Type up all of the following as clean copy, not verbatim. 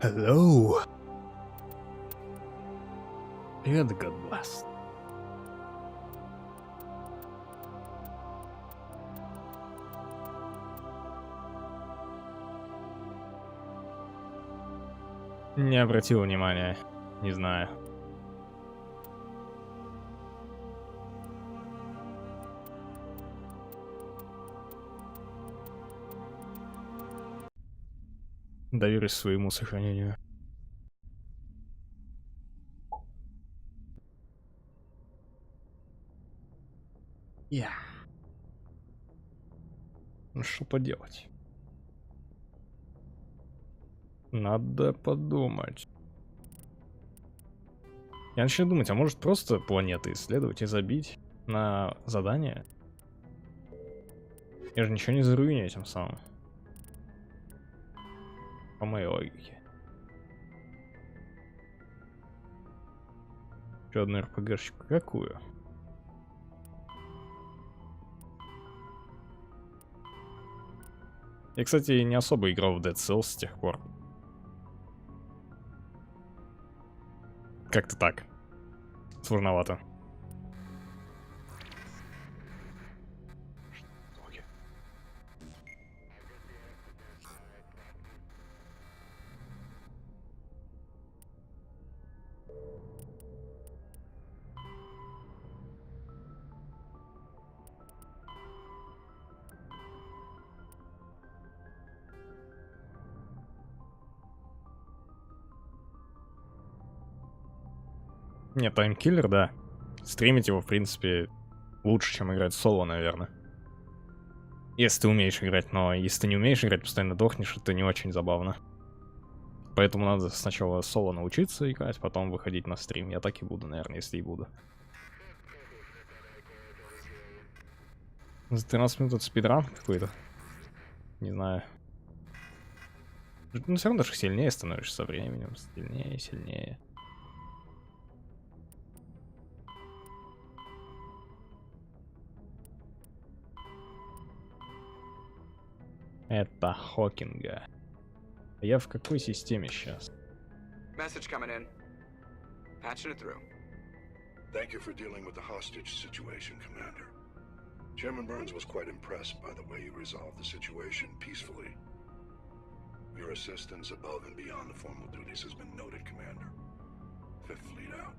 Hello. Привет, God bless. Не обратил внимания. Не знаю. Доверюсь своему сохранению. Ну что поделать? Надо подумать. Я начну думать, а может просто планеты исследовать и забить на задание? Я же ничего не заруиню этим самым. По моей логике. Еще одну РПГшечку. Какую? Я, кстати, не особо играл в Dead Cells с тех пор. Как-то так. Сложновато. Нет, таймкиллер, да. Стримить его, в принципе, лучше, чем играть соло, наверное. Если ты умеешь играть, но если ты не умеешь играть, постоянно дохнешь, это не очень забавно. Поэтому надо сначала соло научиться играть, потом выходить на стрим. Я так и буду, наверное, если и буду. За 13 минут это спидран какой-то. Не знаю. Ну, все равно даже сильнее становишься со временем. Сильнее, сильнее. Это Хокинга. Я в какой системе сейчас? Message coming in. Patching it through. Thank you for dealing with the hostage situation, Commander. Chairman Burns was quite impressed by the way you resolved the situation peacefully. Your assistance above and beyond the formal duties has been noted, Commander. Fifth Fleet out.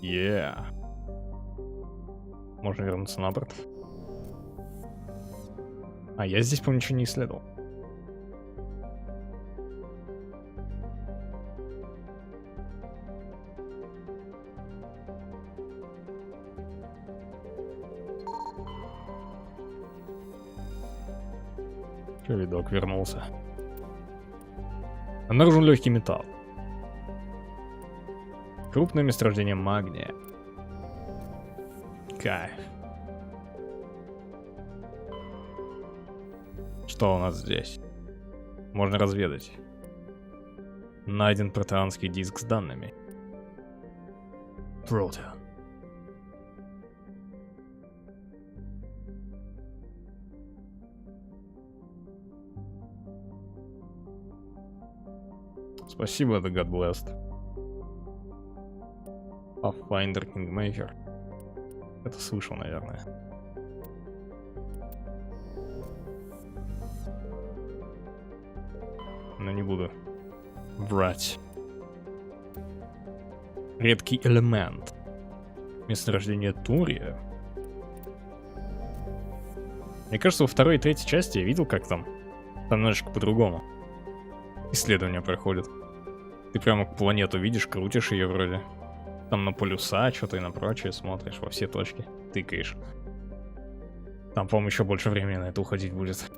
Yeah. Можно вернуться на борт. А я здесь, по-моему, ничего не исследовал. Че, видок вернулся. Обнаружен легкий металл. Крупное месторождение магния. Кайф. Что у нас здесь? Можно разведать. Найден протеанский диск с данными. Протеан. Спасибо, это God Blessed. Pathfinder Kingmaker. Это слышал, наверное. Но не буду врать. Редкий элемент. Месторождение Турия. Мне кажется, во второй и третьей части я видел, как там немножечко по-другому исследования проходят. Ты прямо планету видишь, крутишь ее вроде. Там на полюса что-то и на прочее смотришь, во все точки тыкаешь. Там, по-моему, еще больше времени на это уходить будет.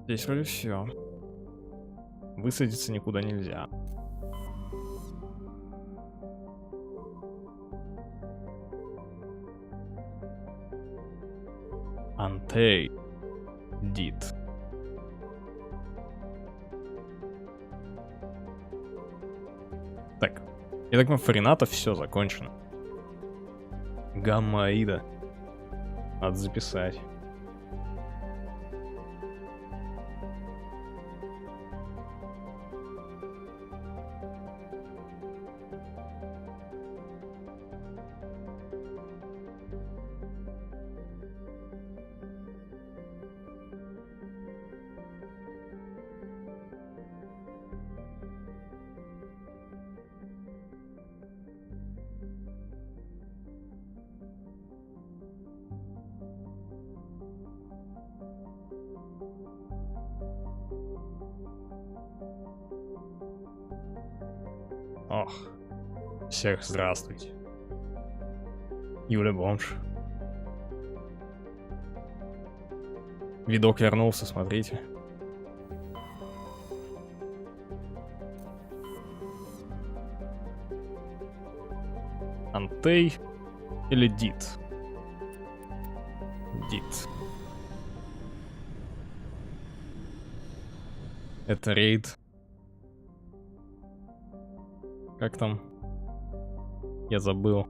Здесь вроде все. Высадиться никуда нельзя. Антей. Дит. Так, я так понимаю, Фаринатов все закончено. Гамма-Аида. Надо записать. Ох, всех здравствуйте. Юля Бомж. Видок вернулся, смотрите. Антей или Дит? Дит. Это рейд. Как там? Я забыл.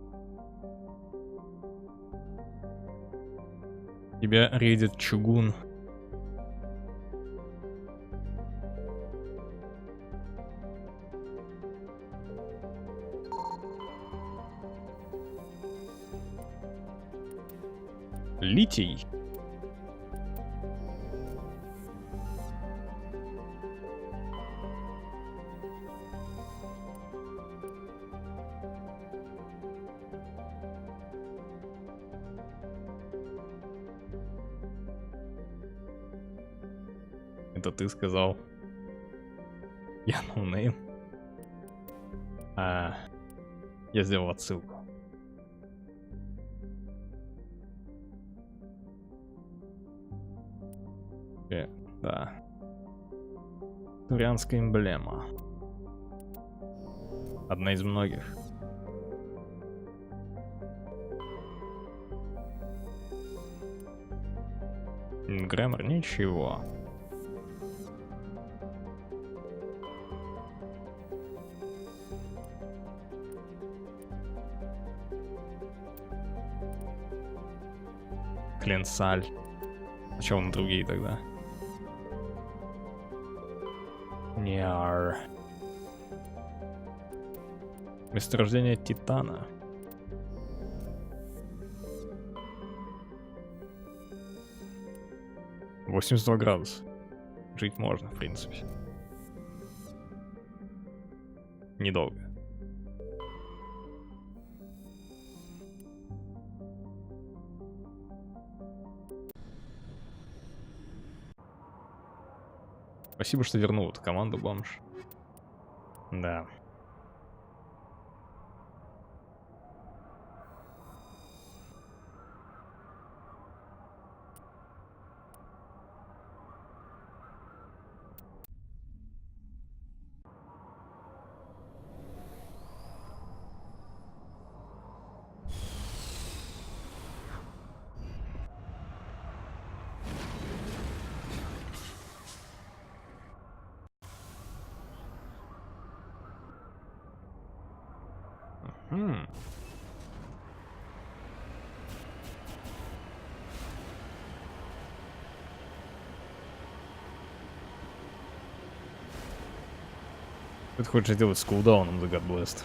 Тебя рейдит чугун. Литий. Это ты сказал. Я ноунейм. Я сделал отсылку. Да. Турианская эмблема. Одна из многих. Грэмор ничего. Кленсаль. А чё на другие тогда? Ниар. Месторождение Титана. — 82 градуса. Жить можно, в принципе. Недолго. Спасибо, что вернул эту команду, Бомж. Да. Что ты хочешь сделать с кулдауном за God Blessed?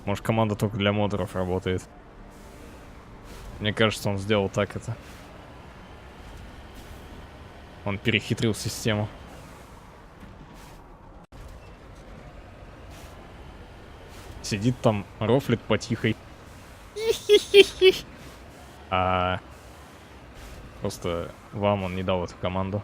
Может, команда только для модеров работает. Мне кажется, он сделал так это. Он перехитрил систему. Сидит там, рофлит потихой. А просто вам он не дал эту команду.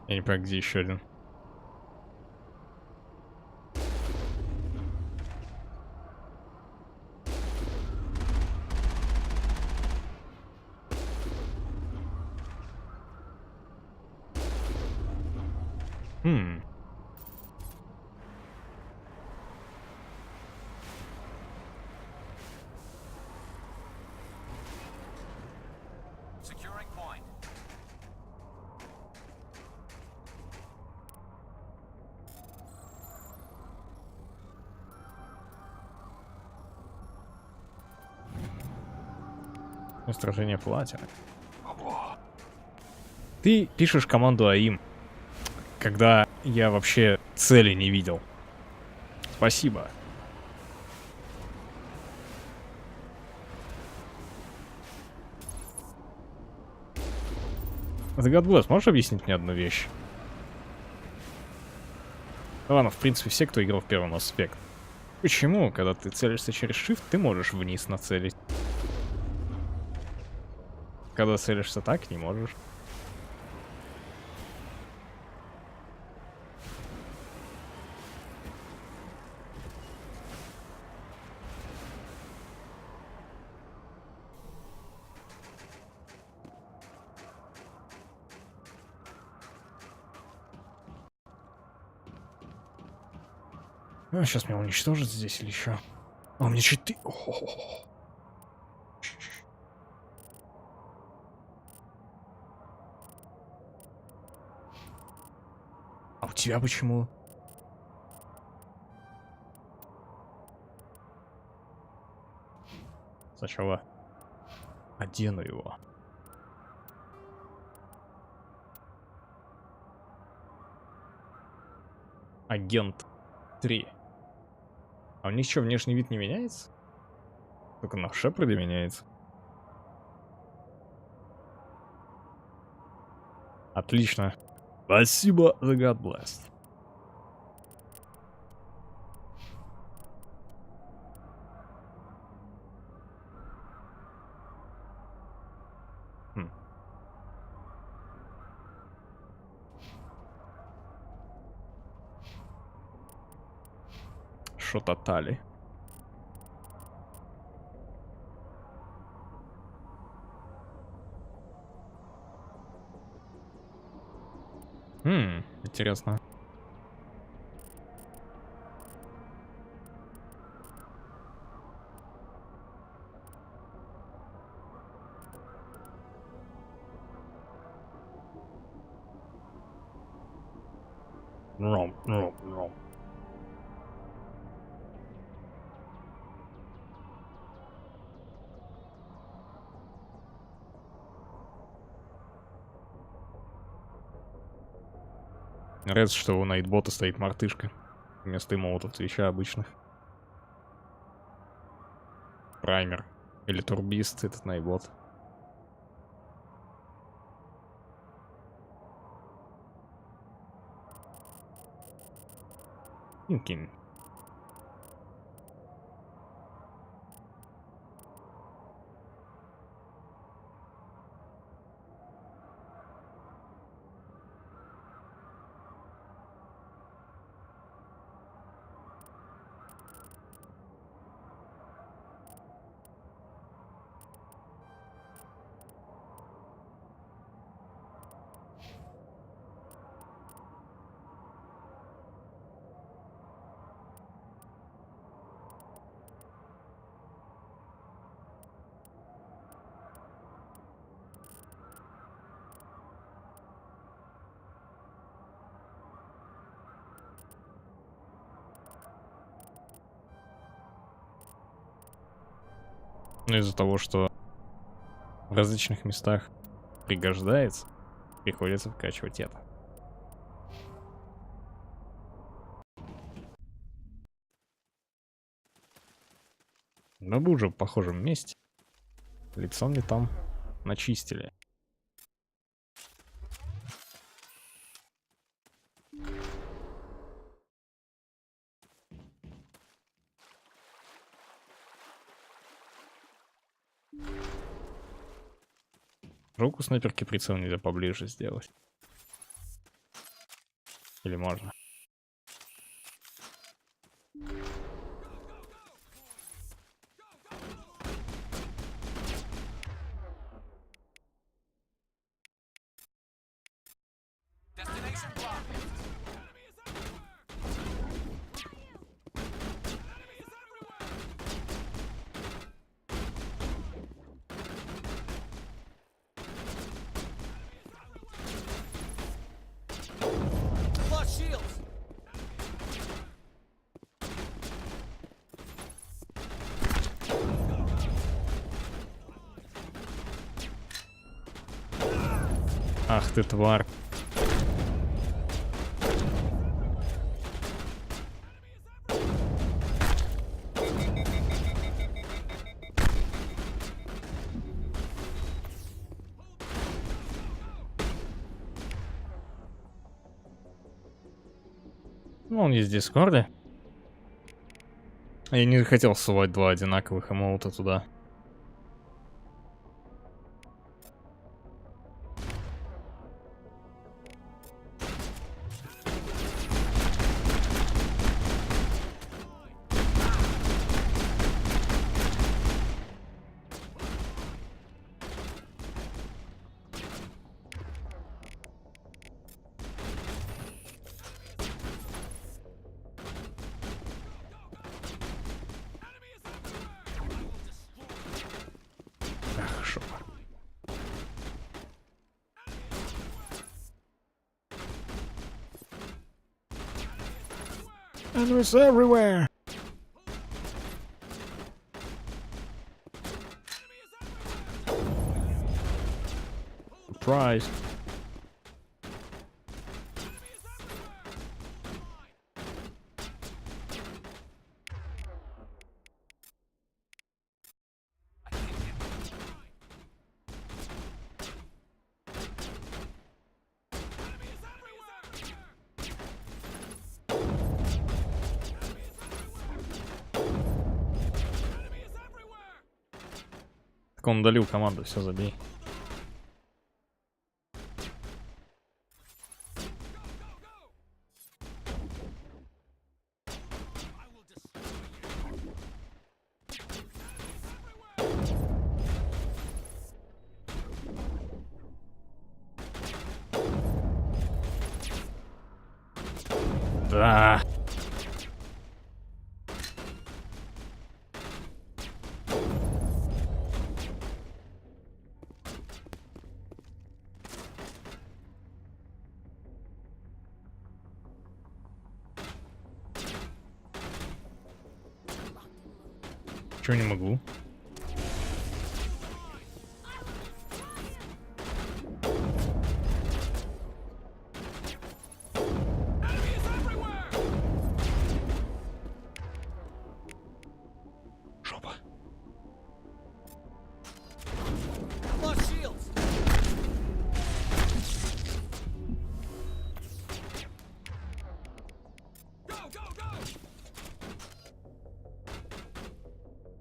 Я не понимаю, где еще один. Хм. Securing point. Сражение платья. Ты пишешь команду АИМ, когда я вообще цели не видел. Спасибо. The God Bless, можешь объяснить мне одну вещь? Ну ладно, в принципе, все, кто играл в первый Mass Effect. Почему, когда ты целишься через Shift, ты можешь вниз нацелить? Когда целишься так, не можешь. Сейчас меня уничтожат здесь или еще? А у меня 4. А у тебя почему? Сначала одену его. Агент 3. А у них что, внешний вид не меняется? Только на Шепарде меняется. Отлично. Спасибо, The God Bless. Хм. Что-то Тали. Интересно. Ром, ром, ром. Нравится, что у Найтбота стоит мартышка вместо эмоутов Твича обычных. Праймер. Или турбист этот Найтбот. Инкин. Ну, из-за того, что в различных местах пригождается, приходится вкачивать это. Мы бы уже в похожем месте. Лицо мне там начистили. Руку снайперки прицел нельзя поближе сделать. Или можно? Lost shields. Ах ты тварь. Ну, он есть в Дискорде. Я не хотел ссылать два одинаковых эмоута туда. Ах, шопа. Enemies everywhere. Surprise. Так он удалил команду, все, забей. Да. Чего не могу? Жопа. Lost shields. Go, go, go.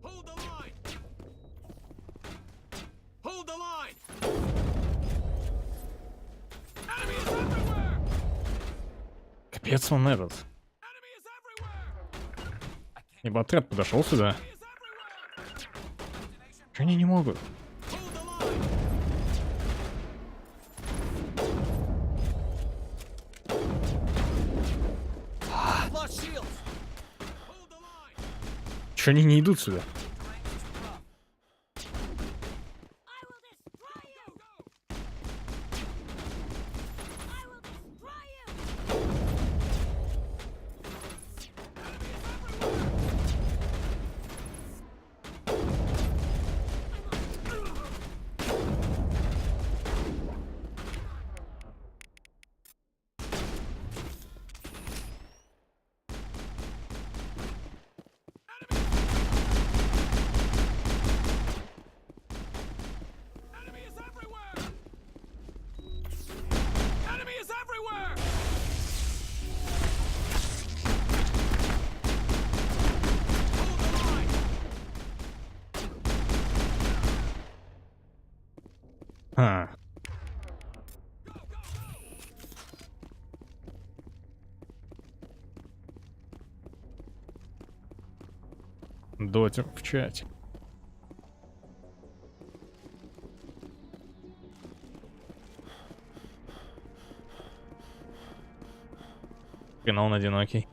Hold the line. Hold the line. Enemy is everywhere. Капец он этот. Enemy is everywhere. Ибо отряд подошел сюда. Enemy is everywhere. Чего они не могут? Hold the line. Lost shields. Hold the line. Чего они не идут сюда? I will destroy you! I will destroy you! Enemy is everywhere. Enemy is everywhere. Hold the line. А. дотер в чате. Хрена он одинокий.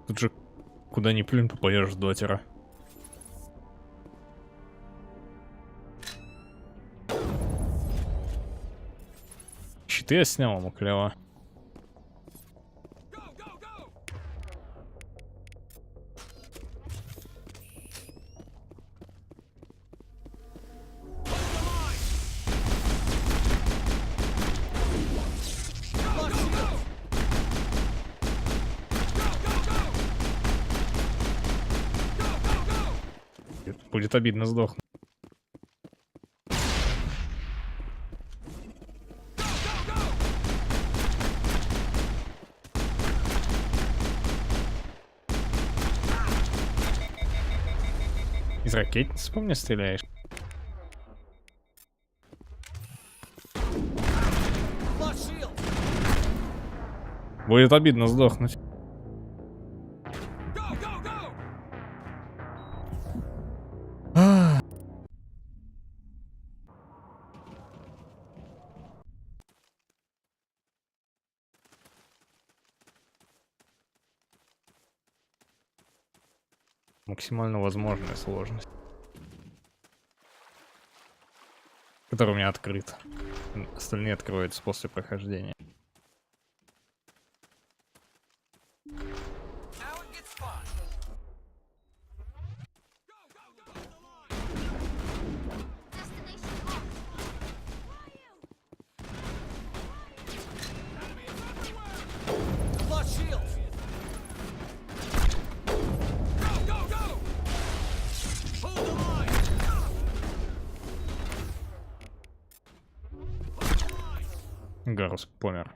Тут же куда ни плюнь, попадешь в дотера. Щиты я снял, ему клево. Go, go, go! Hold the line! Go, go, go! Go, go, go! Go, go, go! Будет обидно сдохнуть. Из ракетницы, помню, стреляешь? Flush shield! Будет обидно сдохнуть. Go, go, go! Максимально возможная сложность. Который у меня открыт. Остальные откроются после прохождения. Now it gets fun! Go, go, go! Hold the line! Destination locked. Enemy is everywhere! Flush shields! Go, go, go! Hold the line! Hold the line! Гарус помер.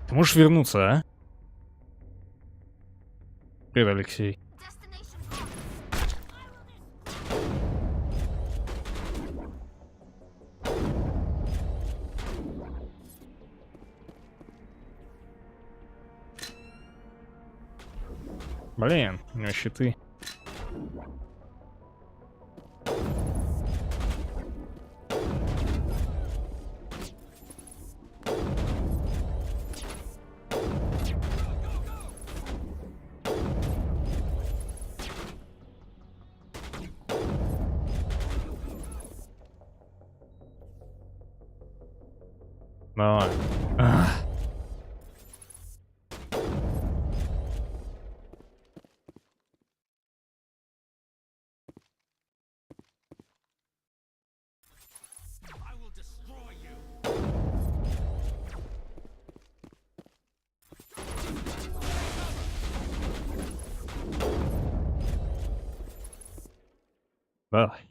Ты можешь вернуться, а? Привет, Алексей. Destination locked. Блин, у него щиты. Давай. Ах. I will destroy you! Давай.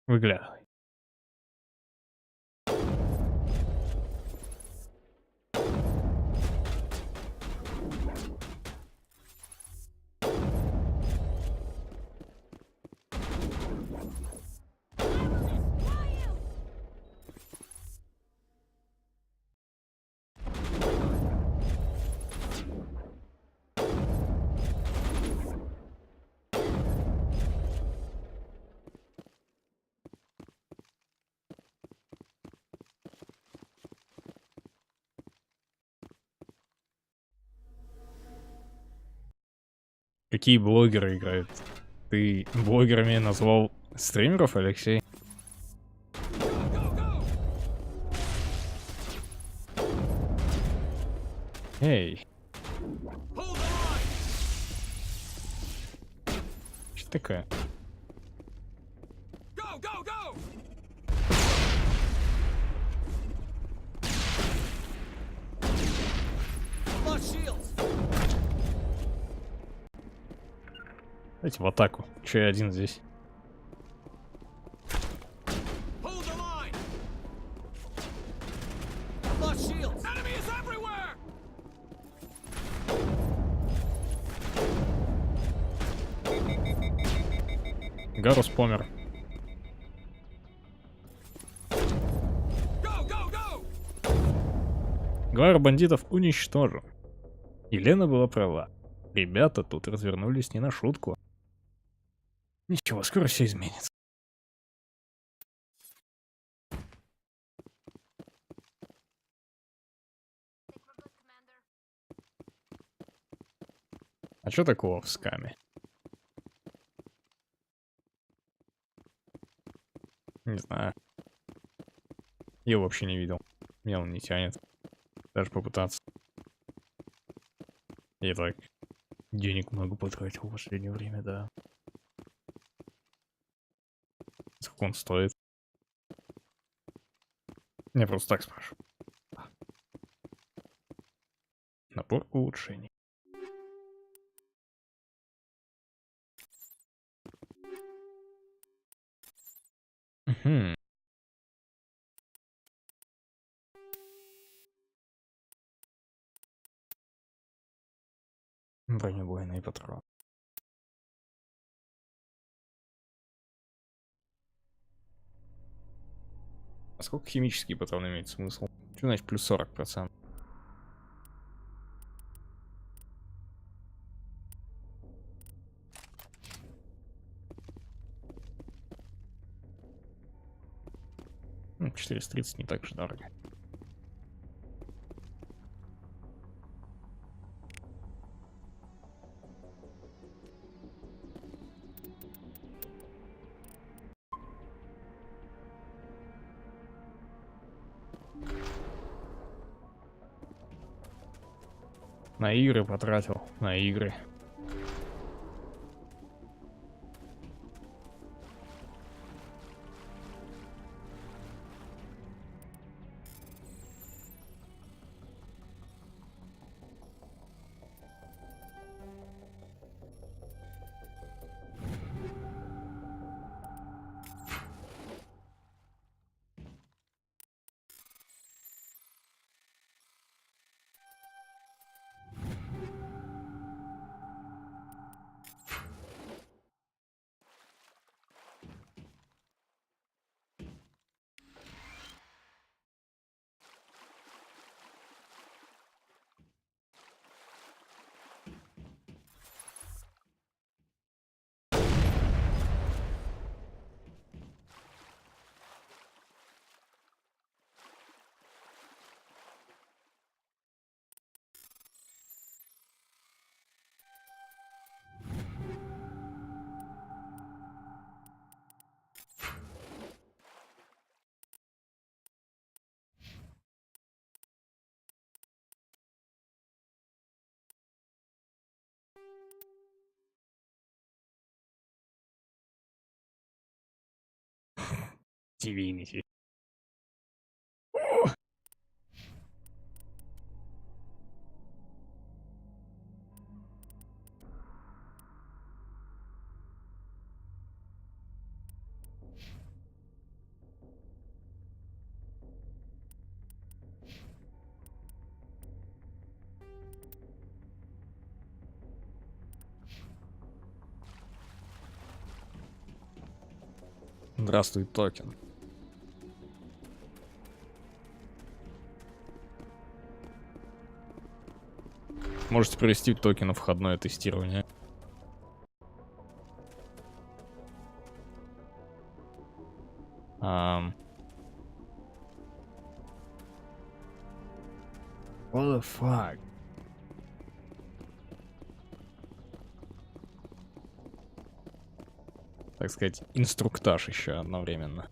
Выглядывай. Какие блогеры играют? Ты блогерами назвал стримеров, Алексей? Эй, Hold the line! что такое? Go, go, go! Flush shields! Давайте в атаку. Че я один здесь? Hold the line. Lost shields. Enemy is everywhere. Гарус помер. Go, go, go. Гвардию бандитов уничтожен. Елена была права. Ребята тут развернулись не на шутку. Ничего, скоро все изменится. Think we're good, Commander. А что такого в скаме? Не знаю. Я его вообще не видел. Меня он не тянет. Даже попытаться. Я так денег много потратил в последнее время, да. Сколько он стоит? Я просто так спрашиваю. Набор улучшений. Мгм. Бронебойные патроны. А сколько химические патроны имеет смысл? Что значит плюс 40%? Ну, 430 не так уж дорого. На игры потратил, на игры. Divinity. Здравствуй, токен. Можете провести токен на входное тестирование. What the fuck? Так сказать, инструктаж еще одновременно.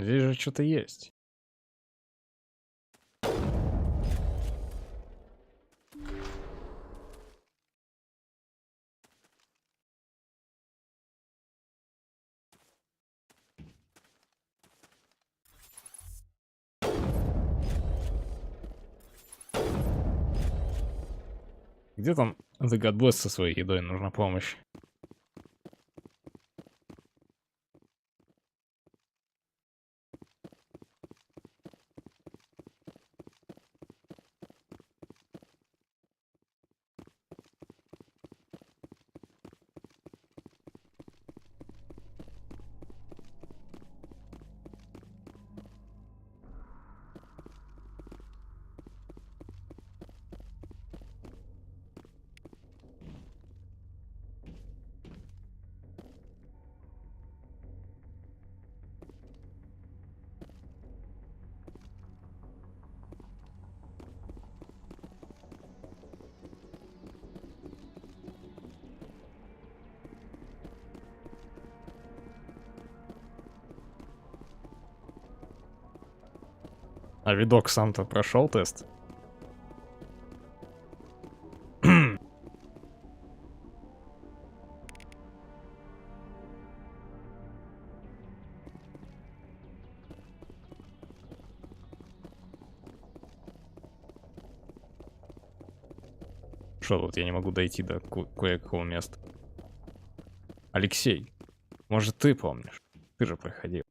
Здесь же что-то есть. Где там The God Bless со своей едой? Нужна помощь. А видок сам-то прошел тест? Что тут я не могу дойти до кое-какого места? Алексей, может ты помнишь? Ты же проходил.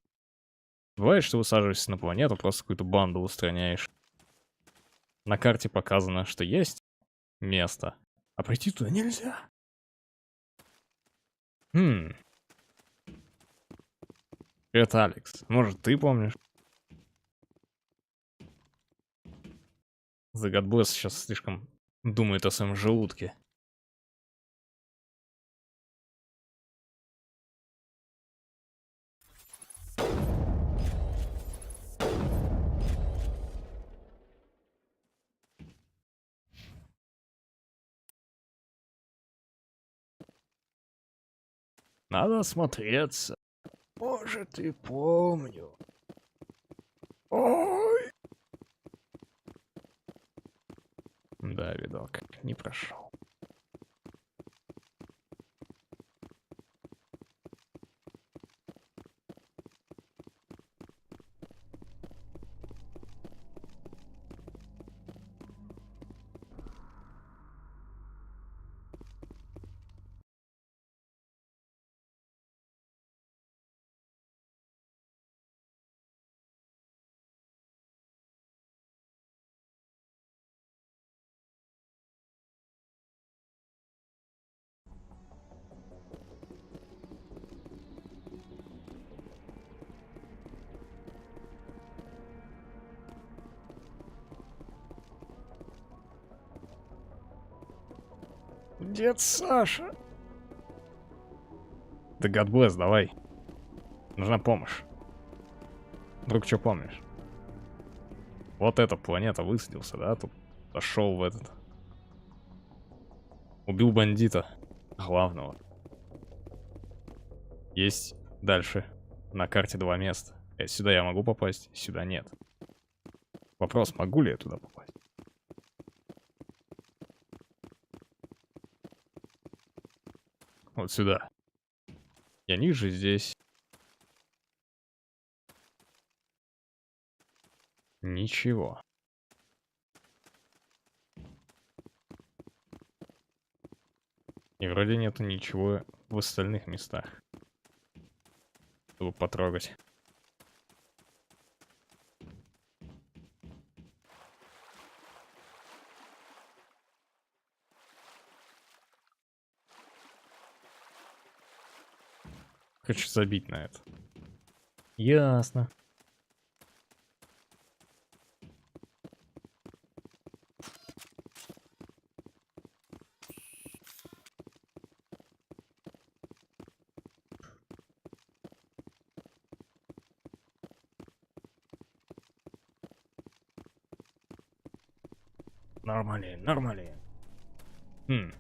Бывает, что высаживаешься на планету, просто какую-то банду устраняешь. На карте показано, что есть место, а пройти туда нельзя. Хм. Привет, Алекс. Может, ты помнишь? The God Bless сейчас слишком думает о своем желудке. Надо осмотреться. Может, и помню. Ой. Да, видок, не прошел. Дед Саша. Да God Bless, давай. Нужна помощь. Вдруг что помнишь? Вот эта планета высадился, да? Тут пошел в этот. Убил бандита. Главного. Есть дальше. На карте 2 места. Сюда я могу попасть, сюда нет. Вопрос, могу ли я туда попасть? Вот сюда. Я ниже здесь. Ничего. И вроде нету ничего в остальных местах, чтобы потрогать. Хочу забить на это. Ясно. Нормально, нормально. Хм.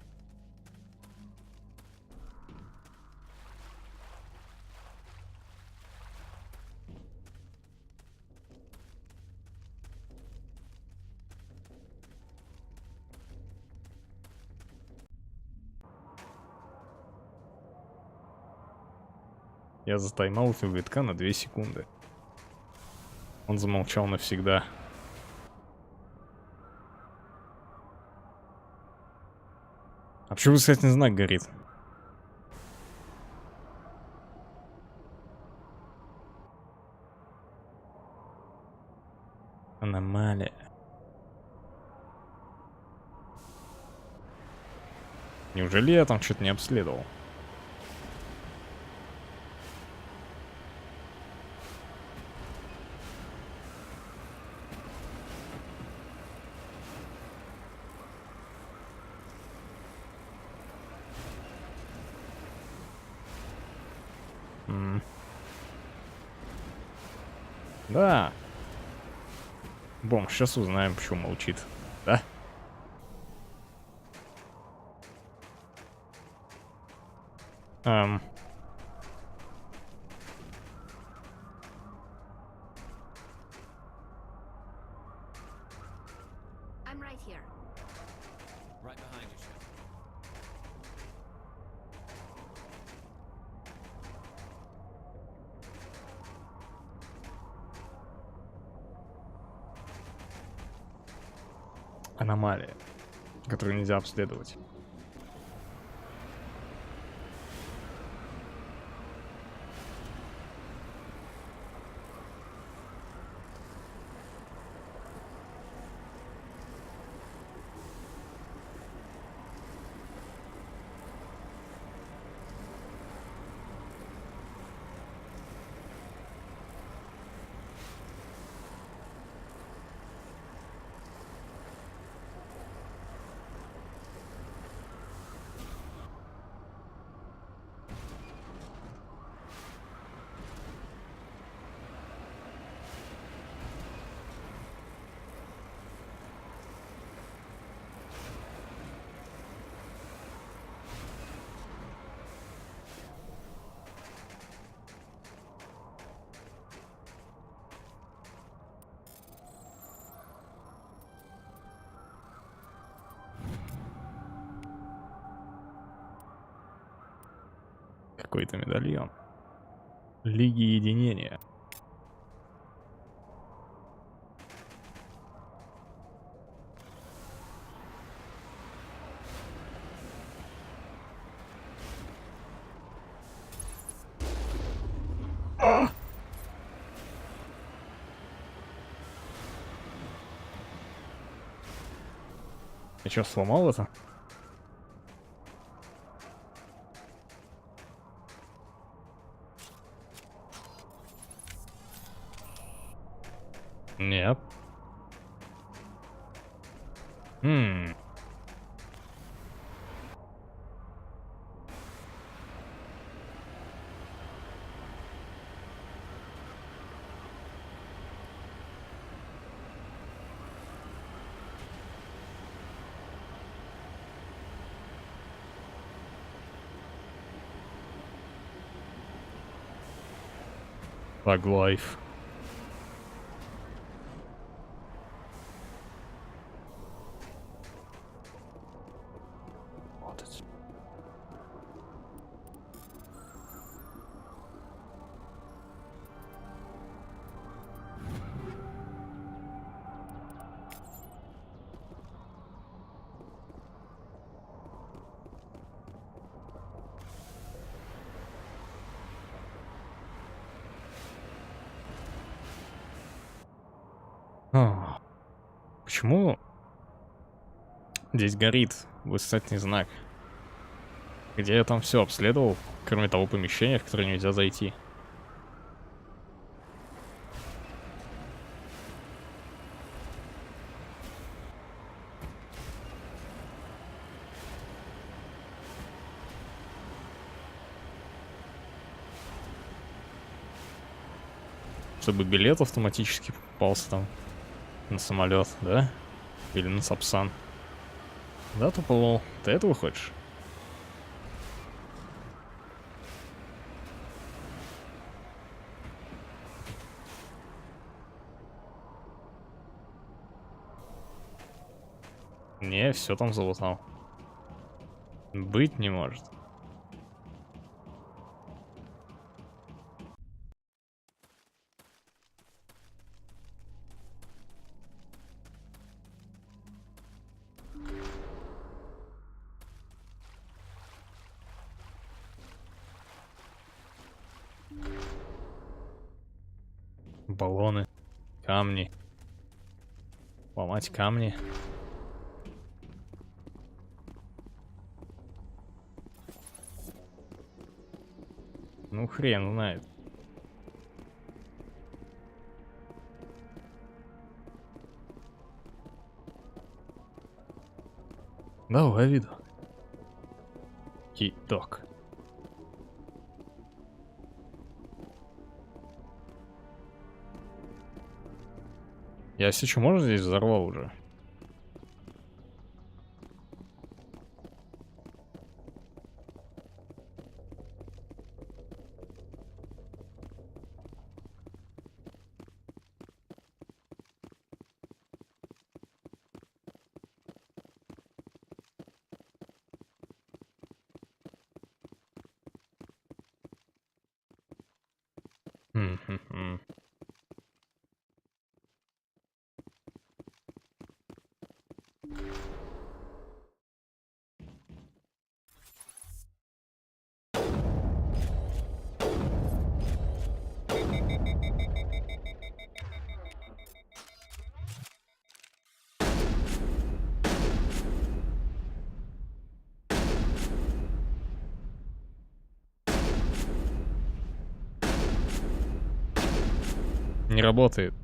Я затаймаутил витка на 2 секунды. Он замолчал навсегда. А почему восклицательный знак горит? Аномалия. Неужели я там что-то не обследовал? Да. Бомж, сейчас узнаем, почему молчит. Да? Эм. I'm right here. Right behind you, Shep. Аномалия, которую нельзя обследовать. Какой-то медальон. Лиги Единения. Я что, сломал это? Нет. Bug Life. Вот это. Почему здесь горит восклицательный знак? Где я там все обследовал, кроме того помещения, в которое нельзя зайти? Чтобы билет автоматически попался там на самолет, да? Или на Сапсан. Да, Туполол, ты этого хочешь? Не, все там залутал. Быть не может. Баллоны. Камни. Ломать камни. Ну, хрен знает. Давай, виду. Киток. Я сейчас можно здесь взорвал уже? Хм-хм-хм. Не работает.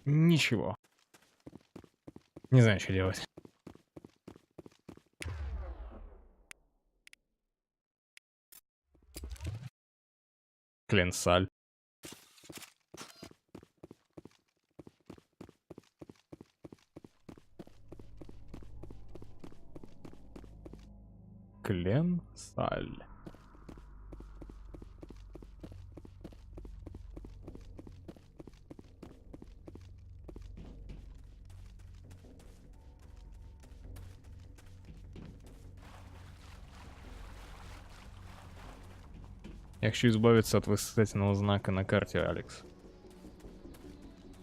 Ничего. Не знаю, что делать. Кленсаль. Кленсаль. Я хочу избавиться от восклицательного знака на карте, Алекс.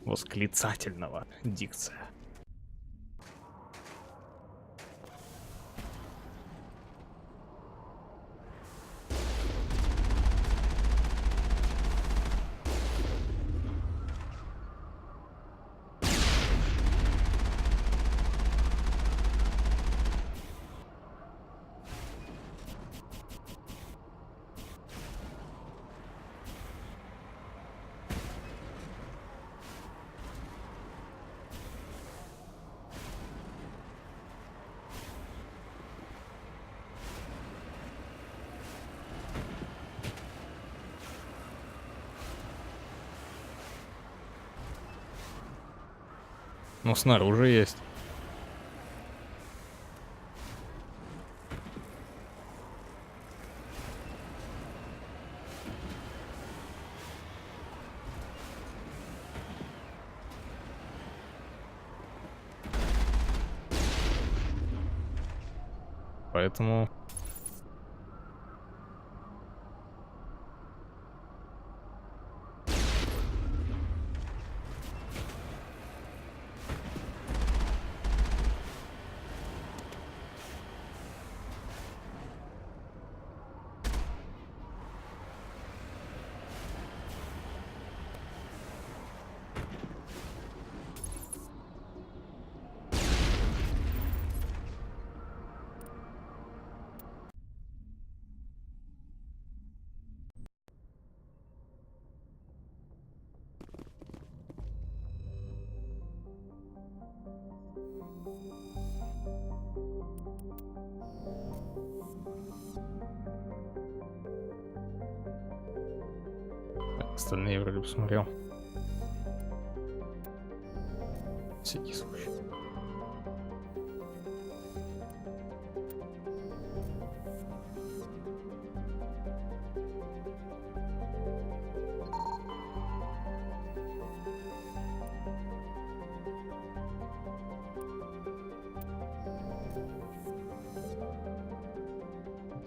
Восклицательного. Дикция. Ну, снаружи есть. Поэтому... Остальные вроде посмотрел. Всякий случай.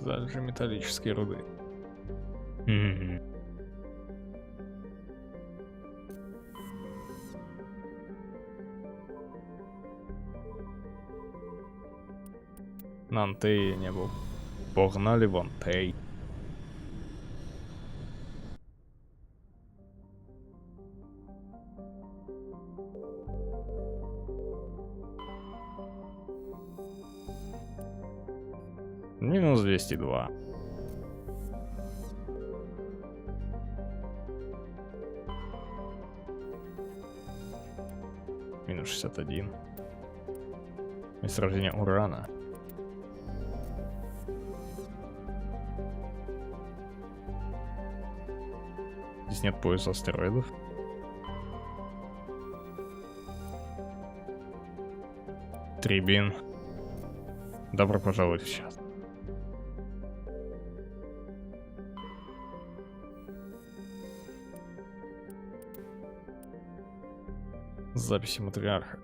Залежи металлические руды. Мгм. На Антее не был. Погнали в Антей. Минус 202. Минус 61. Месторождение урана. Здесь нет пояса астероидов. Трибин. Добро пожаловать в чат. Записи матриарха.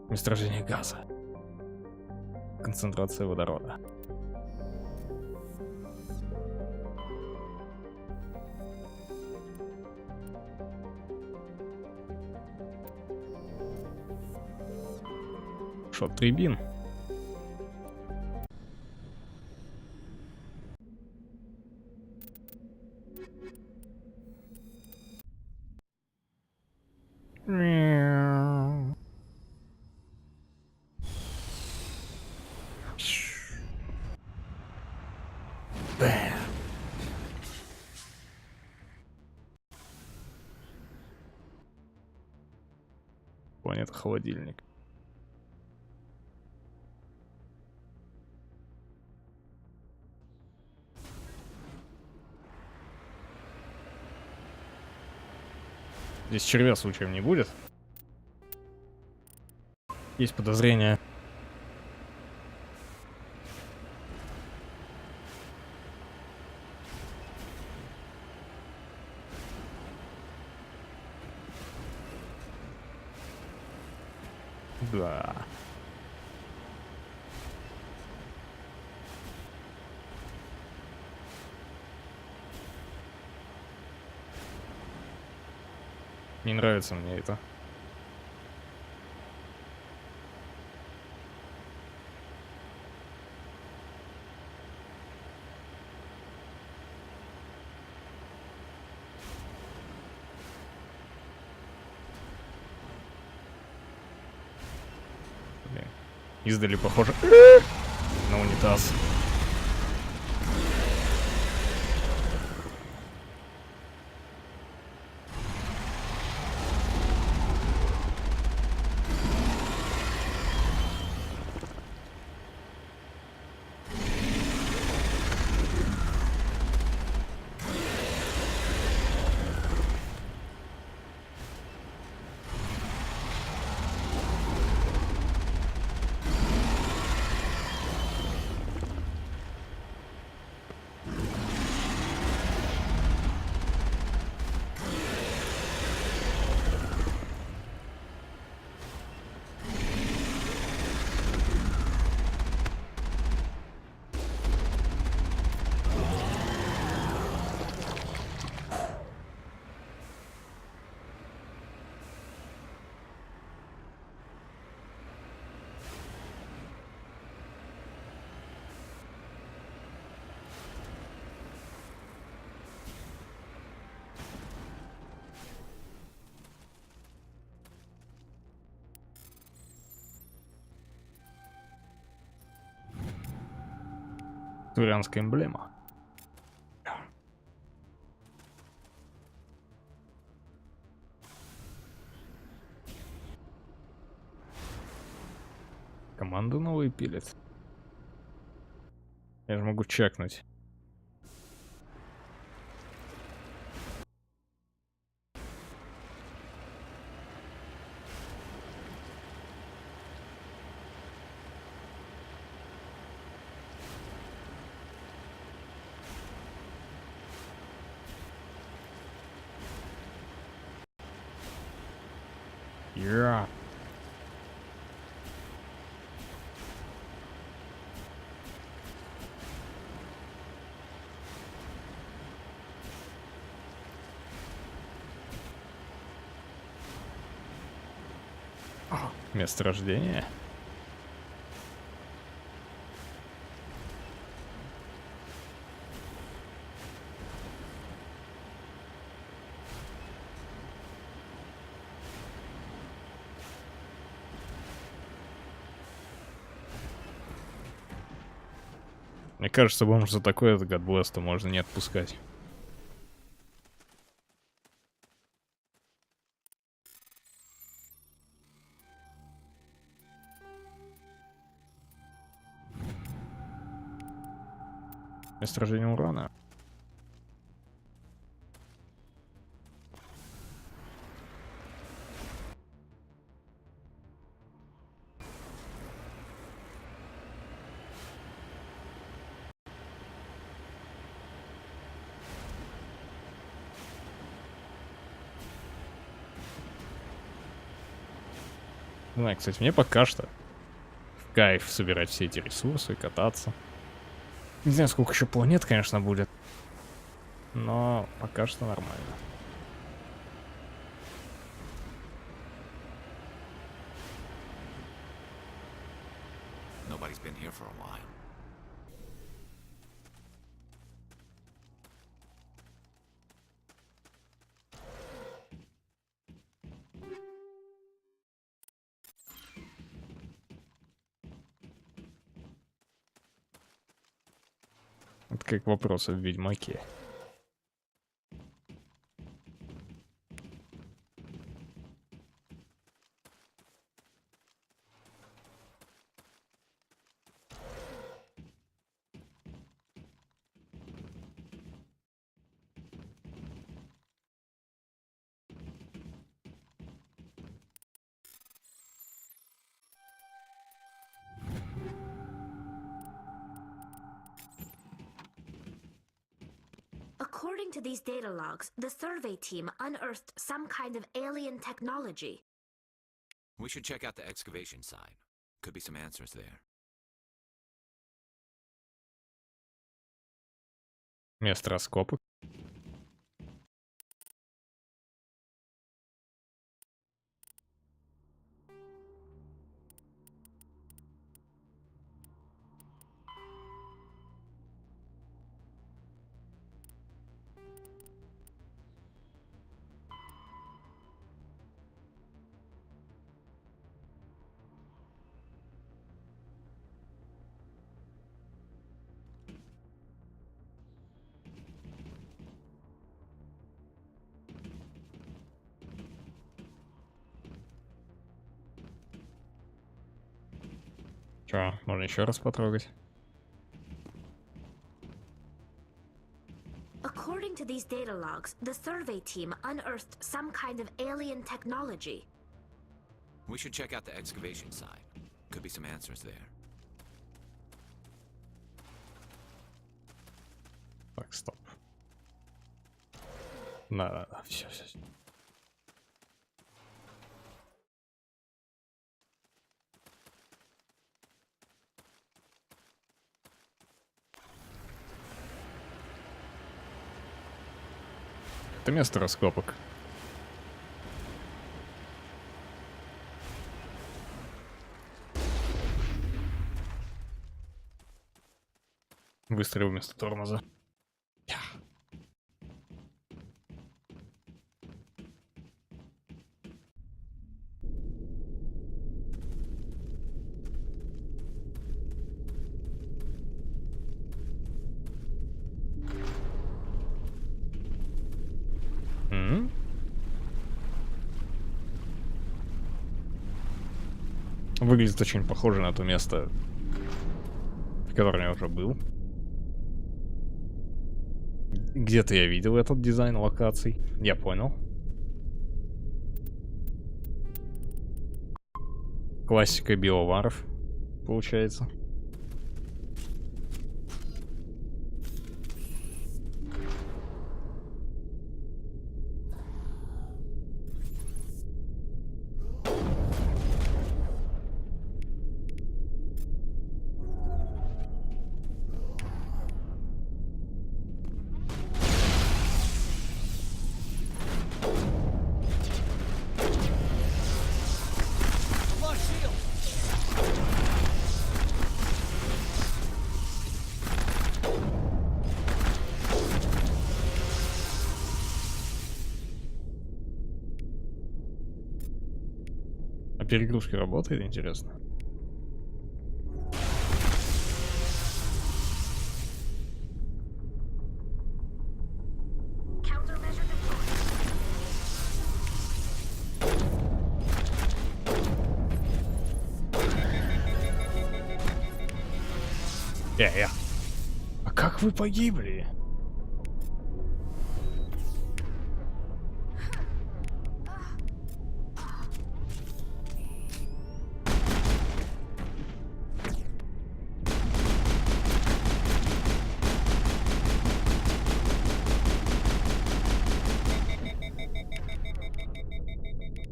Месторождение газа. Концентрация водорода. Шот трибин. Планета холодильник. Здесь червя случаем не будет? Есть подозрение. Да. Не нравится мне это. Блин. Издали похоже на унитаз. Турианская эмблема. Команду новые пилит. Я же могу чекнуть. Yeah. Oh. Месторождение. Мне кажется, бомж за такое от God Blast можно не отпускать. Месторождение урана. Не знаю, кстати, мне пока что в кайф собирать все эти ресурсы, кататься. Не знаю, сколько еще планет, конечно, будет. Но пока что нормально. Nobody's been here for a while. Это как вопросы в Ведьмаке. According to these data logs, the survey team unearthed some kind of alien technology. We should check out the excavation side. Could be some answers there. Место раскопок. Чё, можно еще раз потрогать? According to these data logs, the survey team unearthed some kind of alien technology. We should check out the excavation side. Could be some answers there. Так, стоп. Да, все. Это место раскопок. Выстрел вместо тормоза. Выглядит очень похоже на то место, в котором я уже был. Где-то я видел этот дизайн локаций. Я понял. Классика биоваров, получается. Flush перегрузки работает, интересно. Countermeasure deployed. А как вы погибли?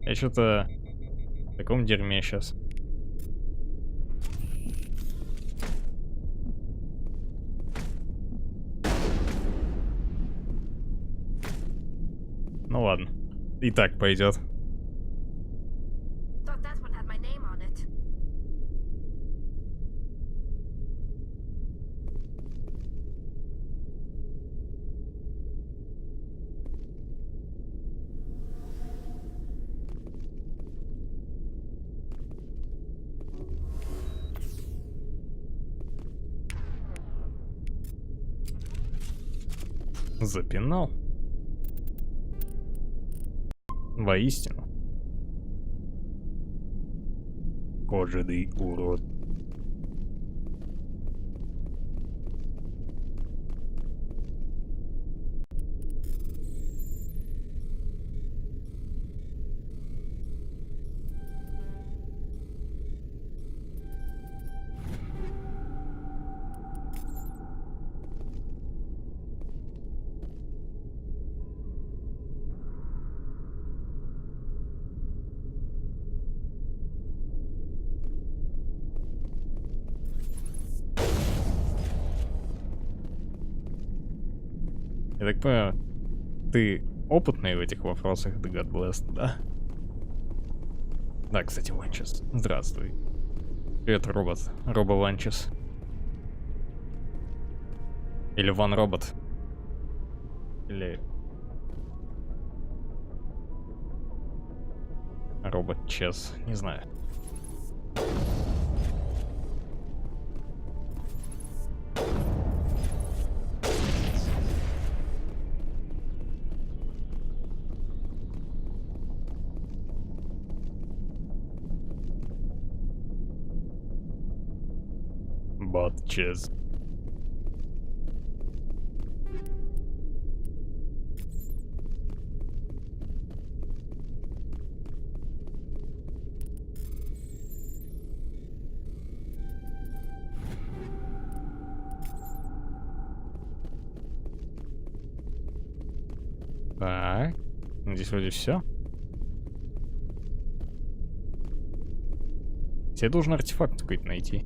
Я что-то в таком дерьме сейчас. Ну ладно. И так пойдет. Thought that one had my name on it. Запинал. Воистину. Кожаный урод. Я так понимаю, ты опытный в этих вопросах, The God Bless, да? Да, кстати, Ланчес. Здравствуй. Привет, робот. Робо Ланчес. Или Ван Робот. Или... Робот Чес. Не знаю. Бот Чес. Так, здесь вроде все. Тебе должен артефакт какой-то найти.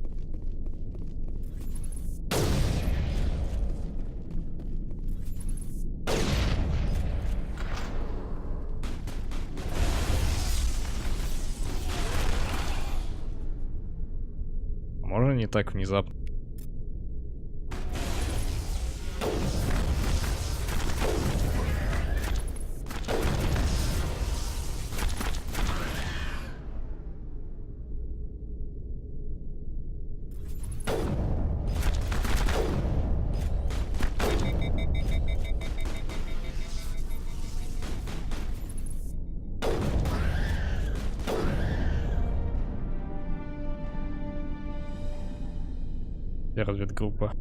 Можно не так внезапно. Разведгруппа.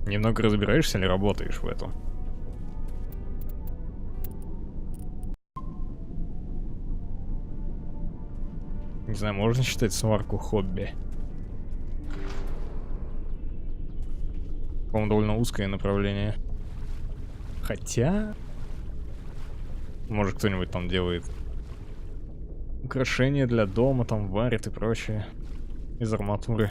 Немного разбираешься или работаешь в этом? Не знаю, можно считать сварку хобби? По-моему, довольно узкое направление. Хотя... Может, кто-нибудь там делает украшения для дома, там варит и прочее. Из арматуры.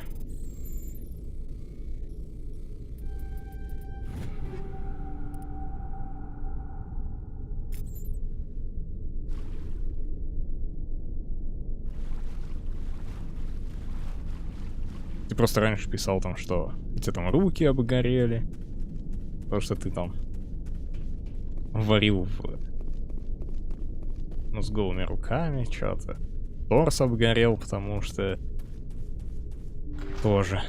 Ты просто раньше писал там, что у тебя там руки обгорели. Потому что ты там варил ну, с голыми руками что-то. Торс обгорел, потому что тоже.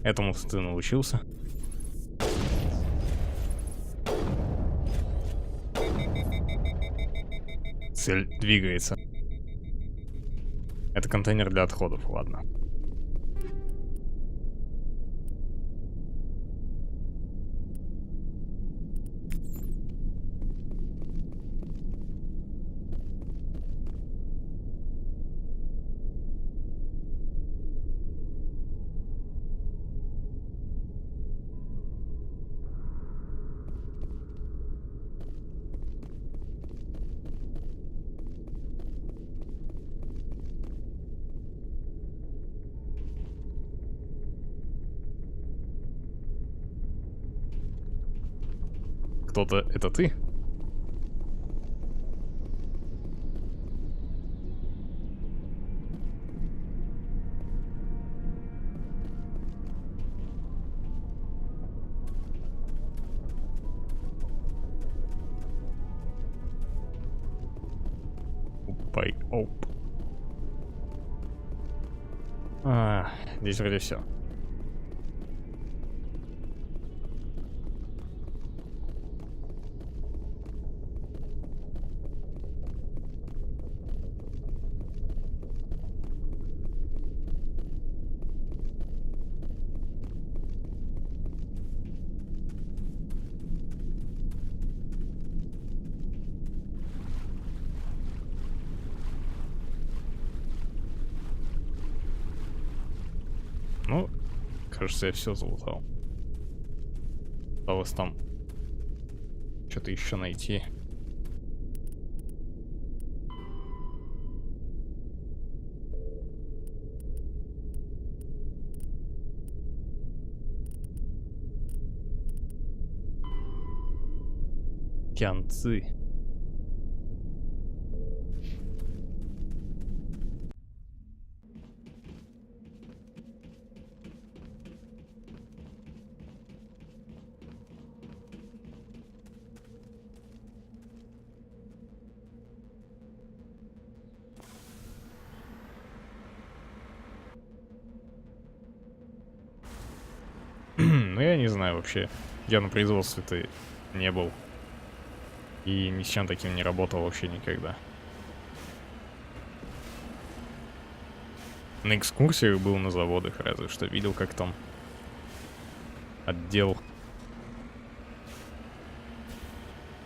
Этому ты научился. Цель двигается. Это контейнер для отходов, ладно. Кто-то... Это ты? Упай, оп. Здесь вроде все. Ну, кажется, я все залутал. Осталось там что-то еще найти. Тянцы. Ну, я не знаю вообще. Я на производстве-то не был. И ни с чем таким не работал вообще никогда. На экскурсиях был на заводах, разве что видел, как там отдел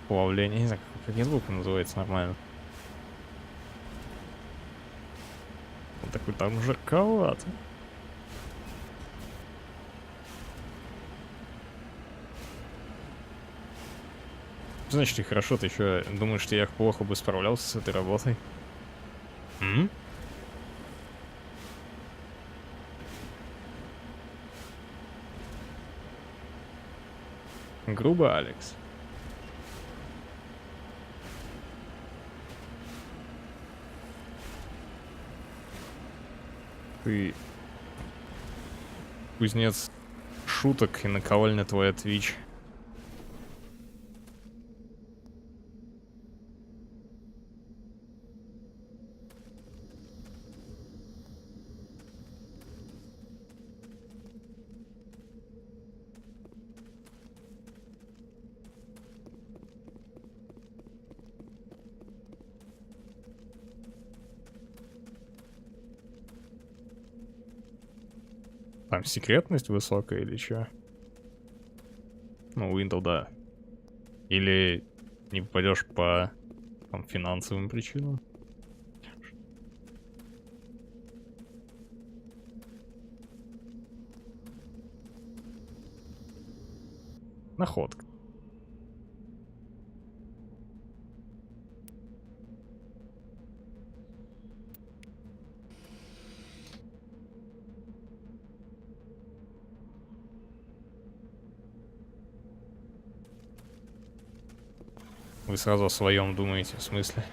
плавления. Не знаю, как звук называется нормально. Он такой, там жарковато. Значит, и хорошо, ты еще думаешь, что я плохо бы справлялся с этой работой? М? Грубо, Алекс. Ты кузнец шуток и наковальня твой Twitch. Там секретность высокая или чё? Ну, Windows, да. Или не попадешь по там, финансовым причинам. Находка. Вы сразу о своем думаете, в смысле?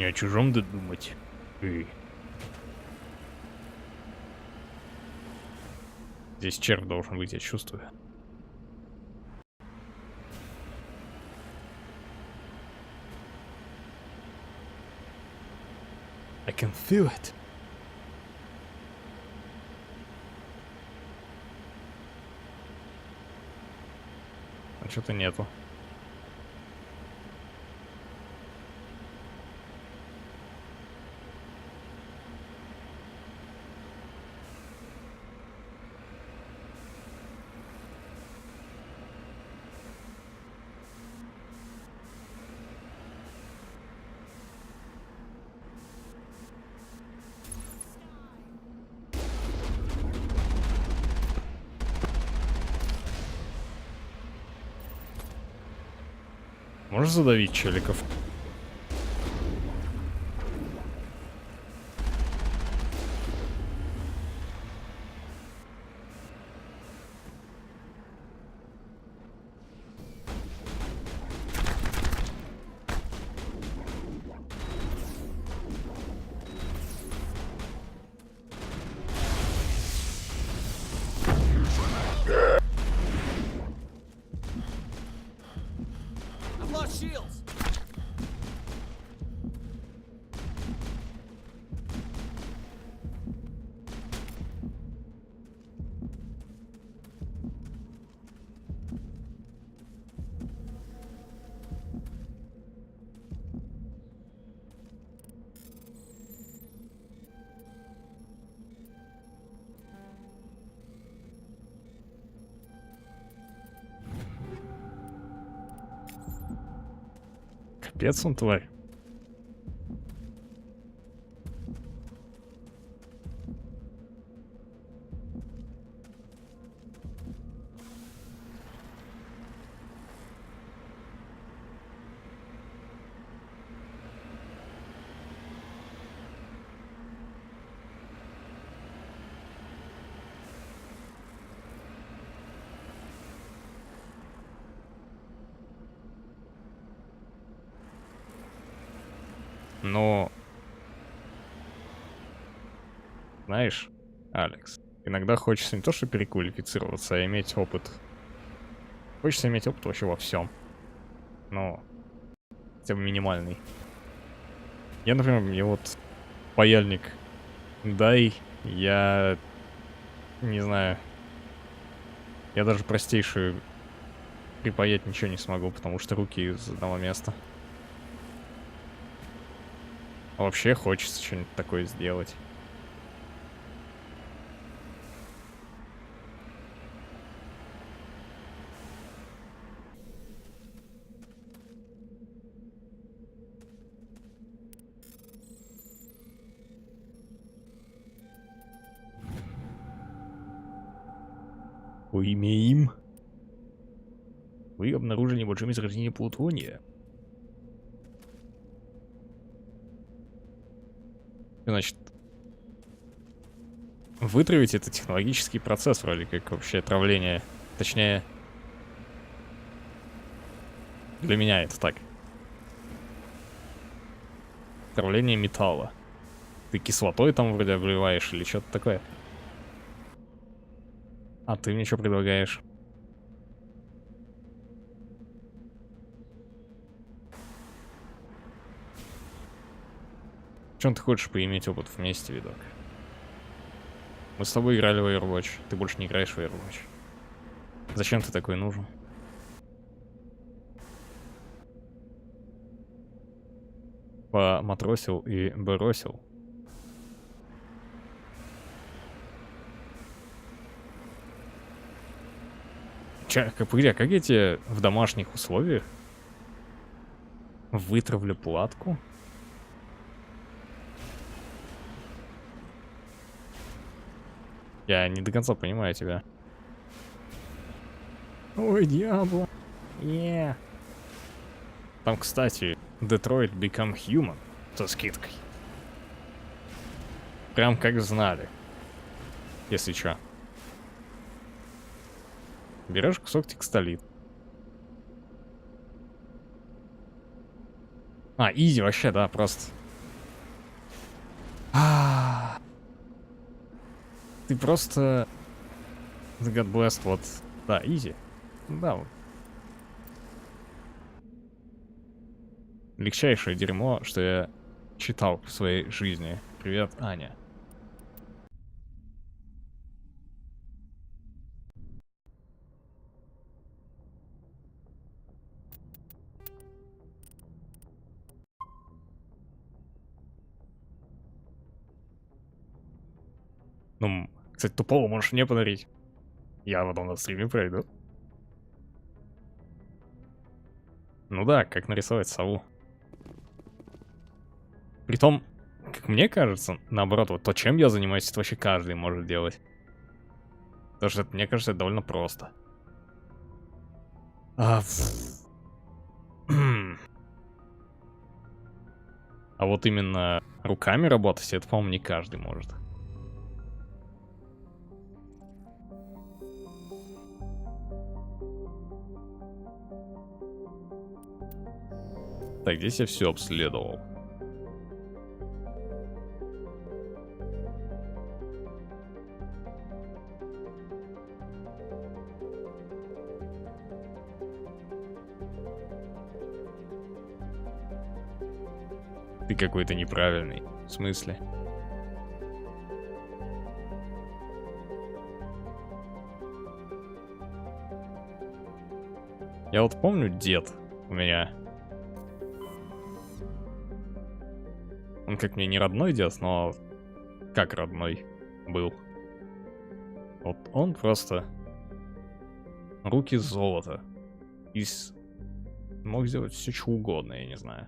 Не о чужом додумать. Здесь червь должен быть, я чувствую. I can feel it. А что-то нету. Можешь задавить челиков? I've lost shields. Капец он, тварь. Но... Знаешь, Алекс, иногда хочется не то, что переквалифицироваться, а иметь опыт. Хочется иметь опыт вообще во всем. Но... хотя бы минимальный. Я, например, мне вот паяльник дай, я... не знаю. Я даже простейшую припаять ничего не смогу, потому что руки из одного места. А вообще хочется что-нибудь такое сделать. Имеем. Вы обнаружили небольшое месторождение плутония. Значит, вытравить это технологический процесс, вроде как вообще отравление. Точнее, для меня это так. Отравление металла. Ты кислотой там вроде обливаешь или что-то такое. А ты мне что предлагаешь? Чем ты хочешь поиметь опыт вместе, видок? Мы с тобой играли в Overwatch, ты больше не играешь в Overwatch. Зачем ты такой нужен? Поматросил и бросил. Погоди, как я тебе в домашних условиях вытравлю платку? Я не до конца понимаю тебя. Ой, дьявол. Там, кстати, Detroit Become Human со скидкой. Прям как знали. Если чё. Берешь кусок текстолит. А, изи вообще, да, просто Ты просто... God bless, вот... Да, изи. Да, вот. Легчайшее дерьмо, что я читал в своей жизни. Привет, Аня. Ну, кстати, тупого можешь мне подарить. Я потом на стриме пройду. Ну да, как нарисовать сову. Притом, как мне кажется, наоборот, вот то, чем я занимаюсь, это вообще каждый может делать. Потому что, мне кажется, это довольно просто. А вот именно руками работать, это, по-моему, не каждый может. Так, здесь я все обследовал. Ты какой-то неправильный. В смысле? Я вот помню, дед у меня. Он как мне не родной дед, но как родной был. Вот он просто руки золота. Мог сделать все что угодно, я не знаю.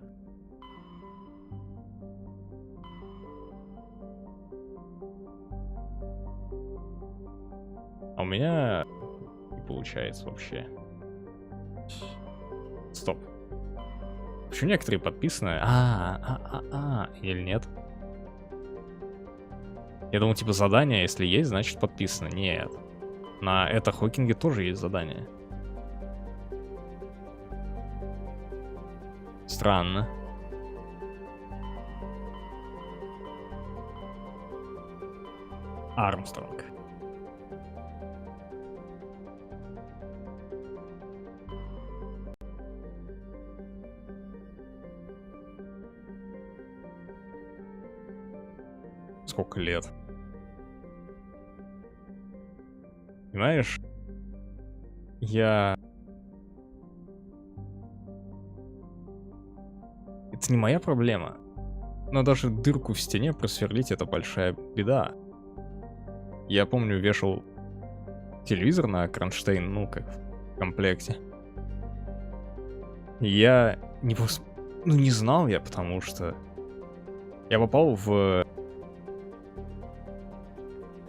А у меня не получается вообще. Стоп. Почему некоторые подписаны? Или нет? Я думал, типа, задание, если есть, значит подписано. Нет. На это Хокинге тоже есть задание. Странно. Армстронг. Сколько лет? Понимаешь? Это не моя проблема. Но даже дырку в стене просверлить — это большая беда. Я помню, вешал телевизор на кронштейн, ну, как в комплекте. Я не знал я, потому что я попал в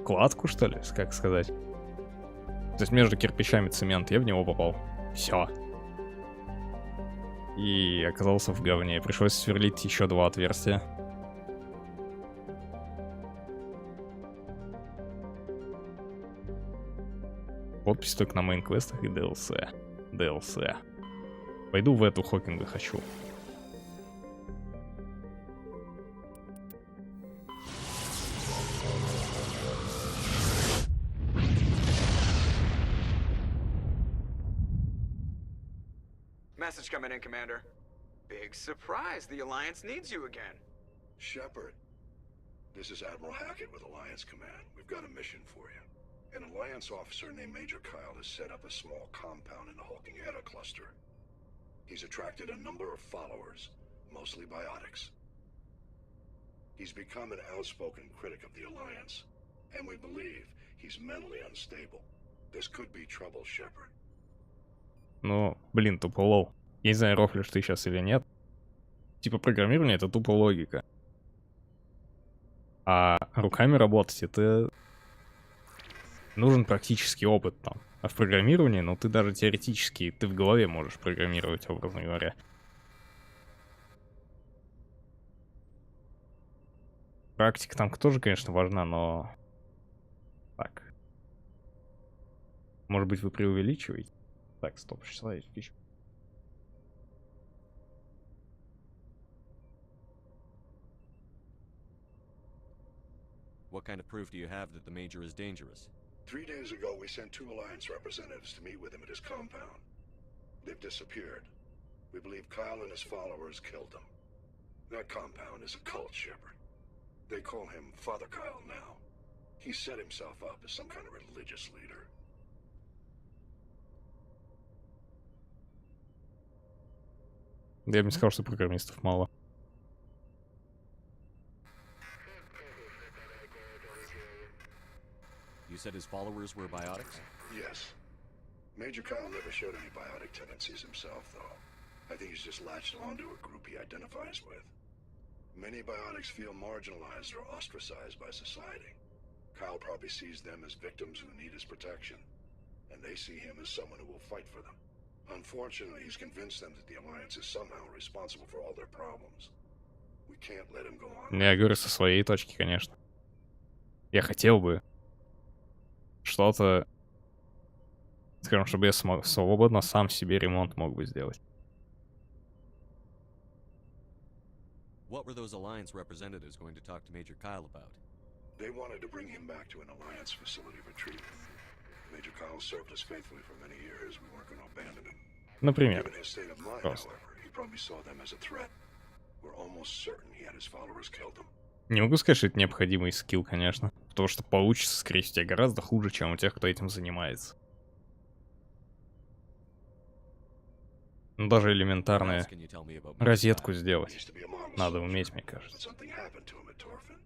кладку, что ли, как сказать. То есть между кирпичами цемент, я в него попал. Все. И оказался в говне. Пришлось сверлить еще 2 отверстия. Подпись только на мейн-квестах и DLC. DLC. Пойду в эту Хокинга хочу. Message coming in, Commander. Big surprise. The Alliance needs you again. Shepard, this is Admiral Hackett with Alliance Command. We've got a mission for you. An Alliance officer named Major Kyle has set up a small compound in the Hulking Eta cluster. He's attracted a number of followers, mostly biotics. He's become an outspoken critic of the Alliance, and we believe he's mentally unstable. This could be trouble, Shepard. Ну, блин, тупо лол. Я не знаю, рофлишь ты сейчас или нет. Типа программирование — это тупо логика. А руками работать — это... Нужен практический опыт там. А в программировании, ну ты даже теоретически, ты в голове можешь программировать, образно говоря. Практика там тоже, конечно, важна, но... Так. Может быть, вы преувеличиваете? Так, стоп, 16 фич. What kind of proof do you have that the Major is dangerous? 3 days ago, we sent 2 Alliance representatives to meet with him at his compound. They've disappeared. We believe Kyle and his followers killed them. That compound is a cult, Shepard. They call him Father Kyle now. He set himself up as some kind of religious leader. Я бы не сказал, что программистов мало. You said his followers were biotics? Yes. Major Kyle never showed any biotic tendencies himself, though. I think he's just latched onto a group he identifies with. Many biotics feel marginalized or ostracized by society. Kyle probably sees them as victims who need his protection, and they see him as someone who will fight for them. Unfortunately, he's convinced them that the Alliance is somehow responsible for all their problems. We can't let him go on. Я говорю со своей точки, конечно. Я хотел бы что-то, скажем, чтобы я смог свободно сам себе ремонт мог бы сделать. What were those Alliance representatives going to talk to Major Kyle about? They wanted to bring him back to an Alliance facility for treatment. Major Kyle served us faithfully for many years. We weren't going to abandon him. Например. Given his state of mind, Просто. however, he probably saw them as a threat. We're almost certain he had his followers killed them. Не могу сказать, что это необходимый скилл, конечно. Потому что получится, скорее всего, у тебя гораздо хуже, чем у тех, кто этим занимается. Ну, даже What элементарное else can you tell me about Major розетку Kyle? сделать. Used to be a model Надо soldier, уметь, мне but кажется. something happened to him at Torfin.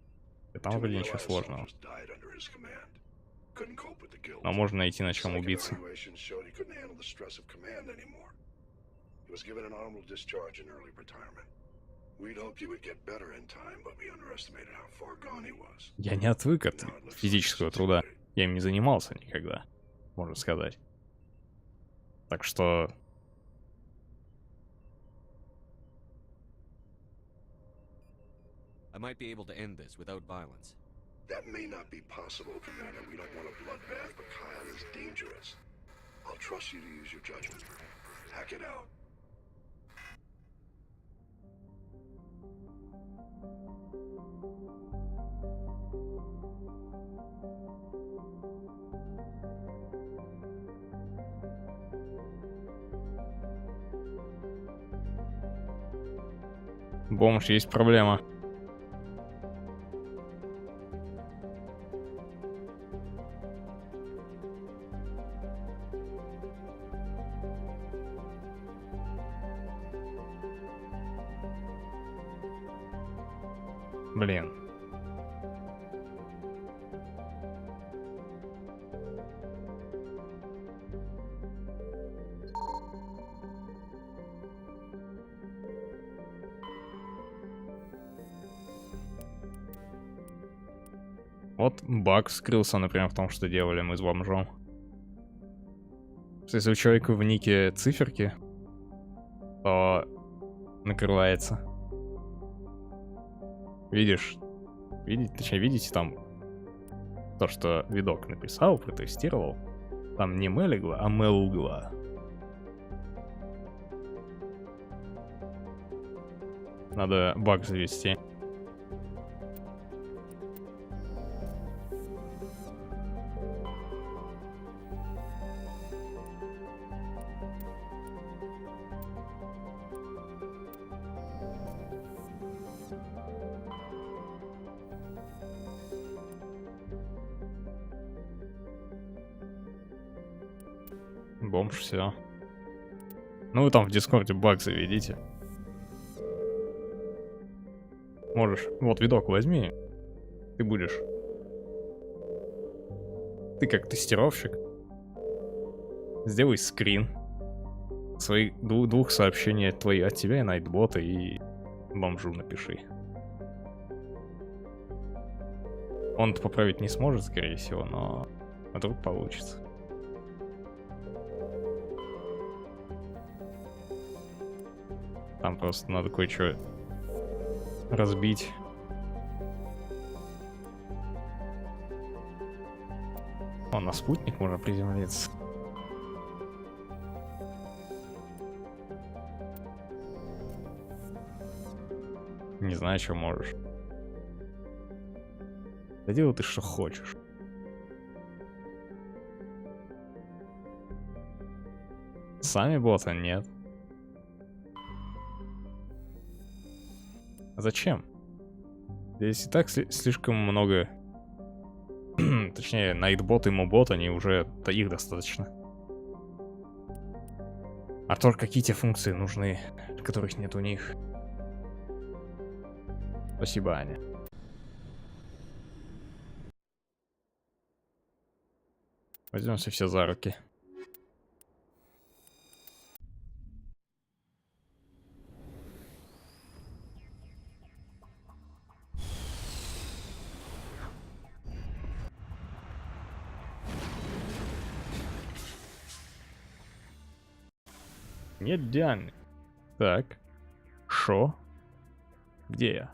И там Too вроде many ничего Alliance сложного. soldiers died under his command. Couldn't cope with the guilt. А можно найти на чем Second убиться. evaluation showed he couldn't handle the stress of command anymore. He was given an honorable discharge and early retirement. We'd hoped he would get better in time, but we underestimated how far gone he was. Я не отвык от Now it looks like физического it's труда. too late. Я им не занимался никогда, можно сказать. Так что... I might be able to end this without violence. That may not be possible, Commander. We don't want a bloodbath, but Kyle is dangerous. I'll trust you to use your judgment. Hack it out. Бомж, есть проблема. Блин. Вот баг скрылся, например, в том, что делали мы с бомжом. Если у человека в нике циферки, то накрывается. Видишь? Точнее, видите там то, что видок написал, протестировал. Там не Мелигла, а Мелугла. Надо баг завести. Бомж, все. Ну вы там в Дискорде баг заведите. Можешь. Вот видок возьми. Ты будешь. Ты как тестировщик. Сделай скрин своих двух сообщений от тебя и Найтбота, и бомжу напиши. Он это поправить не сможет, скорее всего, но вдруг получится. Там просто надо кое-что разбить. О, на спутник можно приземлиться. Не знаю, что можешь. Да делай ты что хочешь. Сами боты нет. А зачем? Здесь и так слишком много... Точнее, найтбот и мобот, они уже... Да их достаточно. А только какие те функции нужны, которых нет у них? Спасибо, Аня. Возьмемся все за руки. Не идеальный. Так. Шо? Где я?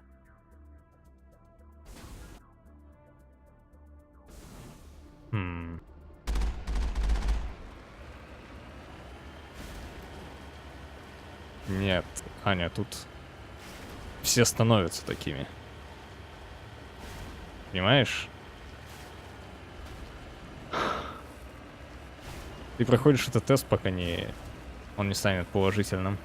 Хм. Нет, Аня, тут все становятся такими. Понимаешь? Ты проходишь этот тест, пока он не станет положительным.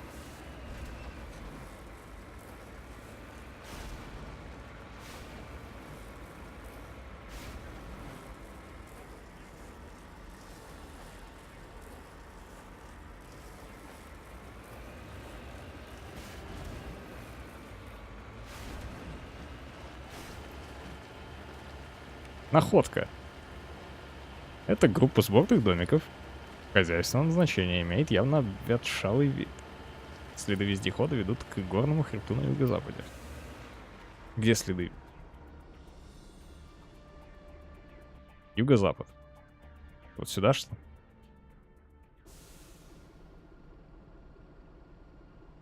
Находка. Это группа сборных домиков. Хозяйственное назначение имеет явно обветшалый вид. Следы вездехода ведут к горному хребту на юго-западе. Где следы? Юго-запад. Вот сюда, что ли?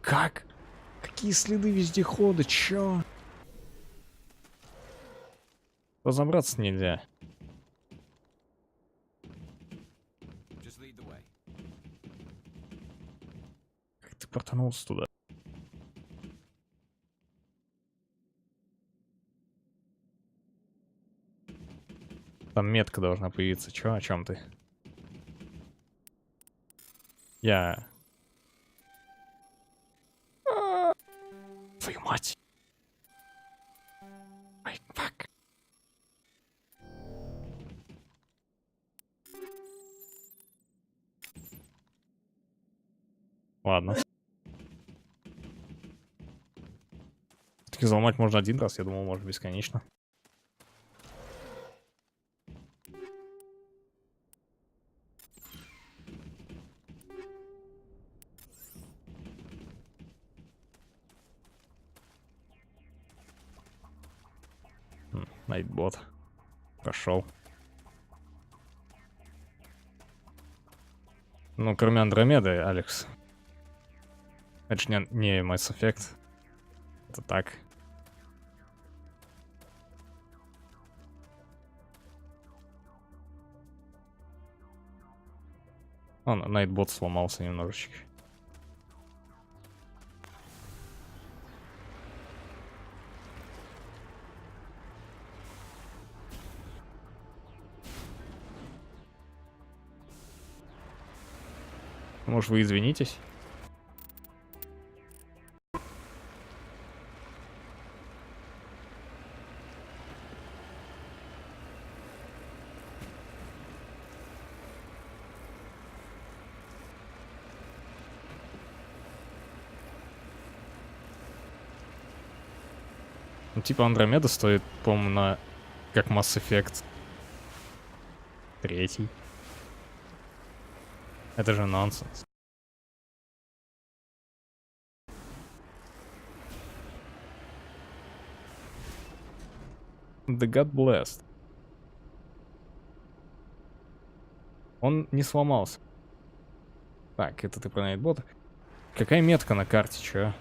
Как? Какие следы вездехода? Чё? Разобраться нельзя. Just lead the way. Как ты протонулся туда? Там метка должна появиться. Чё, о чем ты? Твою мать! Ай, фак. Ладно. Таки взломать можно один раз, я думал, может бесконечно. Найтбот. Прошел. Ну, кроме Андромеды, Алекс. Это же не Mass Effect. Это так. Найтбот сломался немножечко. Может, вы извинитесь? Ну, типа Андромеда стоит, по-моему, как Mass Effect 3. Это же нонсенс. The God Blessed. Он не сломался. Так, это ты про Найтбота? Какая метка на карте, чё?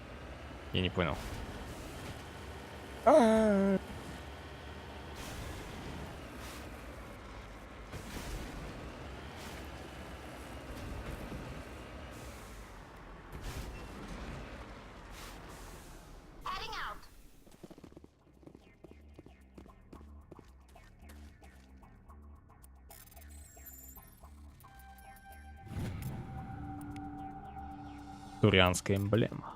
Я не понял. Турианская эмблема.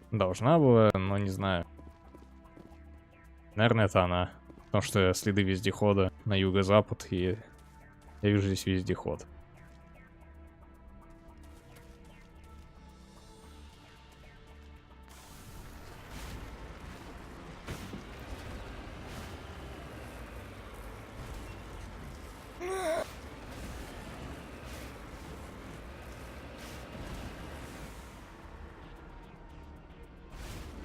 Должна была, но не знаю. Наверное, это она. Потому что следы вездехода на юго-запад, и я вижу здесь вездеход.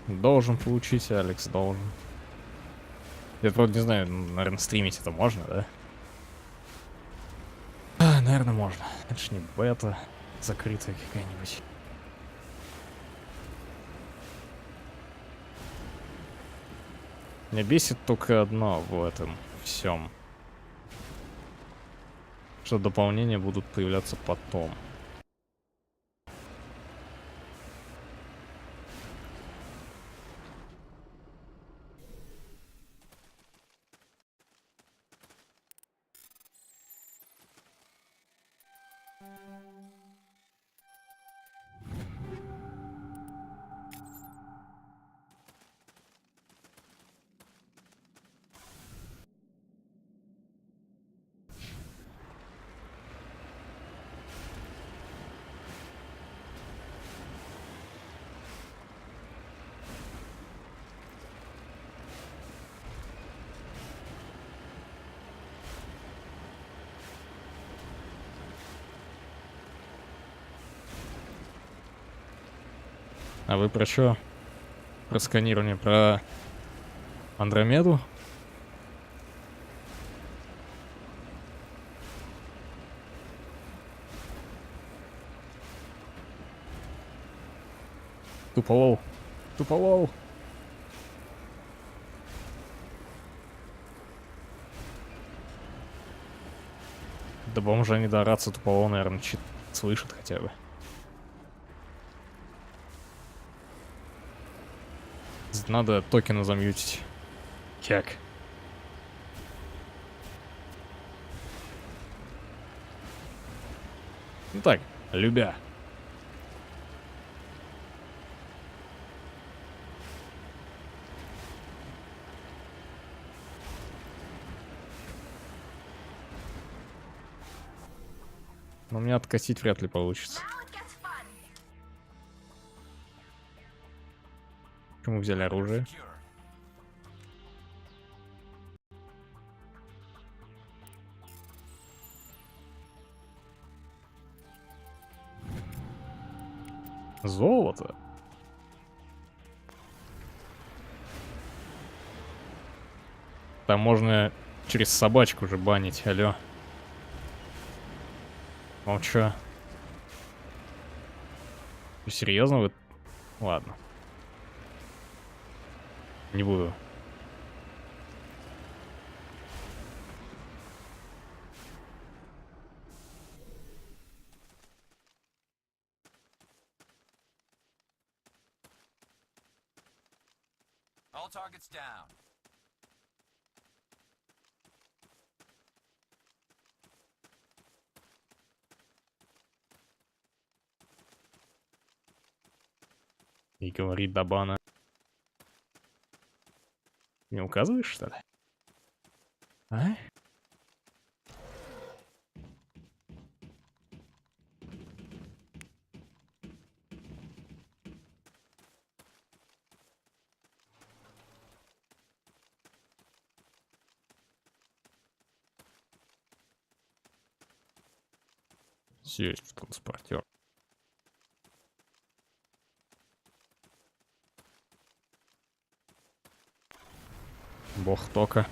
Должен получить, Алекс, должен. Я правда не знаю, наверное, стримить это можно, да? Наверное, можно. Это ж не бета закрытая какая-нибудь. Меня бесит только одно в этом всем. Что дополнения будут появляться потом. А вы про что? Про сканирование, про Андромеду? Туполол. Туполол. Да бомжа не дораться, туполол, наверное, слышит хотя бы. Надо токена замьютить. Как? Ну так, любя. Но у меня откосить вряд ли получится. Now it gets fun. Почему взяли оружие? Золото. Там можно через собачку уже банить, алё. Вам чё? Вы серьезно? Вы... Ладно. Не буду. All targets down. И говорит Дабана. Не указываешь, что ли? А? Сесть в транспортер. Бог тока.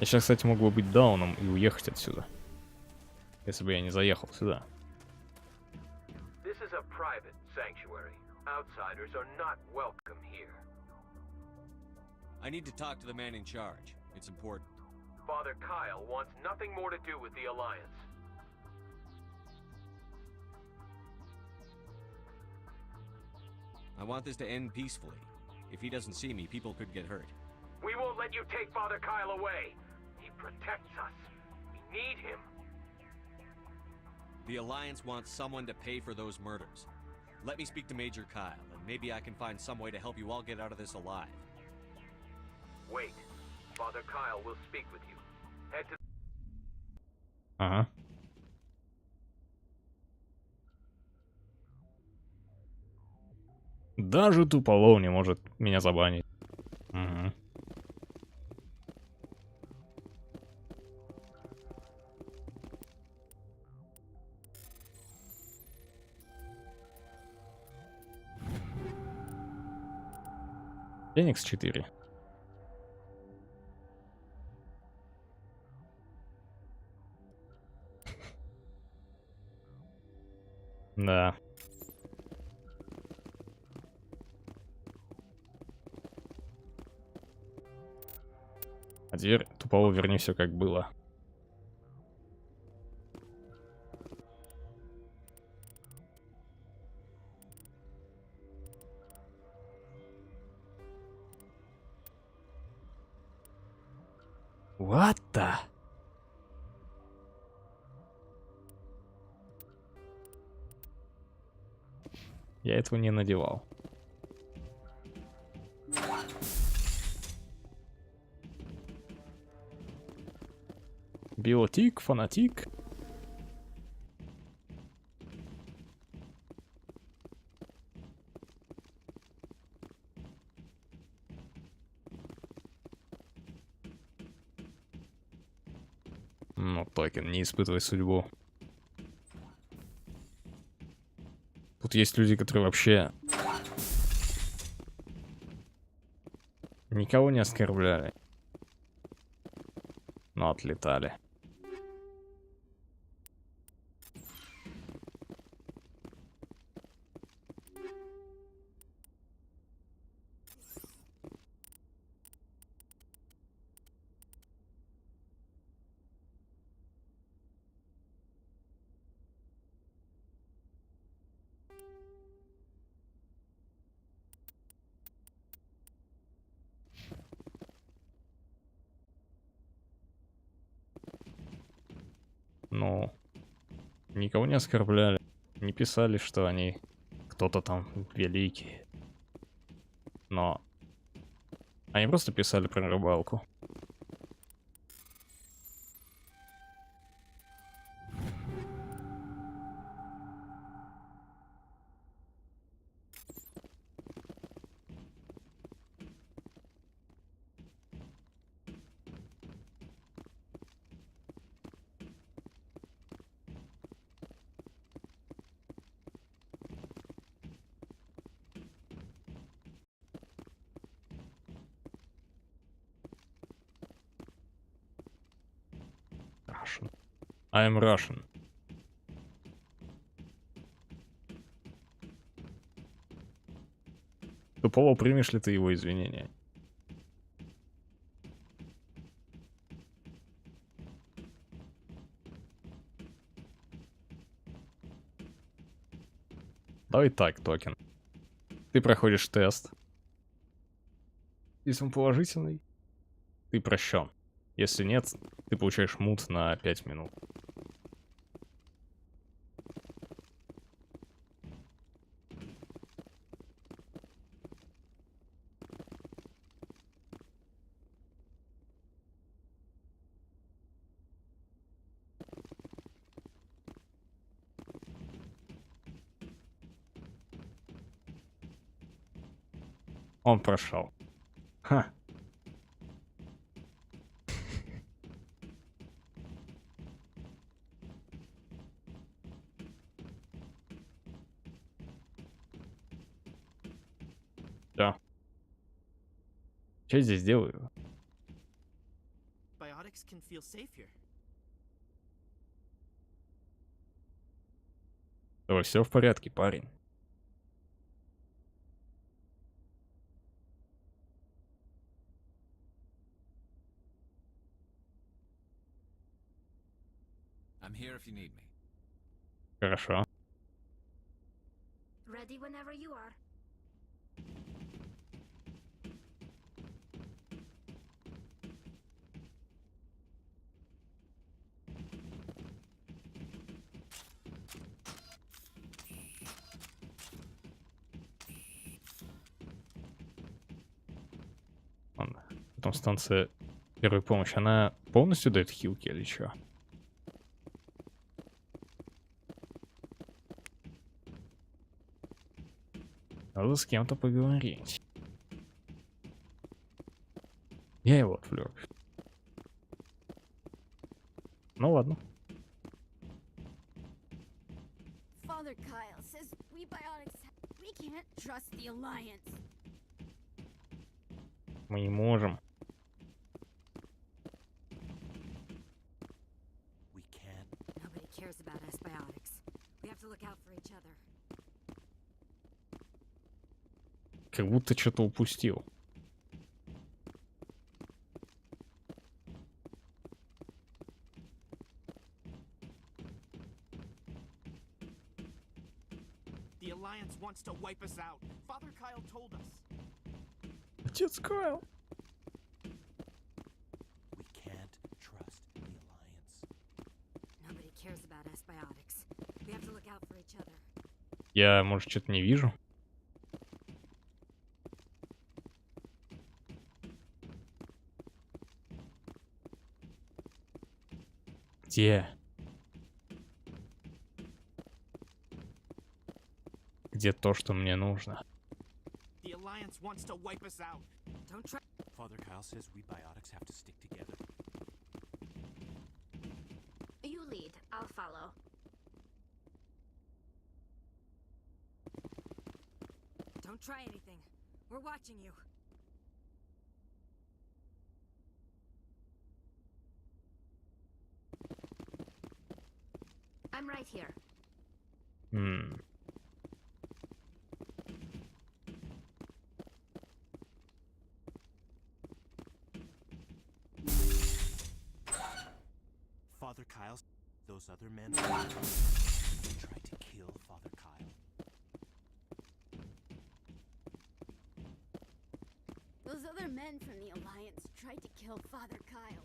Я сейчас, кстати, мог бы быть дауном и уехать отсюда. Если бы я не заехал сюда. This is a private sanctuary. Outsiders are not welcome here. I need to talk to the man in charge. It's important. Father Kyle wants nothing more to do with the Alliance. I want this to end peacefully. If he doesn't see me, people could get hurt. We won't let you take Father Kyle away. He protects us. We need him. The Alliance wants someone to pay for those murders. Let me speak to Major Kyle, and maybe I can find some way to help you all get out of this alive. Wait. Father Kyle will speak with you. Head to... Ага. Даже Туполов не может меня забанить. Угу. Феникс 4. Да. А теперь Туполов верни все как было. What the? Я этого не надевал. Биотик, фанатик. Ну, токен, не испытывай судьбу. Тут есть люди, которые вообще никого не оскорбляли, но отлетали. Ну, никого не оскорбляли, не писали, что они кто-то там великий. Но они просто писали про рыбалку. Russian. I am Russian. Тупого, примешь ли ты его извинения? Давай так, токен. Ты проходишь тест. Если он положительный, ты прощен. Если нет, ты получаешь мут на 5 минут. Он прошел. Ха. Да. Что я здесь делаю? Biotic Biotics can feel safe here. Давай, все в порядке, парень. I'm here if you need me. Хорошо. Ready whenever you are. Ладно. Потом станция первой помощи, она полностью дает хилки или что? Надо с кем-то поговорить. Я его отвлек. Ну ладно. Father Kyle says we biotics we can't trust the Alliance. Мы не можем. We can't. Nobody cares about us biotics. We have to look out for each other. Как будто что-то упустил. The Alliance wants to wipe us out. Father Kyle told us. Отец Кайл. We can't trust the Alliance. Nobody cares about us biotics. We have to look out for each other. Я, может, что-то не вижу? Где? Где то, что мне нужно? The Alliance wants to wipe us out. Don't try. Father Kyle says we biotics have to stick together. You lead. I'll follow. Don't try anything. We're watching you. I'm right here. М. Father Kyle's those other men tried to kill Father Kyle. Those other men from the Alliance tried to kill Father Kyle.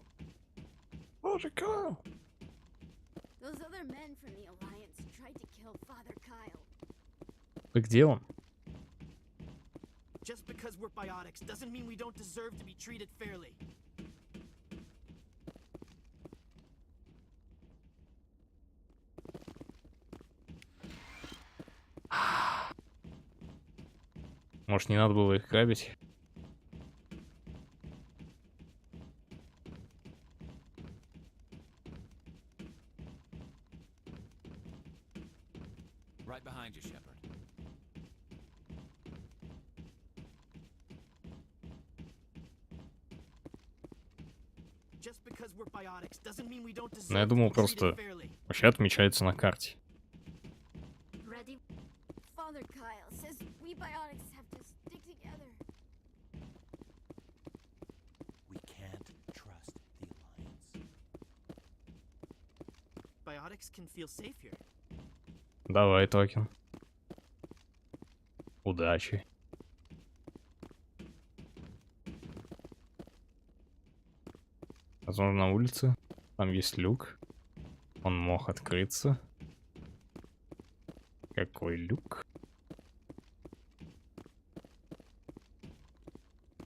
Боже, Кайл. Those other men from the Alliance tried to kill Father Kyle. Ты где он? Just because we're biotics doesn't mean we don't deserve to be treated fairly. Может, не надо было их грабить? Right behind you, Shepard. Just because we're biotics doesn't mean we don't Ну, я deserve to думал, be treated просто fairly. вообще отмечается на карте. Ready? Father Kyle says we biotics have to stick together. We can't trust the Alliance. Biotics can feel safe here. Давай, токен. Удачи. Возможно, на улице. Там есть люк. Он мог открыться. Какой люк?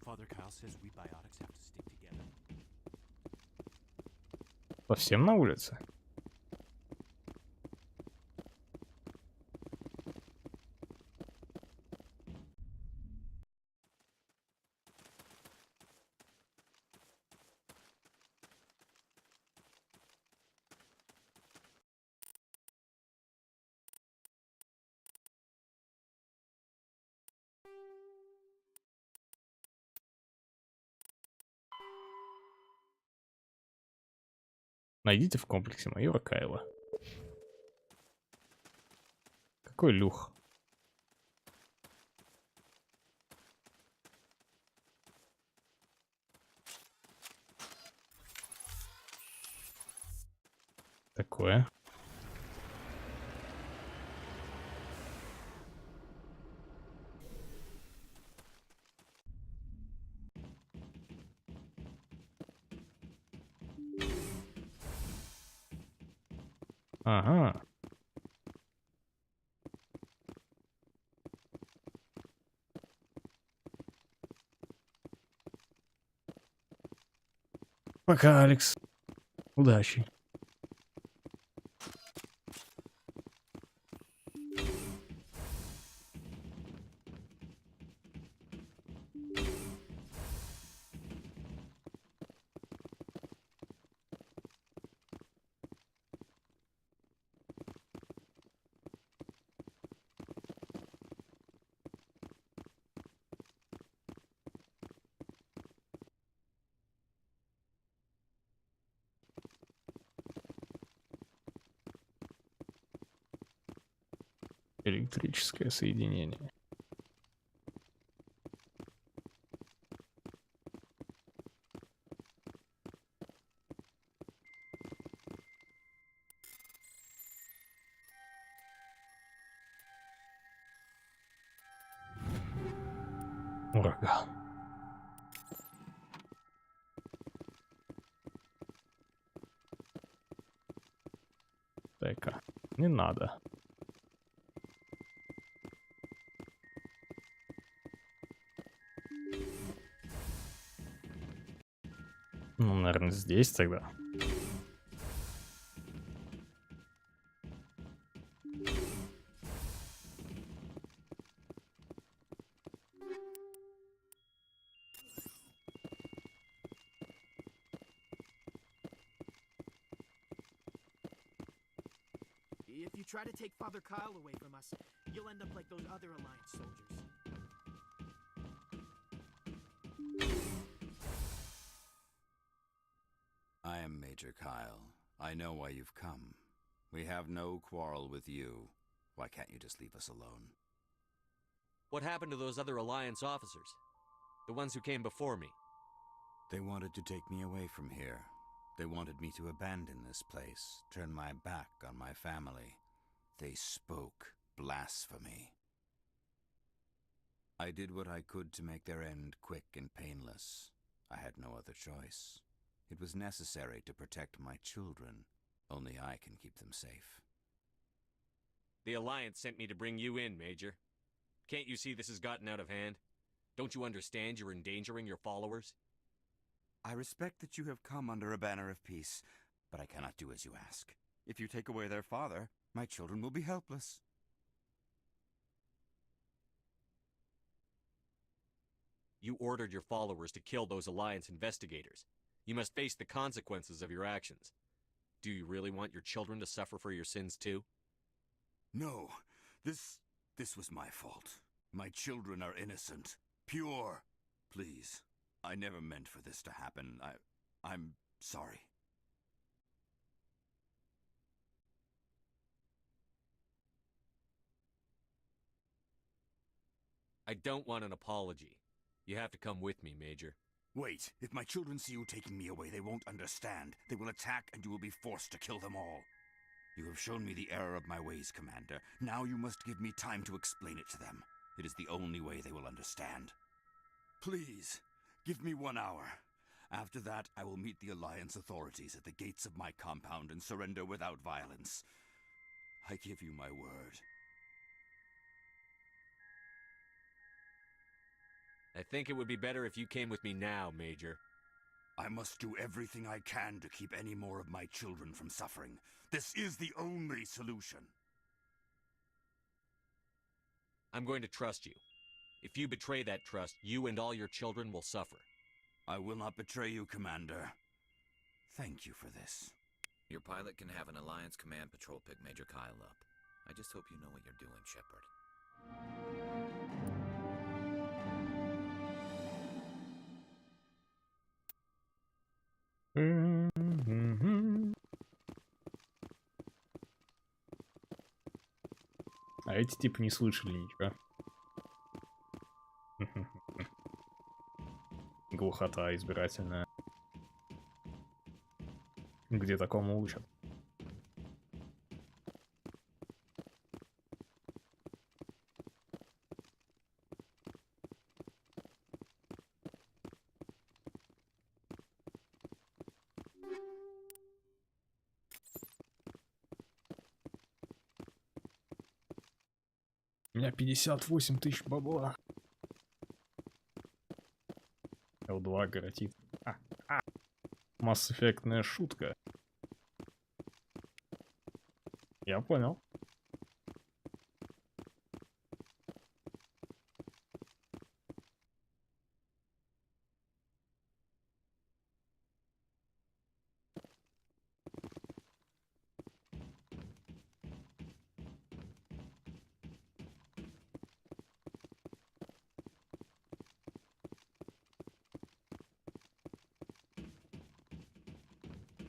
Father Kyle says we biotics have to stick together. Совсем на улице? Найдите в комплексе майора Кайла. Какой люх? Такое. Ага. Пока, Алекс. Удачи. Электрическое соединение. Ураган. Так, не надо. Ну, наверное, здесь тогда. If you try to take Father Kyle away from us, you'll end up like those other Alliance soldiers. I am Major Kyle. I know why you've come. We have no quarrel with you. Why can't you just leave us alone? What happened to those other Alliance officers? The ones who came before me? They wanted to take me away from here. They wanted me to abandon this place, turn my back on my family. They spoke blasphemy. I did what I could to make their end quick and painless. I had no other choice. It was necessary to protect my children. Only I can keep them safe. The Alliance sent me to bring you in, Major. Can't you see this has gotten out of hand? Don't you understand you're endangering your followers? I respect that you have come under a banner of peace, but I cannot do as you ask. If you take away their father, my children will be helpless. You ordered your followers to kill those Alliance investigators. You must face the consequences of your actions. Do you really want your children to suffer for your sins too? No, this was my fault. My children are innocent, pure. Please, I never meant for this to happen. I'm sorry. I don't want an apology. You have to come with me, Major. Wait, if my children see you taking me away, they won't understand. They will attack and you will be forced to kill them all. You have shown me the error of my ways, Commander. Now you must give me time to explain it to them. It is the only way they will understand. Please, give me 1 hour. After that, I will meet the Alliance authorities at the gates of my compound and surrender without violence. I give you my word. I think it would be better if you came with me now, Major. I must do everything I can to keep any more of my children from suffering. This is the only solution. I'm going to trust you. If you betray that trust, you and all your children will suffer. I will not betray you, Commander. Thank you for this. Your pilot can have an Alliance Command Patrol pick Major Kyle up. I just hope you know what you're doing, Shepard. А эти типа не слышали ничего. Глухота избирательная. Где такому учат? У меня 58 тысяч бабла. L2 городит. Масс-эффектная шутка. Я понял.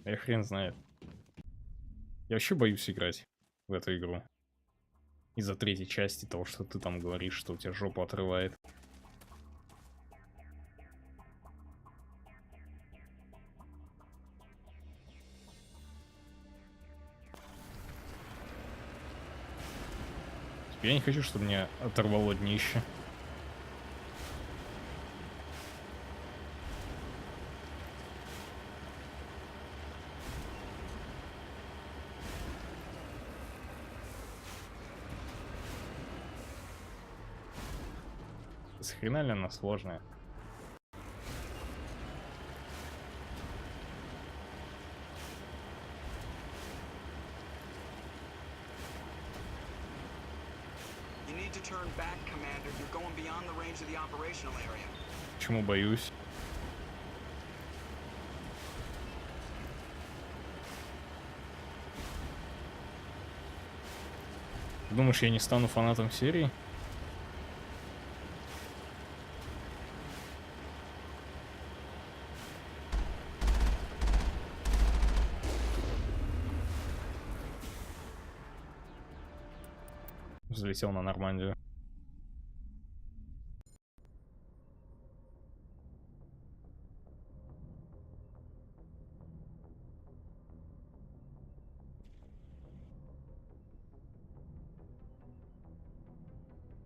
Я хрен знает. Я вообще боюсь играть в эту игру. Из-за третьей части того, что ты там говоришь, что у тебя жопу отрывает. Я не хочу, чтобы мне оторвало днище. Схрена она сложная. Почему боюсь? Думаешь, я не стану фанатом серии? Взлетел на Нормандию.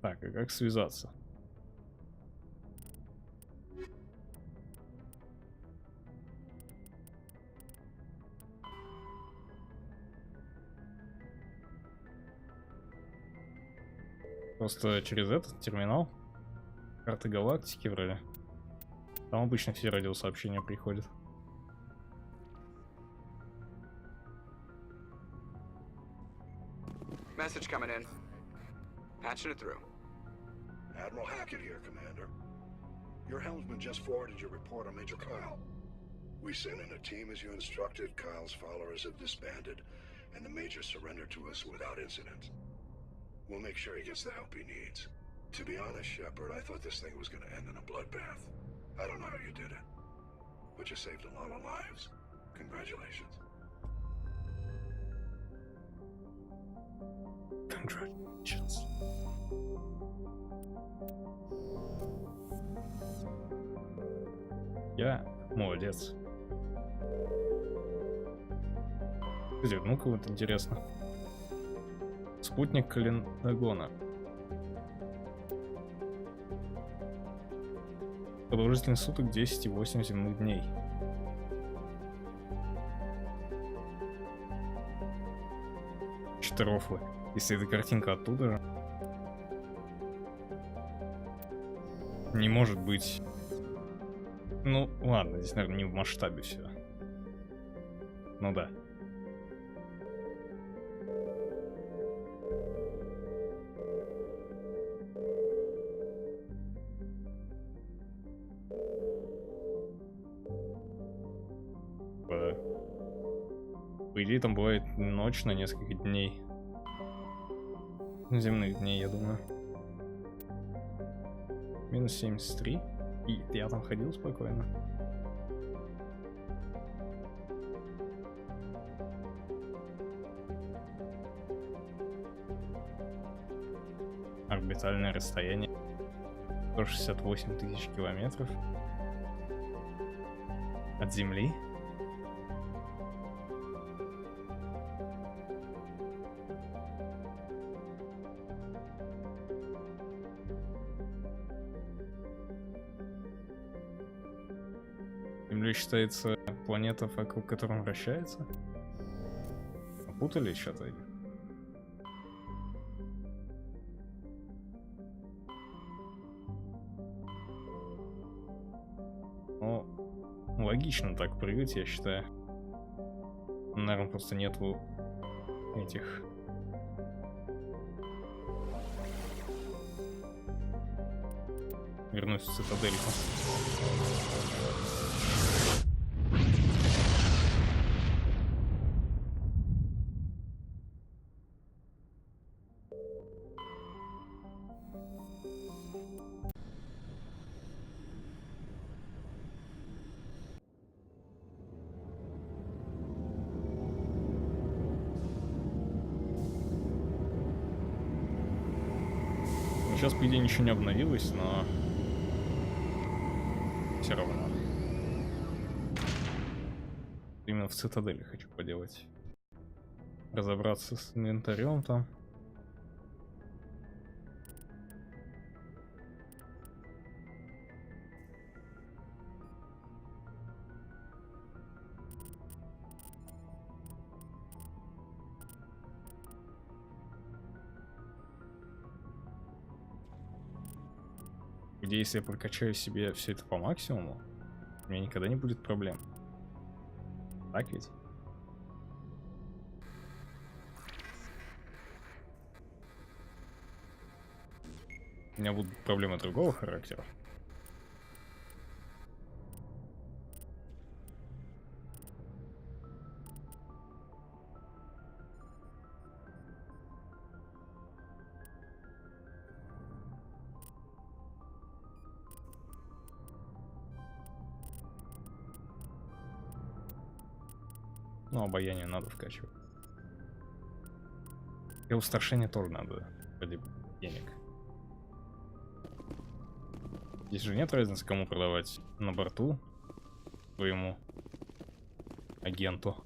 Так, а как связаться? Просто через этот терминал? Карты галактики вроде. Там обычно все радиосообщения приходят. Message coming in. Patching it through. Admiral Hackett here, Commander. Your helmsman just forwarded your report on Major Kyle. We sent in a team as you instructed. Kyle's followers have disbanded, and the Major surrendered to us without incident. We'll make sure he gets the help he needs. To be honest, Shepard, I thought this thing was gonna end in a bloodbath. I don't know how you did it, but you saved a lot of lives. Congratulations. Congratulations. Я молодец. Ну-ка, вот интересно. Спутник Календагона. Продолжительность суток 10,8 земных дней. Штрофлы. Если эта картинка оттуда же. Не может быть. Ну, ладно, здесь, наверное, не в масштабе все. Ну да. По идее, там бывает ночь на несколько дней. Земных дней, я думаю. Минус 73. И я там ходил спокойно. Орбитальное расстояние 168 тысяч километров от Земли. Земля считается планета, вокруг которой он вращается? Напутали что-то? Ну, логично так прыгать, я считаю. Наверное, просто нету этих... Вернусь в цитадельку. Сейчас, по идее, ничего не обновилось, но все равно. Именно в цитадели хочу поделать. Разобраться с инвентарем там. Где, если я прокачаю себе все это по максимуму, у меня никогда не будет проблем. Так ведь? У меня будут проблемы другого характера. Ну, обаяние надо вкачивать. И устрашение тоже надо ради денег. Здесь же нет разницы, кому продавать: на борту своему агенту,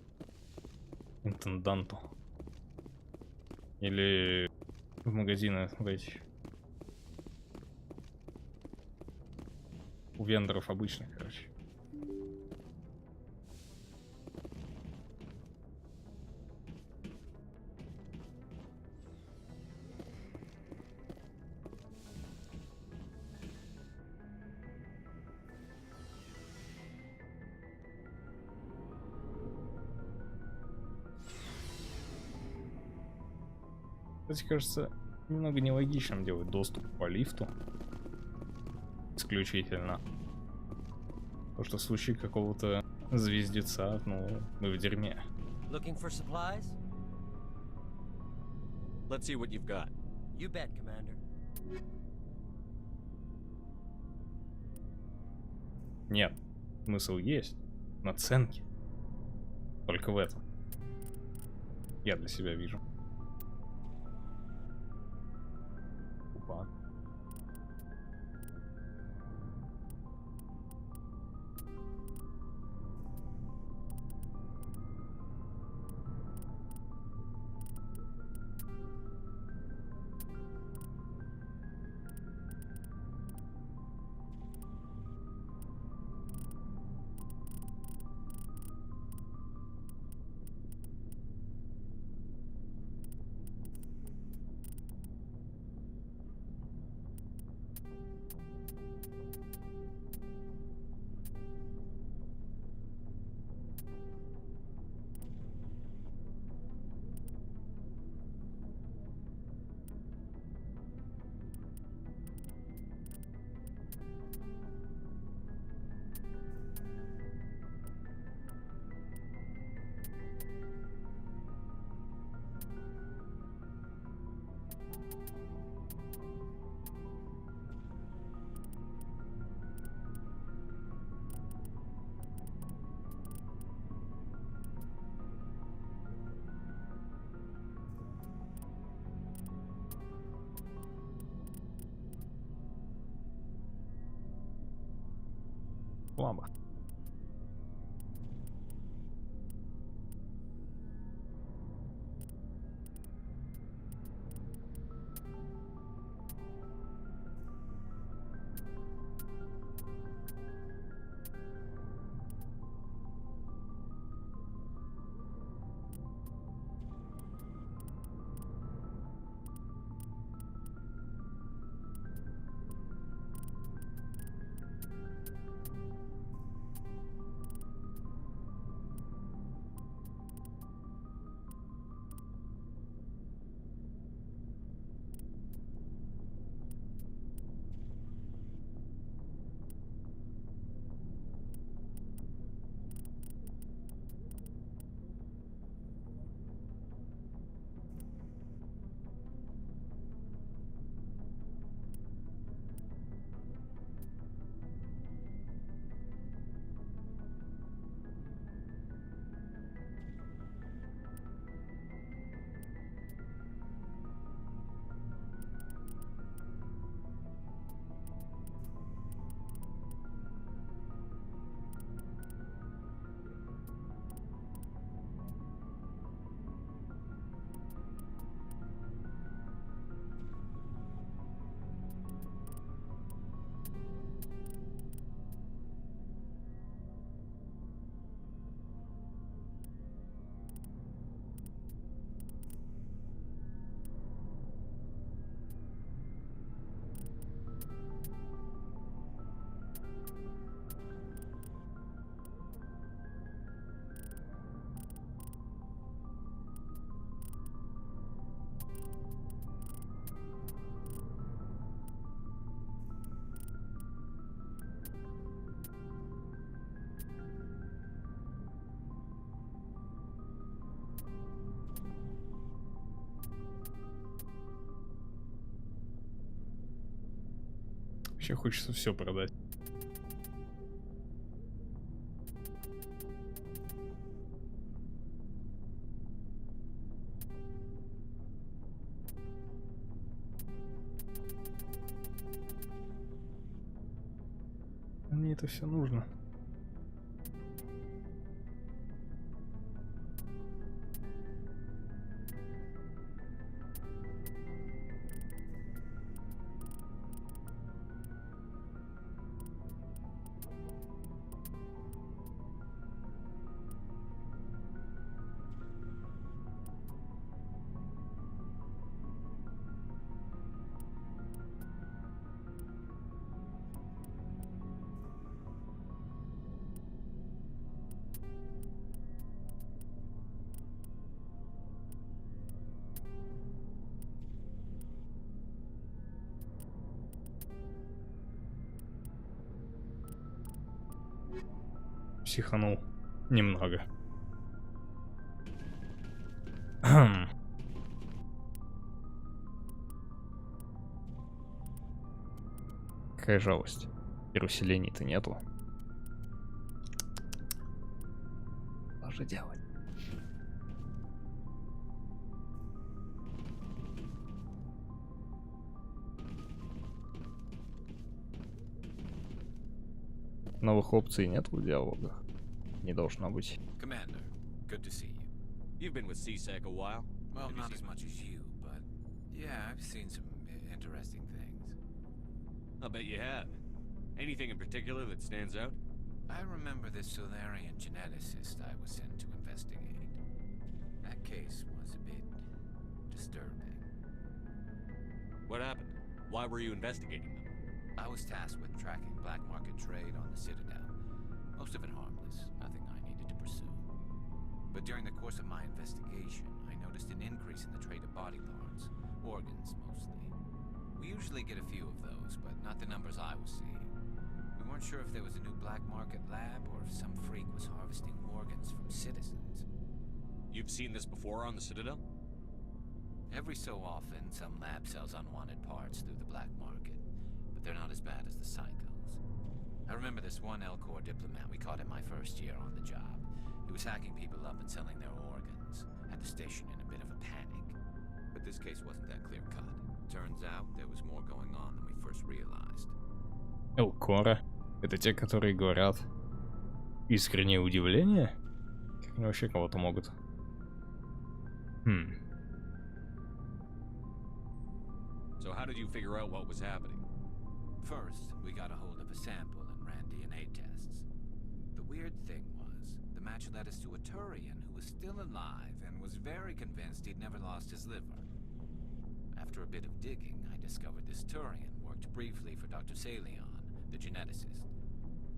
интенданту, или в магазины в эти, у вендоров обычных, короче. Кстати, кажется, немного нелогичным делать доступ по лифту исключительно. Потому что в случае какого-то звездеца, ну, мы в дерьме. Looking for supplies? Let's see what you've got. You bet, Commander. Нет, смысл есть. Наценки. Только в этом. Я для себя вижу. Опа. Слабо. Вообще хочется все продать. Мне это все нужно. Психанул. Немного. Какая жалость. Теперь усилений-то нету. Что же делать? Новых опций нет в диалогах. Не должно быть. Commander, good to see you. You've been with CSEC a while. Well, Have you not seen- as much as you, but yeah, I've seen some interesting things. I'll bet you have. Anything in particular that stands out? I remember this Solarian geneticist I was sent to investigate. That case was a bit disturbing. What happened? Why were you investigating them? I was tasked with tracking black market trade on the Citadel. Most of it harmless, nothing I needed to pursue. But during the course of my investigation, I noticed an increase in the trade of body parts, organs mostly. We usually get a few of those, but not the numbers I was seeing. We weren't sure if there was a new black market lab or if some freak was harvesting organs from citizens. You've seen this before on the Citadel? Every so often, some lab sells unwanted parts through the black market, but they're not as bad as the Psychos. I remember this one Elcor diplomat we caught in my first year on the job. He was hacking people up and selling their organs. Had the station in a bit of a panic. But this case wasn't that clear-cut. Turns out there was more going on than we first realized. Элкора. Это те, которые говорят искреннее удивление? Как они вообще кого-то могут? So how did you figure out what was happening? First, we got a hold of a sample and ran DNA tests. The weird thing was, the match led us to a Turian who was still alive and was very convinced he'd never lost his liver. After a bit of digging, I discovered this Turian worked briefly for Dr. Salion, the geneticist.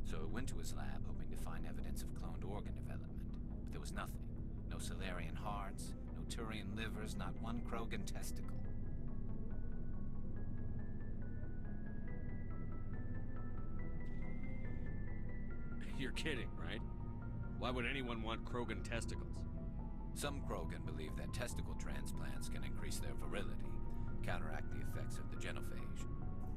So I went to his lab hoping to find evidence of cloned organ development, but there was nothing. No Salarian hearts, no Turian livers, not one Krogan testicle. You're kidding, right? Why would anyone want Krogan testicles? Some Krogan believe that testicle transplants can increase their virility, counteract the effects of the genophage.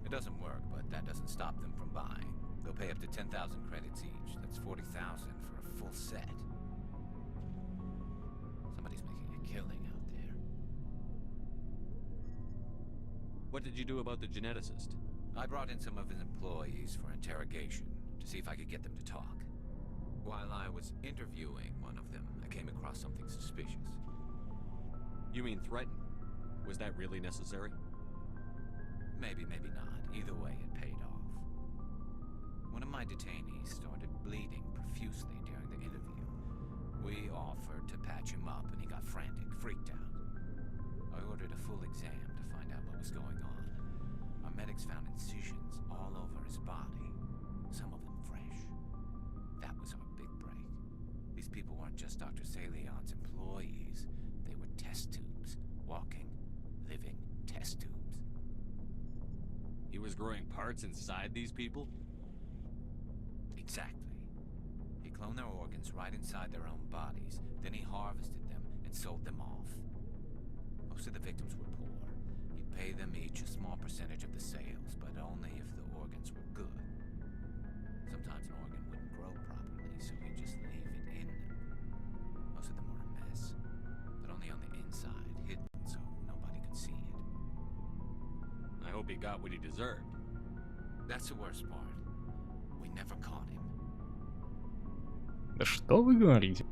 It doesn't work, but that doesn't stop them from buying. They'll pay up to 10,000 credits each. That's 40,000 for a full set. Somebody's making a killing out there. What did you do about the geneticist? I brought in some of his employees for interrogation, to see if I could get them to talk. While I was interviewing one of them, I came across something suspicious. You mean threaten? Was that really necessary? Maybe, maybe not. Either way, it paid off. One of my detainees started bleeding profusely during the interview. We offered to patch him up, and he got frantic, freaked out. I ordered a full exam to find out what was going on. Our medics found incisions all over his body, some of them fresh. That was our big break. These people weren't just Dr. Salion's employees. They were test tubes. Walking, living test tubes. He was growing parts inside these people? Exactly. He cloned their organs right inside their own bodies. Then he harvested them and sold them off. Most of the victims were poor. He'd pay them each a small percentage of the sales, but only if the organs were good. Sometimes an organ wouldn't grow properly, so he'd just leave it in them. Most of them were a mess, but only on the inside, hidden so nobody could see it. I hope he got what he deserved. That's the worst part. We never caught him. Да что вы говорите?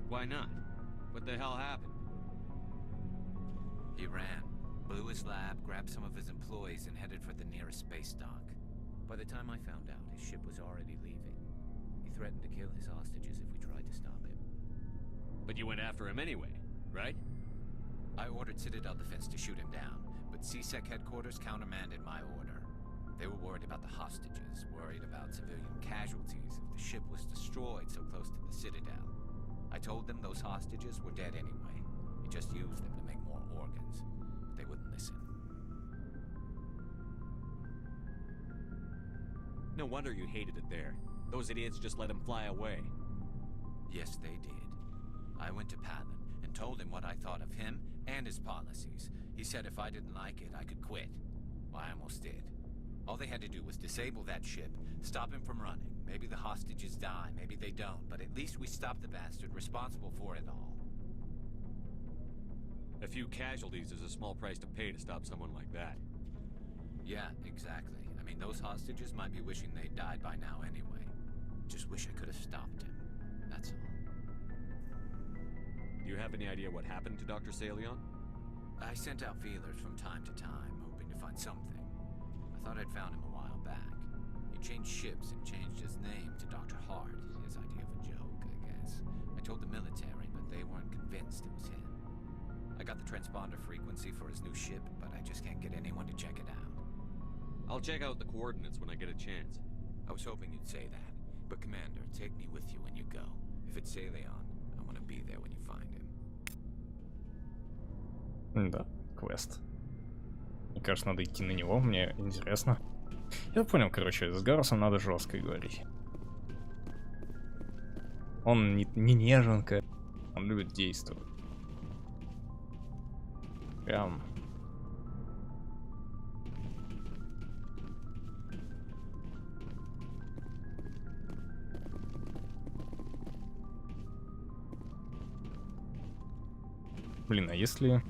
Why not? What the hell happened? He ran, blew his lab, grabbed some of his employees, and headed for the nearest space dock. By the time I found out, his ship was already leaving. He threatened to kill his hostages if we tried to stop him. But you went after him anyway, right? I ordered Citadel Defense to shoot him down, but CSEC headquarters countermanded my order. They were worried about the hostages, worried about civilian casualties if the ship was destroyed so close to the Citadel. I told them those hostages were dead anyway. He just used them to make more organs. But they wouldn't listen. No wonder you hated it there. Those idiots just let him fly away. Yes, they did. I went to Palin and told him what I thought of him and his policies. He said if I didn't like it, I could quit. Well, I almost did. All they had to do was disable that ship, stop him from running. Maybe the hostages die, maybe they don't, but at least we stopped the bastard responsible for it all. A few casualties is a small price to pay to stop someone like that. Yeah, exactly. I mean, those hostages might be wishing they'd died by now anyway. Just wish I could have stopped him. That's all. Do you have any idea what happened to Dr. Salion? I sent out feelers from time to time, hoping to find something. I thought I'd found him a while back. He changed ships and changed his name to Dr. Hart, his idea of a joke, I guess. I told the military, but they weren't convinced it was him. I got the transponder frequency for his new ship, but I just can't get anyone to check it out. I'll check out the coordinates when I get a chance. I was hoping you'd say that. But Commander, take me with you when you go. If it's Salion, I want to be there when you find him. Да, квест. Мне кажется, надо идти на него, мне интересно. Я понял, короче, с Гарусом надо жестко говорить. Он не неженка, он любит действовать. Прям. Блин, а если...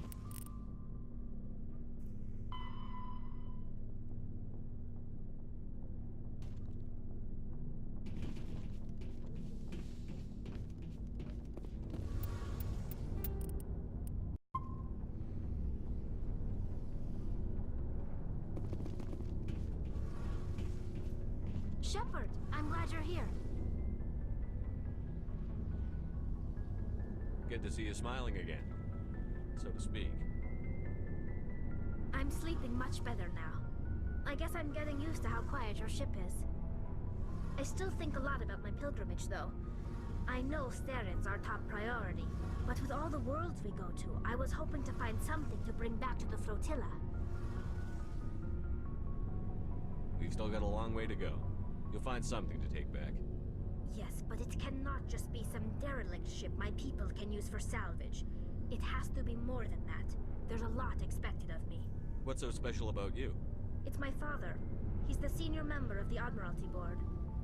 Shepard, I'm glad you're here. Good to see you smiling again, so to speak. I'm sleeping much better now. I guess I'm getting used to how quiet your ship is. I still think a lot about my pilgrimage, though. I know Saren's our top priority, but with all the worlds we go to, I was hoping to find something to bring back to the flotilla. We've still got a long way to go. You'll find something to take back. Yes, but it cannot just be some derelict ship my people can use for salvage. It has to be more than that. There's a lot expected of me. What's so special about you? It's my father. He's the senior member of the Admiralty Board.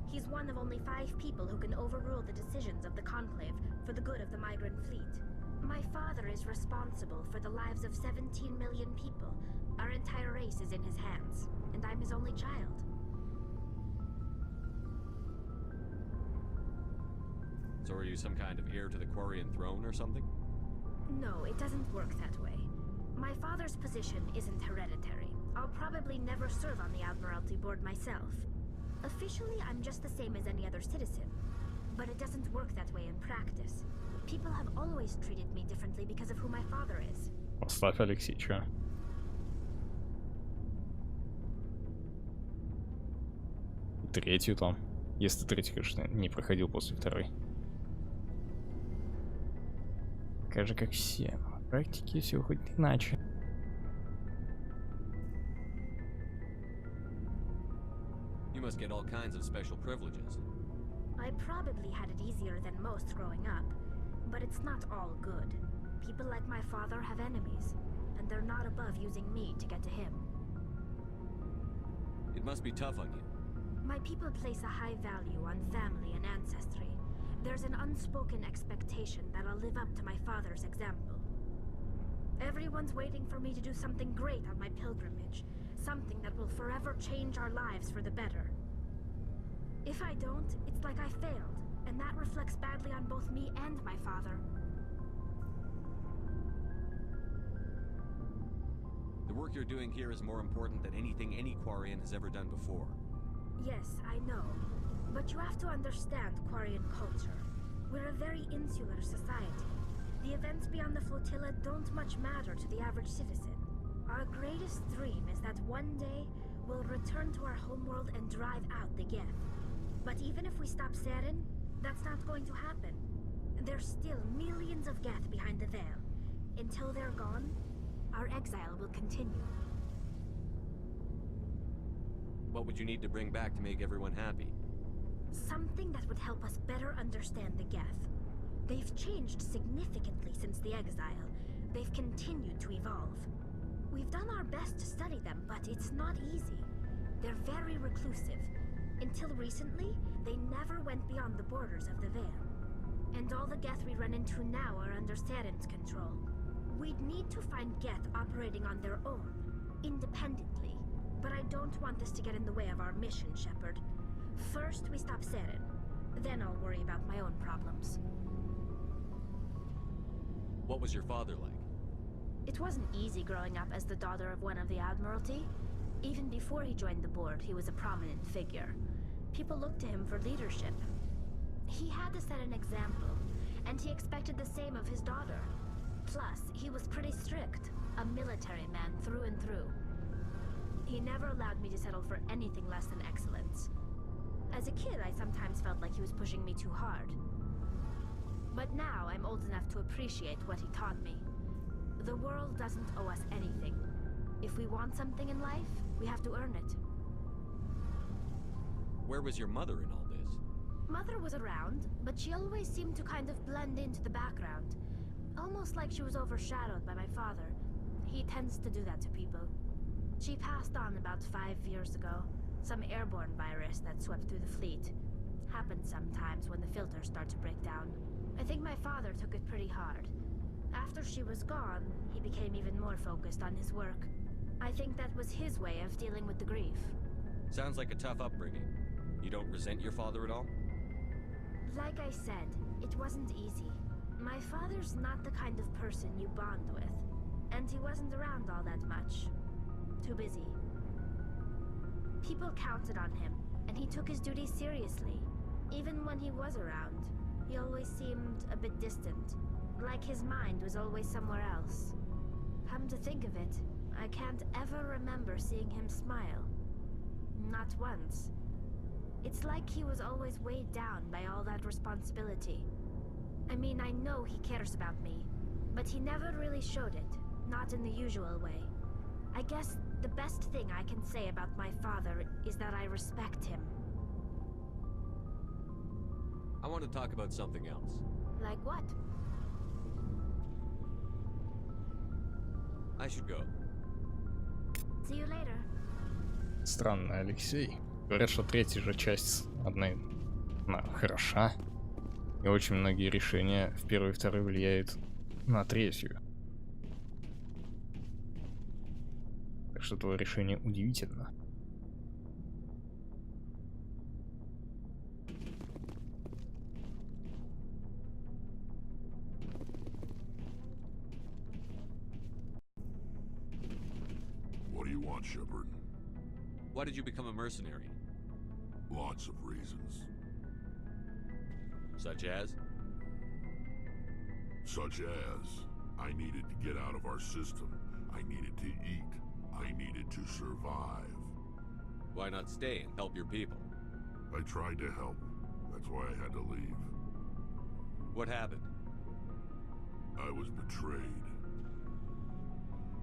He's one of only 5 people who can overrule the decisions of the Conclave for the good of the migrant fleet. My father is responsible for the lives of 17 million people. Our entire race is in his hands, and I'm his only child. So are you some kind of heir to the Quarian throne or something? No, it doesn't work that way. My father's position isn't hereditary. I'll probably never serve on the Admiralty Board myself. Officially, I'm just the same as any other citizen. But it doesn't work that way in practice. People have always treated me differently because of who my father is. Оставь Алексеича. Третью там. Если третий, конечно, не проходил после второй. Такая же, как все. На практике все хоть иначе. You must get all kinds of special privileges. I probably had it easier than most growing up, but it's not all good. People like my father have enemies, and they're not above using me to get to him. It must be tough on you. My people place a high value on family and ancestry. There's an unspoken expectation that I'll live up to my father's example. Everyone's waiting for me to do something great on my pilgrimage, something that will forever change our lives for the better. If I don't, it's like I failed, and that reflects badly on both me and my father. The work you're doing here is more important than anything any Quarian has ever done before. Yes, I know. But you have to understand Quarian culture. We're a very insular society. The events beyond the flotilla don't much matter to the average citizen. Our greatest dream is that one day we'll return to our homeworld and drive out the Geth. But even if we stop Saren, that's not going to happen. There's still millions of Geth behind the veil. Until they're gone, our exile will continue. What would you need to bring back to make everyone happy? Something that would help us better understand the Geth. They've changed significantly since the exile. They've continued to evolve. We've done our best to study them, but it's not easy. They're very reclusive. Until recently, they never went beyond the borders of the Veil. And all the Geth we run into now are under Saren's control. We'd need to find Geth operating on their own, independently. But I don't want this to get in the way of our mission, Shepard. First, we stop Saren. Then I'll worry about my own problems. What was your father like? It wasn't easy growing up as the daughter of one of the Admiralty. Even before he joined the board, he was a prominent figure. People looked to him for leadership. He had to set an example, and he expected the same of his daughter. Plus, he was pretty strict, a military man through and through. He never allowed me to settle for anything less than excellence. As a kid, I sometimes felt like he was pushing me too hard. But now I'm old enough to appreciate what he taught me. The world doesn't owe us anything. If we want something in life, we have to earn it. Where was your mother in all this? Mother was around, but she always seemed to kind of blend into the background. Almost like she was overshadowed by my father. He tends to do that to people. She passed on about 5 years ago. Some airborne virus that swept through the fleet. Happens sometimes when the filters start to break down. I think my father took it pretty hard. After she was gone, he became even more focused on his work. I think that was his way of dealing with the grief. Sounds like a tough upbringing. You don't resent your father at all? Like I said, it wasn't easy. My father's not the kind of person you bond with. And he wasn't around all that much. Too busy. People counted on him, and he took his duties seriously. Even when he was around, he always seemed a bit distant, like his mind was always somewhere else. Come to think of it, I can't ever remember seeing him smile. Not once. It's like he was always weighed down by all that responsibility. I mean, I know he cares about me, but he never really showed it, not in the usual way. I guess the best thing I can say about my father is that I respect him. I want to talk about something else. Like what? I should go. See you later. Странно, Алексей. Говорят, что третья же часть она хороша. И очень многие решения в первой и второй влияют на третью. Так что твое решение удивительно. What do you want, Shepard? Why did you become a mercenary? Lots of reasons. Such as? Such as, I needed to get out of our system. I needed to eat. I needed to survive. Why not stay and help your people? I tried to help. That's why I had to leave. What happened? I was betrayed.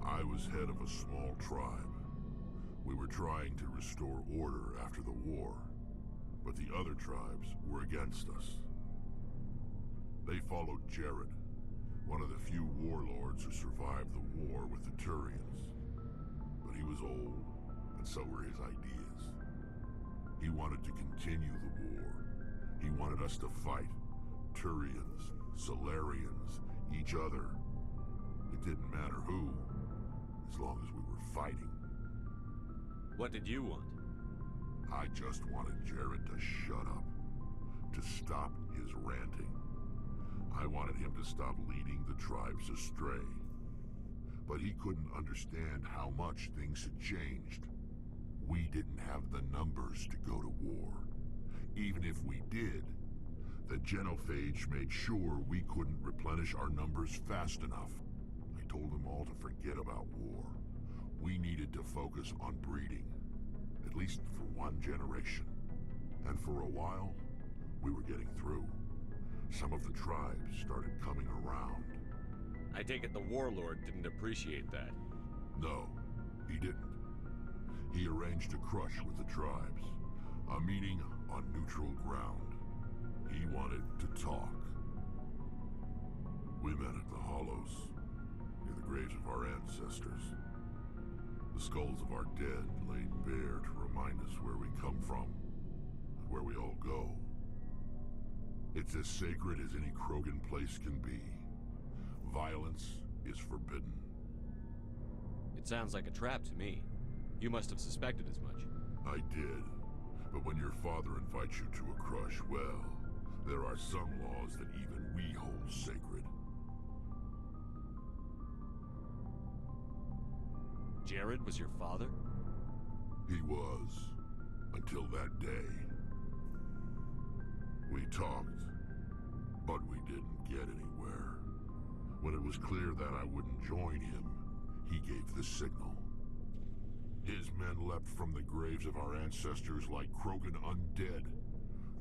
I was head of a small tribe. We were trying to restore order after the war, but the other tribes were against us. They followed Jared, one of the few warlords who survived the war with the Turians. But he was old, and so were his ideas. He wanted to continue the war. He wanted us to fight Turians, Solarians, each other. It didn't matter who, as long as we were fighting. What did you want? I just wanted Jared to shut up, to stop his ranting. I wanted him to stop leading the tribes astray. But he couldn't understand how much things had changed. We didn't have the numbers to go to war. Even if we did, the genophage made sure we couldn't replenish our numbers fast enough. I told them all to forget about war. We needed to focus on breeding, at least for one generation. And for a while, we were getting through. Some of the tribes started coming around. I take it the warlord didn't appreciate that. No, he didn't. He arranged a crush with the tribes, a meeting on neutral ground. He wanted to talk. We met at the Hollows, near the graves of our ancestors. The skulls of our dead laid bare to remind us where we come from, and where we all go. It's as sacred as any Krogan place can be. Violence is forbidden. It sounds like a trap to me. You must have suspected as much. I did. But when your father invites you to a crush, well, there are some laws that even we hold sacred. Jared was your father? He was. Until that day. We talked, but we didn't get anywhere. When it was clear that I wouldn't join him, he gave the signal. His men leapt from the graves of our ancestors like Krogan undead.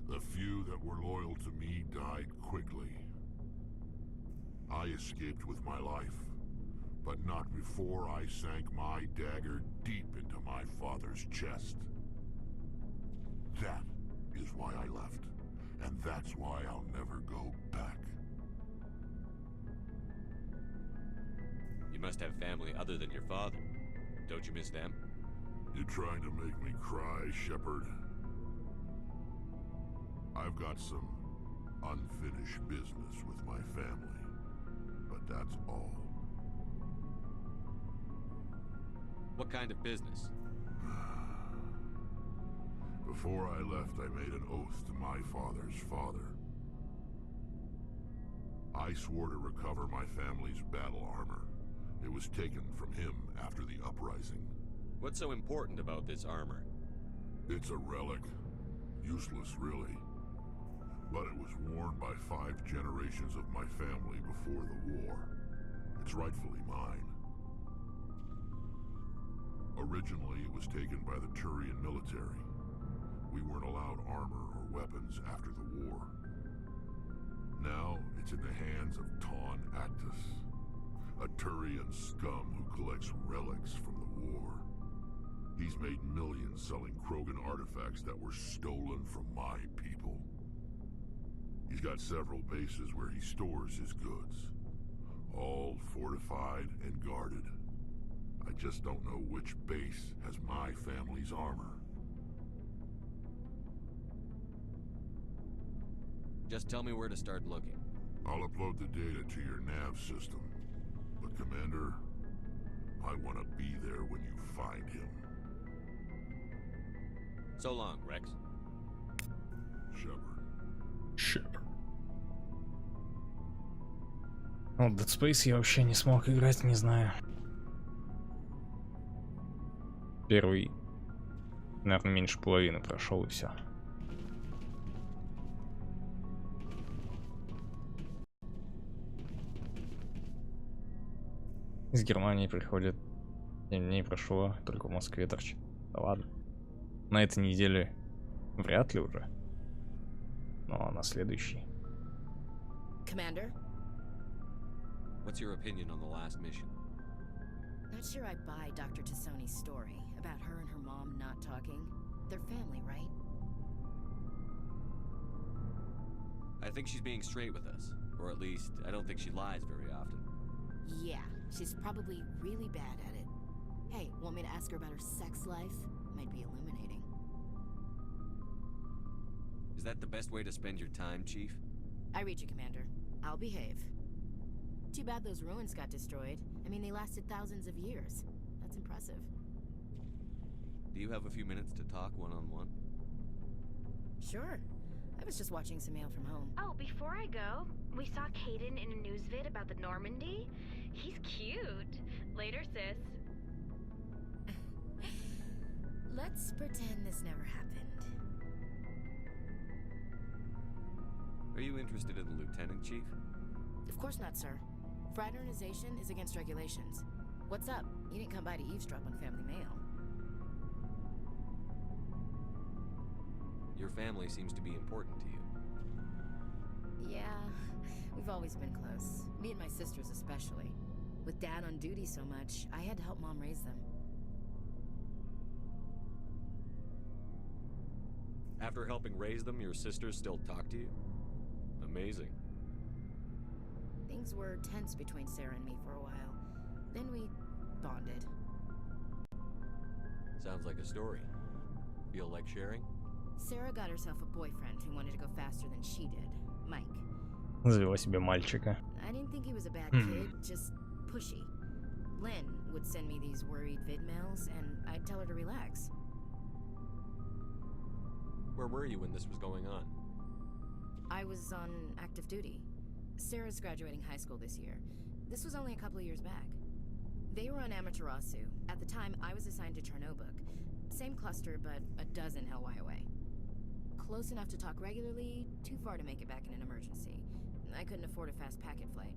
The few that were loyal to me died quickly. I escaped with my life, but not before I sank my dagger deep into my father's chest. That is why I left, and that's why I'll never go back. You must have family other than your father. Don't you miss them? You're trying to make me cry, Shepard. I've got some unfinished business with my family, but that's all. What kind of business? Before I left, I made an oath to my father's father. I swore to recover my family's battle armor. It was taken from him after the uprising. What's so important about this armor? It's a relic, Useless, really. But it was worn by 5 generations of my family before the war. It's rightfully mine. Originally, it was taken by the Turian military. We weren't allowed armor or weapons after the war. Now, it's in the hands of Ton Actus, a Turian scum who collects relics from the war. He's made millions selling Krogan artifacts that were stolen from my people. He's got several bases where he stores his goods, all fortified and guarded. I just don't know which base has my family's armor. Just tell me where to start looking. I'll upload the data to your nav system. But Commander, I want to be there when you find him. So long, Rex. Shepard. Shepard. Ну, Dead Space я вообще не смог играть, не знаю. Первый, наверное, меньше половины прошел и все. Из Германии приходит. 7 дней прошло, только в Москве торчит. Да ладно. На этой неделе вряд ли уже. Но на следующий. Commander? What's your opinion on the last mission? Not sure I buy Dr. Tassoni's story about her and her mom not talking. They're family, right? I think she's being straight with us. Or at least, I don't think she lies very often. Yeah, she's probably really bad at it. Hey, want me to ask her about her sex life? Might be illuminating. Is that the best way to spend your time, Chief? I read you, Commander. I'll behave. Too bad those ruins got destroyed. I mean, they lasted thousands of years. That's impressive. Do you have a few minutes to talk one-on-one? Sure. I was just watching some mail from home. Oh, before I go, we saw Caden in a news vid about the Normandy. He's cute. Later, sis. Let's pretend this never happened. Are you interested in the Lieutenant, Chief? Of course not, sir. Fraternization is against regulations. What's up? You didn't come by to eavesdrop on family mail. Your family seems to be important to you. Yeah, we've always been close. Me and my sisters especially. With Dad on duty so much, I had to help Mom raise them. After helping raise them, your sisters still talk to you? Amazing. Things were tense between Sarah and me for a while. Then we bonded. Sounds like a story. Feel like sharing? Sarah got herself a boyfriend who wanted to go faster than she did, Mike. Завела себе мальчика. I didn't think he was a bad kid, just pushy. Lynn would send me these worried vid mails, and I'd tell her to relax. Where were you when this was going on? I was on active duty. Sarah's graduating high school this year. This was only a couple of years back. They were on Amaterasu. At the time, I was assigned to Chernobog. Same cluster, but a dozen LY away. Close enough to talk regularly, too far to make it back in an emergency. I couldn't afford a fast packet flight.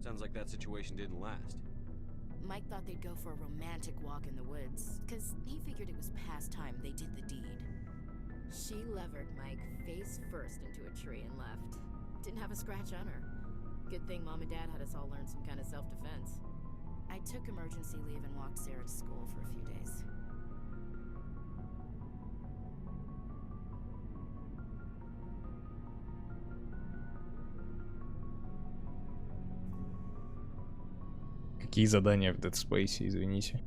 Sounds like that situation didn't last. Mike thought they'd go for a romantic walk in the woods, because he figured it was past time they did the deed. She levered Mike face first into a tree and left. Didn't have a scratch on her. Good thing Mom and Dad had us all learn some kind of self-defense. I took emergency leave and walked Sarah to school for a few days. Какие задания в Dead Space, извините?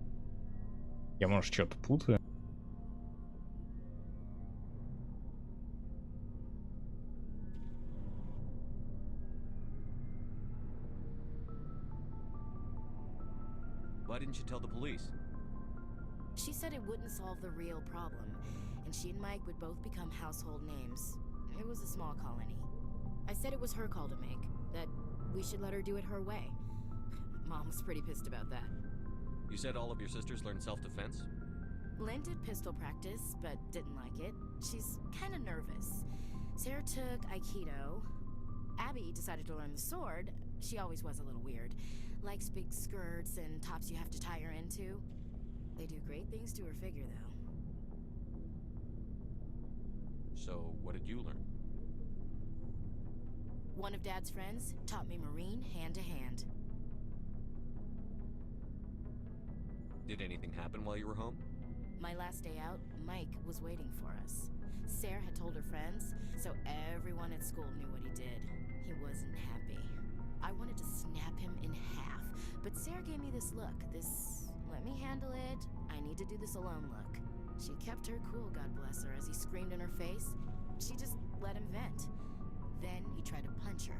Я, может, что-то путаю? Why didn't you tell the police? She said it wouldn't solve the real problem, and she and Mike would both become household names. It was a small colony. I said it was her call to make, that we should let her do it her way. Mom was pretty pissed about that. You said all of your sisters learned self-defense? Lynn did pistol practice, but didn't like it. She's kind of nervous. Sarah took Aikido. Abby decided to learn the sword. She always was a little weird. Likes big skirts and tops you have to tie her into. They do great things to her figure, though. So, what did you learn? One of Dad's friends taught me Marine hand to hand. Did anything happen while you were home? My last day out, Mike was waiting for us. Sarah had told her friends, so everyone at school knew what he did. He wasn't happy. I wanted to snap him in half, but Sarah gave me this look, this let me handle it, I need to do this alone look. She kept her cool, God bless her, as he screamed in her face. She just let him vent. Then he tried to punch her.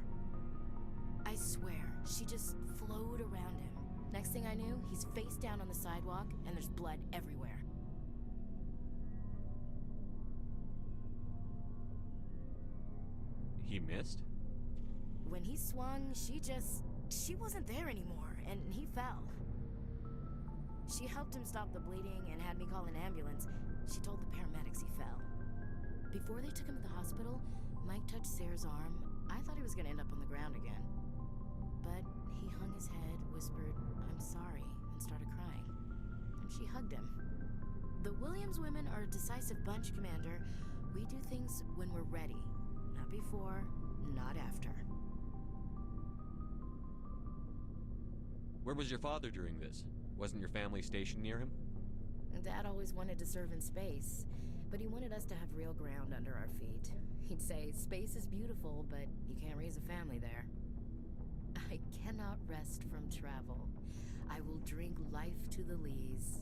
I swear, she just flowed around him. Next thing I knew, he's face down on the sidewalk, and there's blood everywhere. He missed? When he swung, she wasn't there anymore, and he fell. She helped him stop the bleeding and had me call an ambulance. She told the paramedics he fell. Before they took him to the hospital, Mike touched Sarah's arm. I thought he was gonna end up on the ground again. But he hung his head, whispered, "I'm sorry," and started crying. And she hugged him. The Williams women are a decisive bunch, Commander. We do things when we're ready. Not before, not after. Where was your father during this? Wasn't your family stationed near him? Dad always wanted to serve in space, but he wanted us to have real ground under our feet. He'd say, space is beautiful, but you can't raise a family there. I cannot rest from travel. I will drink life to the lees.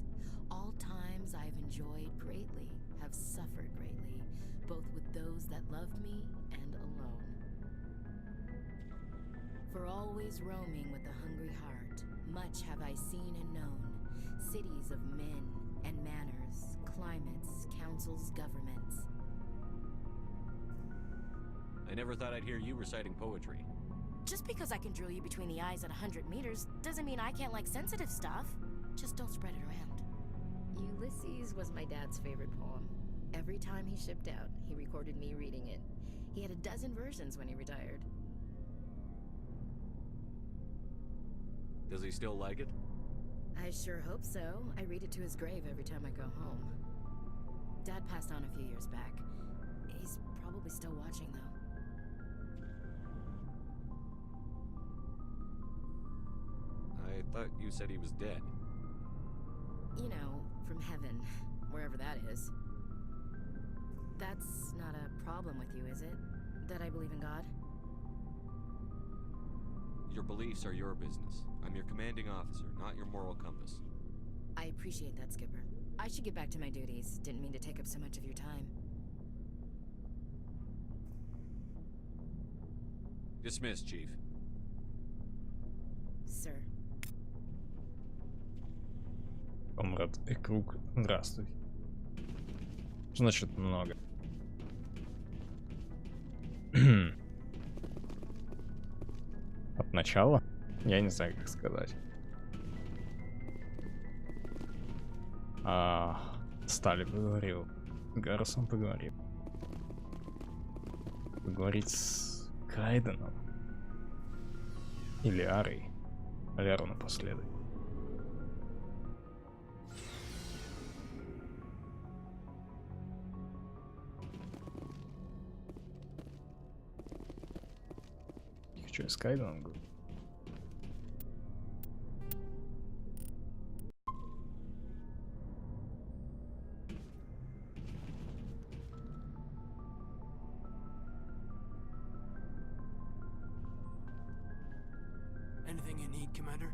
All times I've enjoyed greatly, have suffered greatly, both with those that loved me and alone. For always roaming with a hungry heart, much have I seen and known, cities of men and manners, climates, councils, governments. I never thought I'd hear you reciting poetry. Just because I can drill you between the eyes at 100 meters doesn't mean I can't like sensitive stuff. Just don't spread it around. Ulysses was my dad's favorite poem. Every time he shipped out, he recorded me reading it. He had a dozen versions when he retired. Does he still like it? I sure hope so. I read it to his grave every time I go home. Dad passed on a few years back. He's probably still watching, though. I thought you said he was dead. You know, from heaven, wherever that is. That's not a problem with you, is it? That I believe in God? Your beliefs are your business. I'm your commanding officer, not your moral compass. I appreciate that, Skipper. I should get back to my duties. Didn't mean to take up so much of your time. Dismissed, Chief. Sir. Комрад Экруг, здравствуй. Значит, много. От начала? Я не знаю, как сказать. Стали поговорил. Гаррison поговорил. Поговорить с Кайденом. Или Арой. Леру напоследок. Что, с Кайденом говорю? Anything you need, Commander?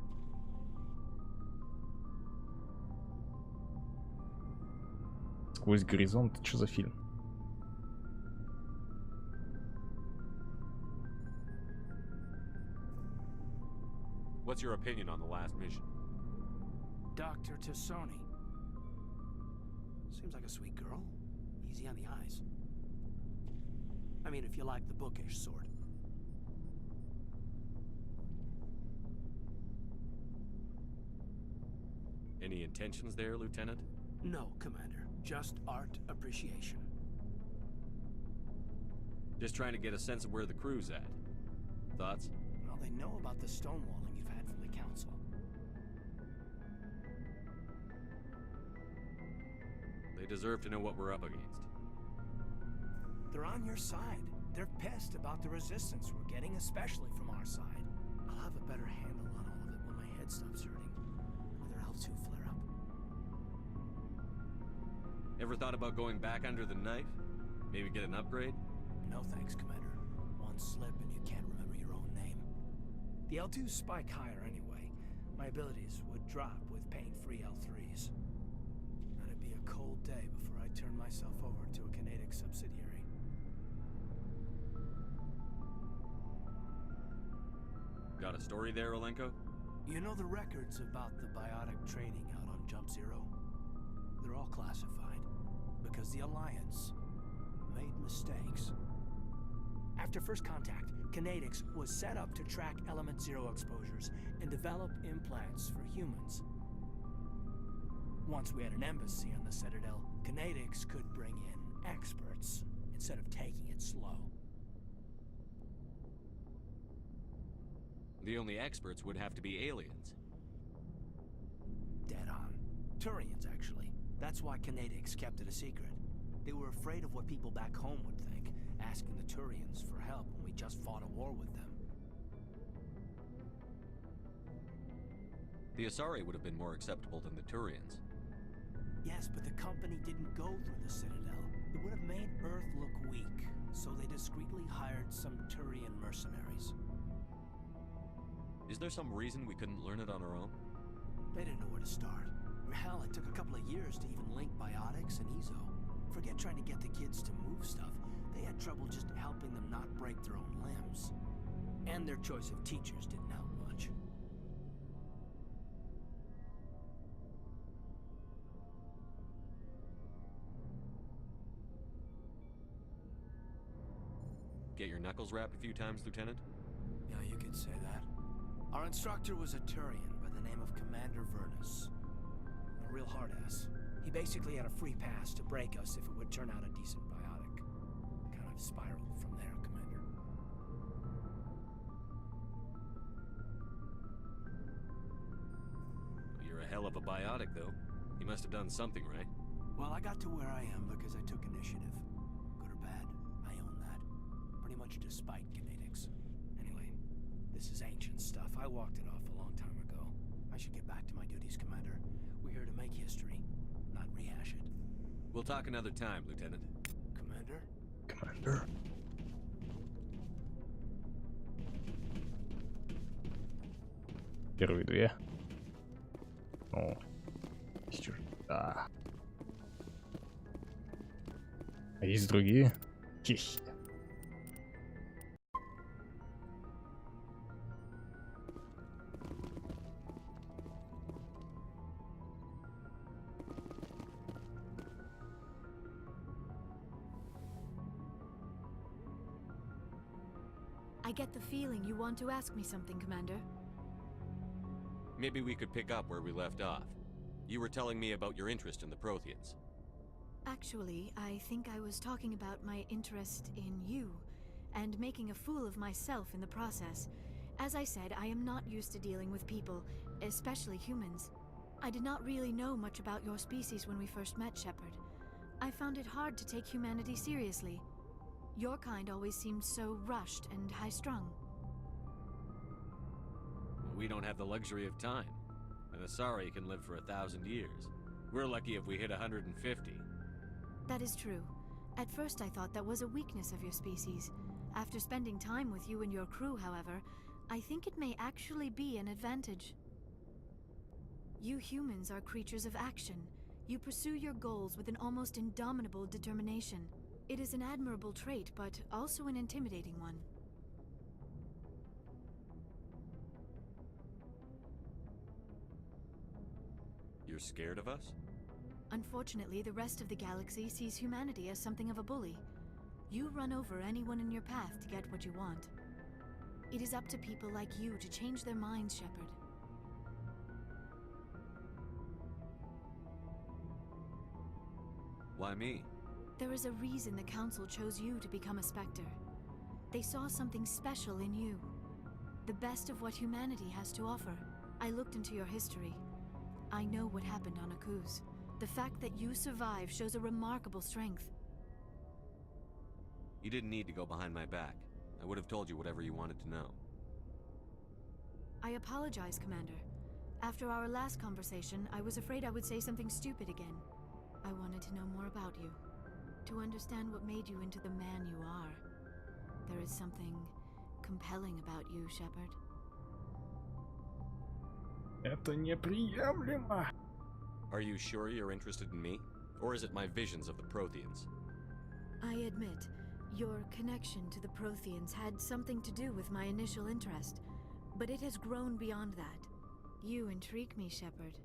Сквозь горизонт, что за фильм? What's your opinion on the last mission? Dr. Tassoni. Seems like a sweet girl. Easy on the eyes. I mean, if you like the bookish sort. Any intentions there, Lieutenant? No, Commander. Just art appreciation. Just trying to get a sense of where the crew's at. Thoughts? Well, they know about the stonewalling you've had from the Council. They deserve to know what we're up against. They're on your side. They're pissed about the resistance we're getting, especially from our side. I'll have a better handle on all of it when my head stops hurting. Another L2 flare-up. Ever thought about going back under the knife? Maybe get an upgrade? No thanks, Commander. One slip and you can't remember your own name. The L2s spike higher anyway. My abilities would drop with pain-free L3s. That'd be a cold day before I turn myself over to a Canadic subsidiary. Got a story there, Olenko? You know the records about the biotic trading out on Jump Zero? They're all classified because the Alliance made mistakes. After first contact, Kinetics was set up to track Element Zero exposures and develop implants for humans. Once we had an embassy on the Citadel, Kinetics could bring in experts instead of taking it slow. The only experts would have to be aliens. Dead on. Turians, actually. That's why Kinetics kept it a secret. They were afraid of what people back home would think, asking the Turians for help when we just fought a war with them. The Asari would have been more acceptable than the Turians. Yes, but the company didn't go through the Citadel. It would have made Earth look weak, so they discreetly hired some Turian mercenaries. Is there some reason we couldn't learn it on our own? They didn't know where to start. Hell, it took a couple of years to even link biotics and Ezo. Forget trying to get the kids to move stuff. They had trouble just helping them not break their own limbs. And their choice of teachers didn't help much. Get your knuckles rapped a few times, Lieutenant? Yeah, you could say that. Our instructor was a Turian by the name of Commander Vernus. A real hard-ass. He basically had a free pass to break us if it would turn out a decent biotic. Kind of spiraled from there, Commander. You're a hell of a biotic, though. He must have done something right. Well, I got to where I am because I took initiative. Good or bad, I own that. Pretty much despite Kinetics. Anyway, this is ancient stuff. I walked it off a long time ago. I should get back to my duties, Commander. We're here to make history, not rehash it. We'll talk another time, Lieutenant. Commander? Commander. Первые две. О, да. А есть другие? Хе-хе. I get the feeling you want to ask me something, Commander. Maybe we could pick up where we left off. You were telling me about your interest in the Protheans. Actually, I think I was talking about my interest in you, and making a fool of myself in the process. As I said, I am not used to dealing with people, especially humans. I did not really know much about your species when we first met, Shepard. I found it hard to take humanity seriously. Your kind always seemed so rushed and high-strung. We don't have the luxury of time. An Asari can live for 1,000 years. We're lucky if we hit 150. That is true. At first I thought that was a weakness of your species. After spending time with you and your crew, however, I think it may actually be an advantage. You humans are creatures of action. You pursue your goals with an almost indomitable determination. It is an admirable trait, but also an intimidating one. You're scared of us? Unfortunately, the rest of the galaxy sees humanity as something of a bully. You run over anyone in your path to get what you want. It is up to people like you to change their minds, Shepard. Why me? There is a reason the Council chose you to become a Spectre. They saw something special in you. The best of what humanity has to offer. I looked into your history. I know what happened on Akuz. The fact that you survived shows a remarkable strength. You didn't need to go behind my back. I would have told you whatever you wanted to know. I apologize, Commander. After our last conversation, I was afraid I would say something stupid again. I wanted to know more about you. To understand what made you into the man you are. There is something compelling about you, Shepard. Это неприемлемо. Are you sure you're interested in me? Or is it my visions of the Protheans? I admit, your connection to the Protheans had something to do with my initial interest, but it has grown beyond that. You intrigue me, Shepard,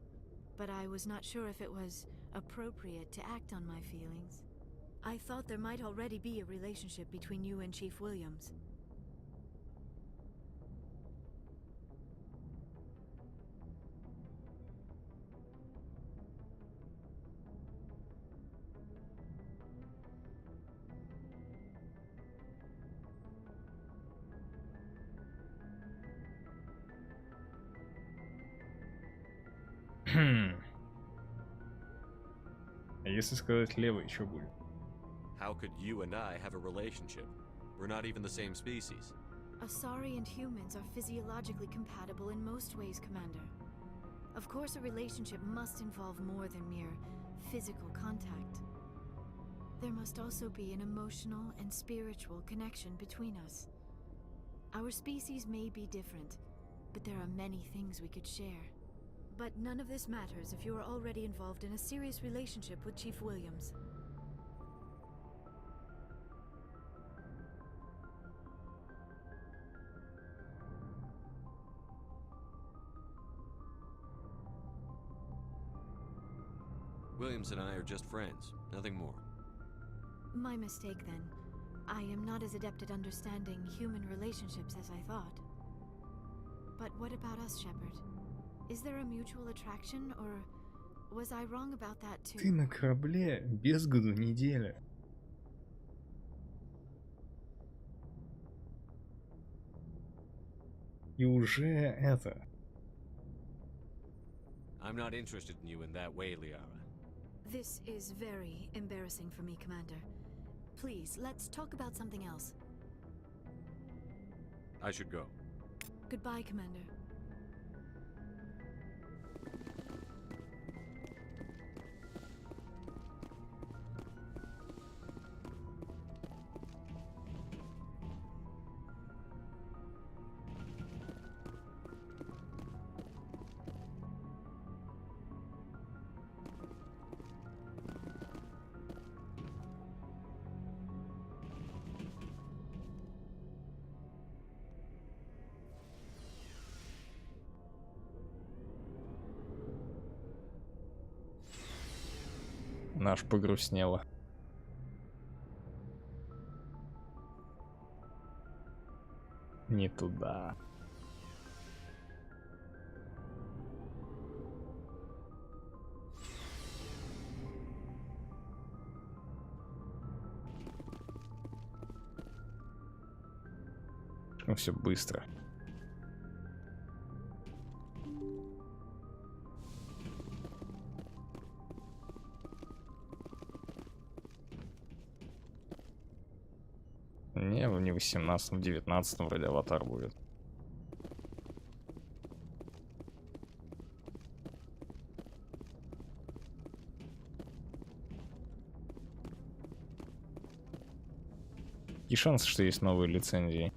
but I was not sure if it was appropriate to act on my feelings. I thought there might already be a relationship between you and Chief Williams. А если сказать левый, что будет? How could you and I have a relationship? We're not even the same species. Asari and humans are physiologically compatible in most ways, Commander. Of course, a relationship must involve more than mere physical contact. There must also be an emotional and spiritual connection between us. Our species may be different, but there are many things we could share. But none of this matters if you are already involved in a serious relationship with Chief Williams. Williams and I are just friends, nothing more. My mistake then. I am not as adept at understanding human relationships as I thought. But what about us, Shepard? Is there a mutual attraction, or was I wrong about that too? Ты на корабле без году неделя. И уже это. I'm not interested in you in that way, Liara. This is very embarrassing for me, Commander. Please, let's talk about something else. I should go. Goodbye, Commander. Наш погрустнело. Не туда. Ну все быстро. Не, не в 18-м, в 19-м вроде аватар будет. И шанс, что есть новые лицензии.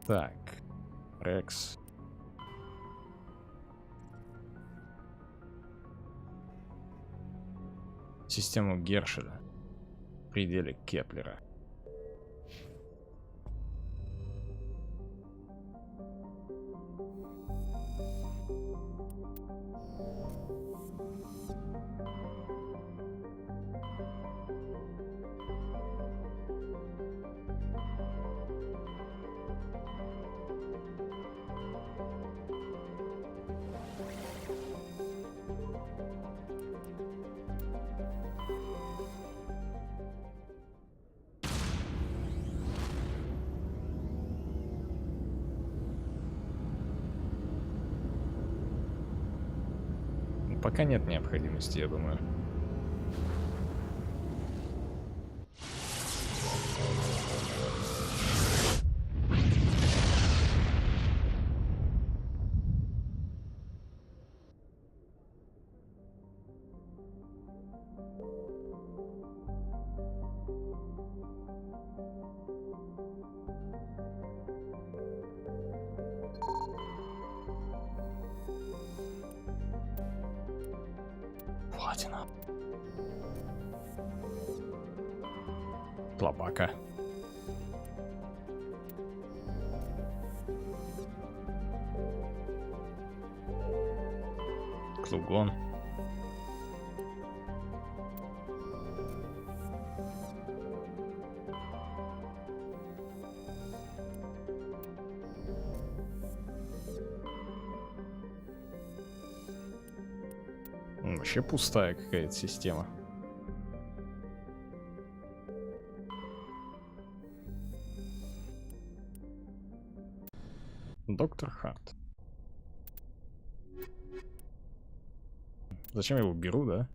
Так, Рекс. Систему Гершеля. В пределе Кеплера. Пока нет необходимости, я думаю. Платина. Слабака. Клугон. Вообще пустая какая-то система. Доктор Харт. Зачем я его беру, да?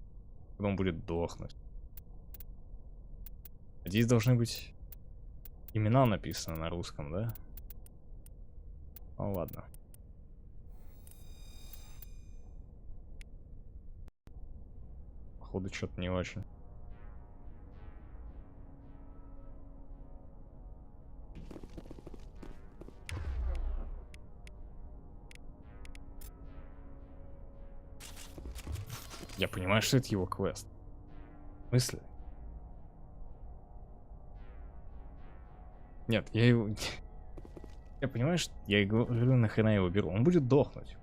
Когда он будет дохнуть. Здесь должны быть имена написаны на русском, да? Ну ладно. Походу, что-то не очень. Я понимаю, что это его квест. В смысле? Нет, я его... Я понимаю, что... Я говорю, нахрена его беру. Он будет дохнуть.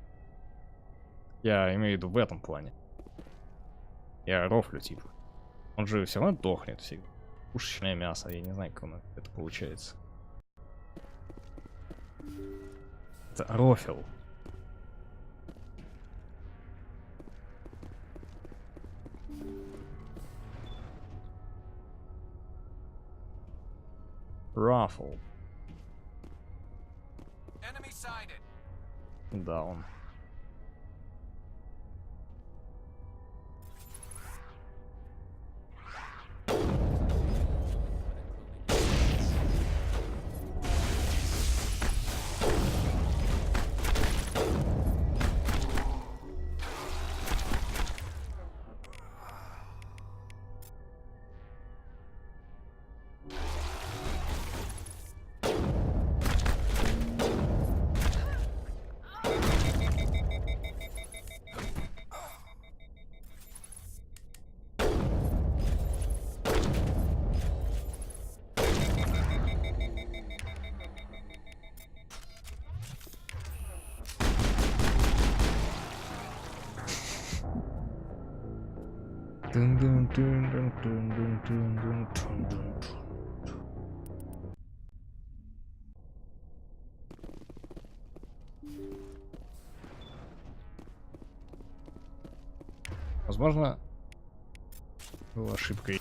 Я имею в виду в этом плане. Я рофлю, типа. Он же все равно дохнет всегда. Пушечное мясо, я не знаю, как это получается. Это рофл. Рафл. Да, он. Возможно, была ошибкой.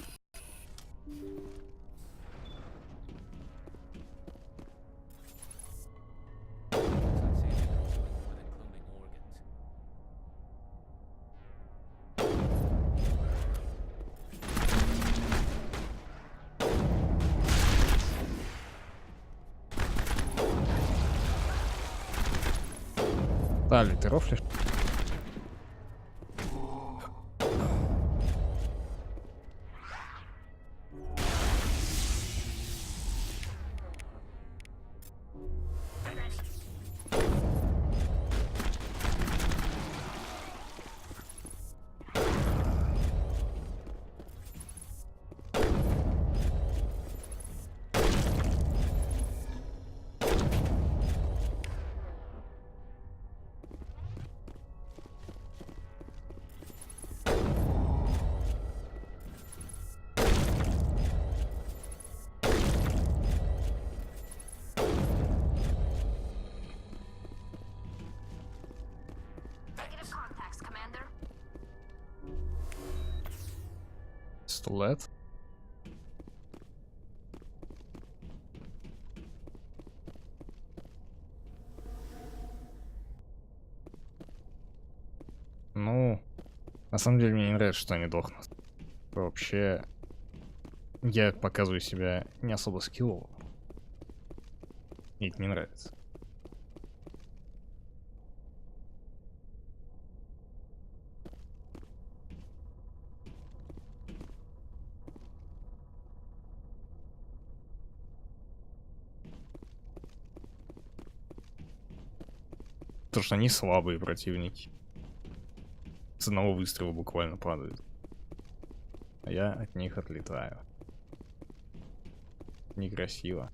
Дали, ты рофлишь? Пистолет. Ну, на самом деле мне не нравится, что они дохнут. Вообще, я показываю себя не особо скилловым. Мне это не нравится. Потому что они слабые противники. С одного выстрела буквально падают. А я от них отлетаю. Некрасиво.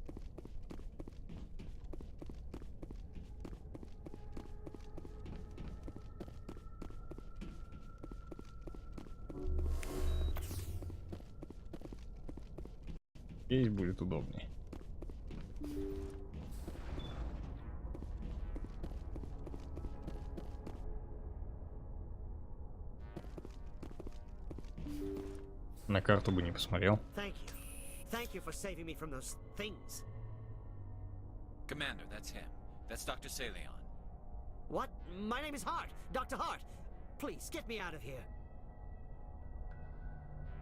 Здесь будет удобнее. На карту бы не посмотрел. Thank you. Thank you for saving me from those things. Commander, that's him. That's Dr. Saleon. What? My name is Hart. Dr. Hart. Please, get me out of here.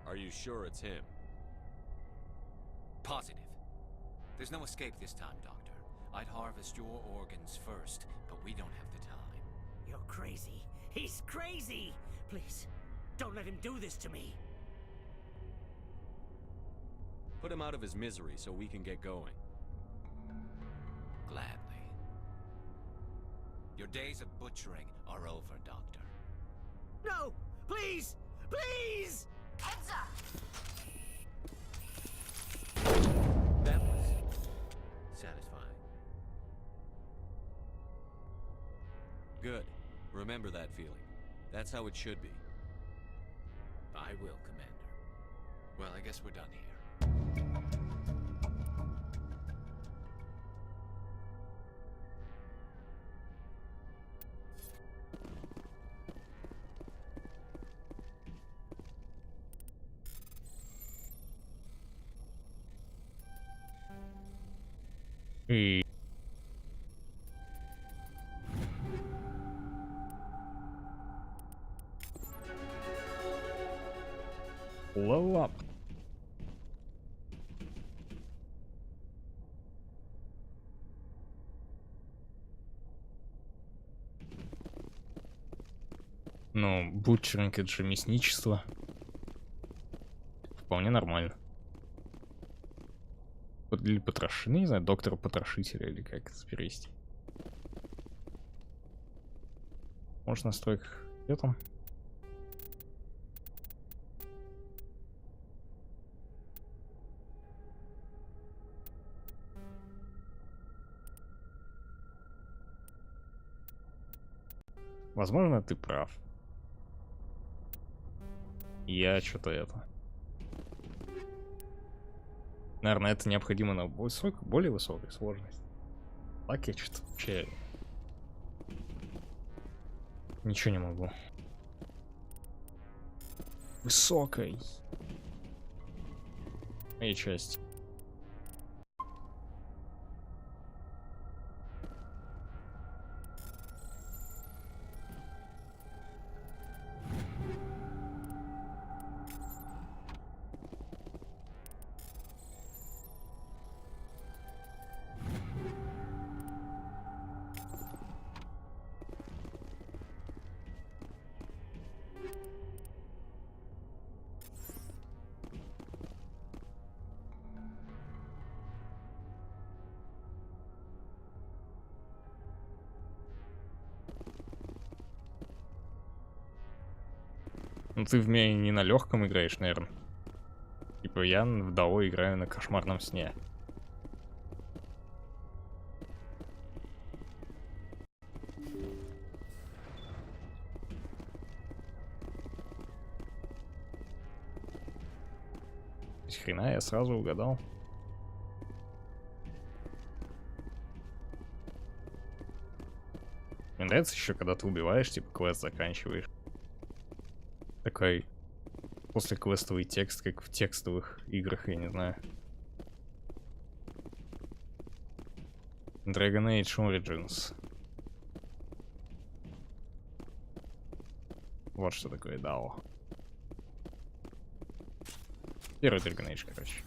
Are you sure it's him? Positive. There's no escape this time, Doctor. I'd harvest your organs first, but we don't have the time. You're crazy. He's crazy. Please, don't let him do this to me. Put him out of his misery so we can get going. Gladly. Your days of butchering are over, Doctor. No! Please! Please! Heads up! That was satisfying. Good. Remember that feeling. That's how it should be. I will, Commander. Well, I guess we're done here. И... Level up. Ну, бутчеринг — это же мясничество. Вполне нормально. Или потроши, не знаю, доктора-потрошителя, или как это перевести. Может, в настройках где там? Возможно, ты прав. Я что-то это... Наверное, это необходимо на более высокой сложности. Так я что-то вообще... Ничего не могу. Высокой. Моей части. Ну ты в меня не на легком играешь, наверное. Типа я в ДАО играю на кошмарном сне. С хрена я сразу угадал. Мне нравится еще, когда ты убиваешь, типа квест заканчиваешь. Такой После квестовый текст, как в текстовых играх, я не знаю. Dragon Age Origins. Вот что такое DAO. Первый Dragon Age, короче.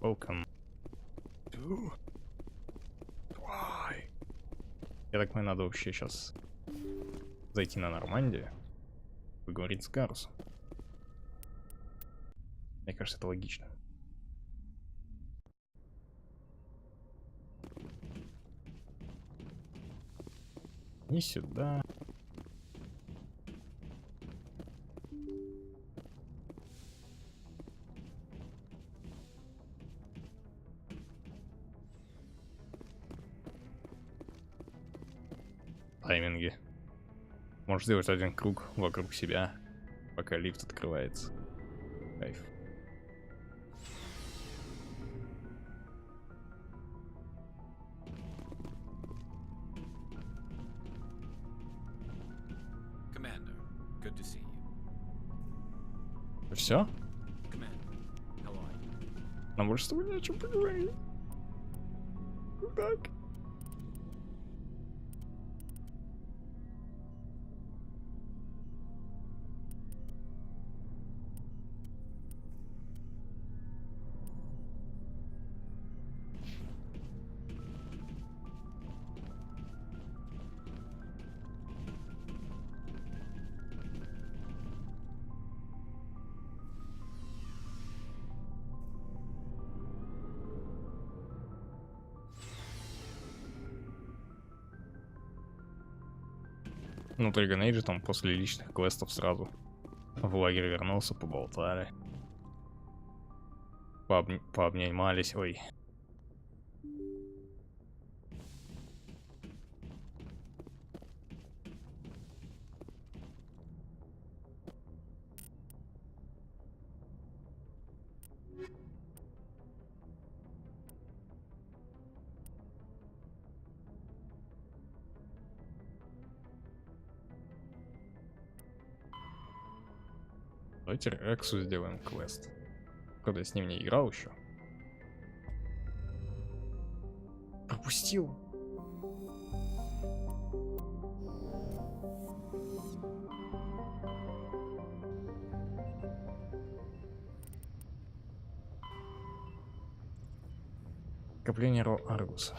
Welcome to Why? Я так понимаю, надо вообще сейчас зайти на Нормандию, поговорить с Гарусом. Мне кажется, это логично. Не сюда. Тайминги. Можешь сделать один круг вокруг себя, пока лифт открывается. Кайф. Commander, good to see you. Все? Commander, how are you? Нам больше с тобой не о чем поговорить. Так. Ну, Dragon Age там после личных квестов сразу в лагерь вернулся, поболтали. Пообнимались, ой. Давайте Рексу сделаем квест. Когда я с ним не играл еще. Пропустил. Копление Ро Аргуса.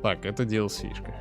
Так, это DLC-шка.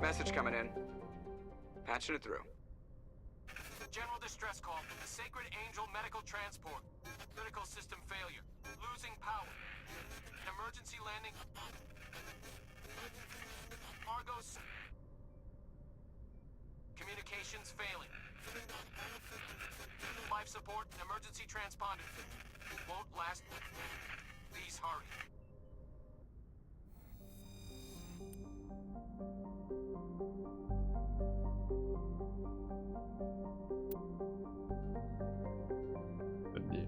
Message coming in. Patching it through. General distress call from the Sacred Angel Medical Transport. Critical system failure. Losing power. Emergency landing. Argos. Communications failing. Life support and emergency transponder. Won't last. Please hurry. Подожди.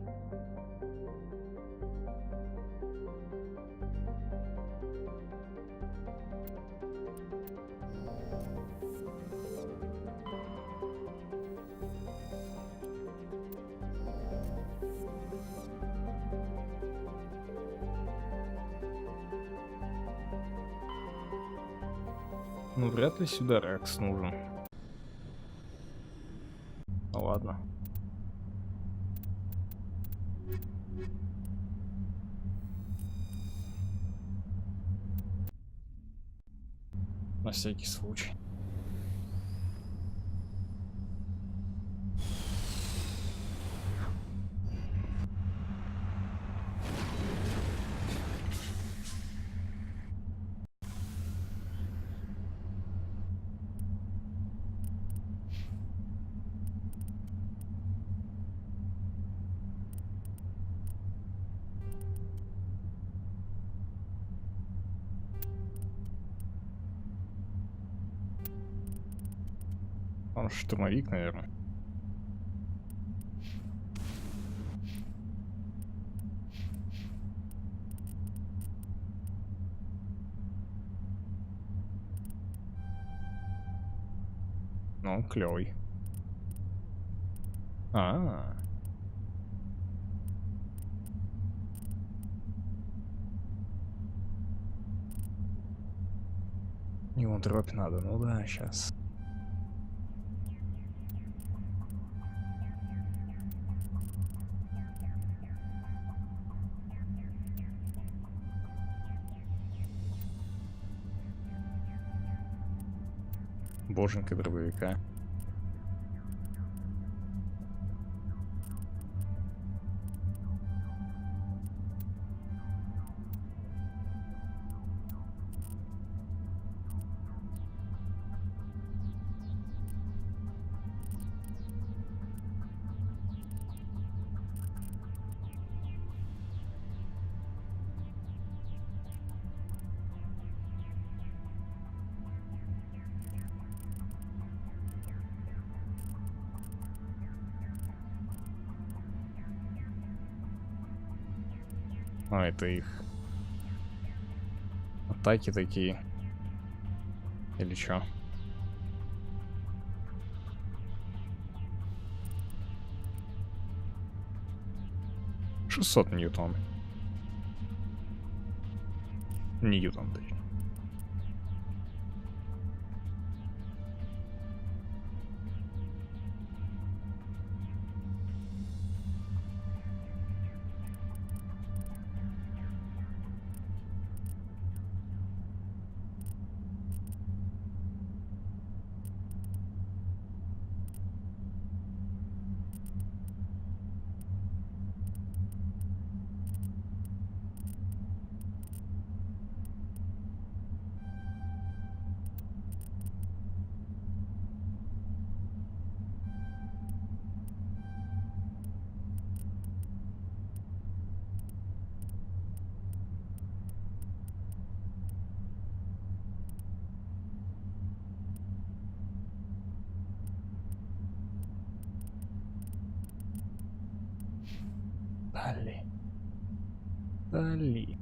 Ну, вряд ли сюда Рекс нужен. Ну ладно. На всякий случай. Он штурмовик, наверное. Ну, он клевый. А-а-а. Ему дробь надо, ну да, сейчас. Боженька дробовика. А, это их атаки такие. Или чё? $600 ньютон. Ньютон, точнее. Дали. Дали.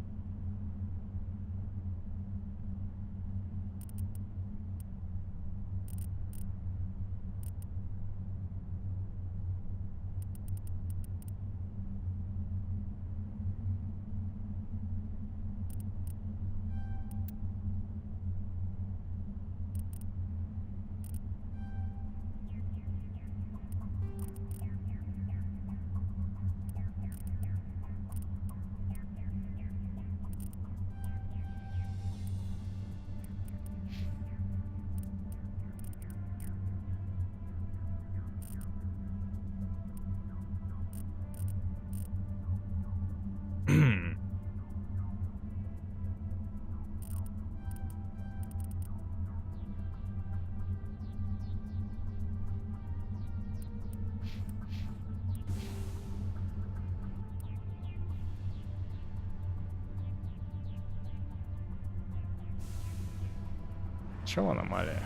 Чем аномалия?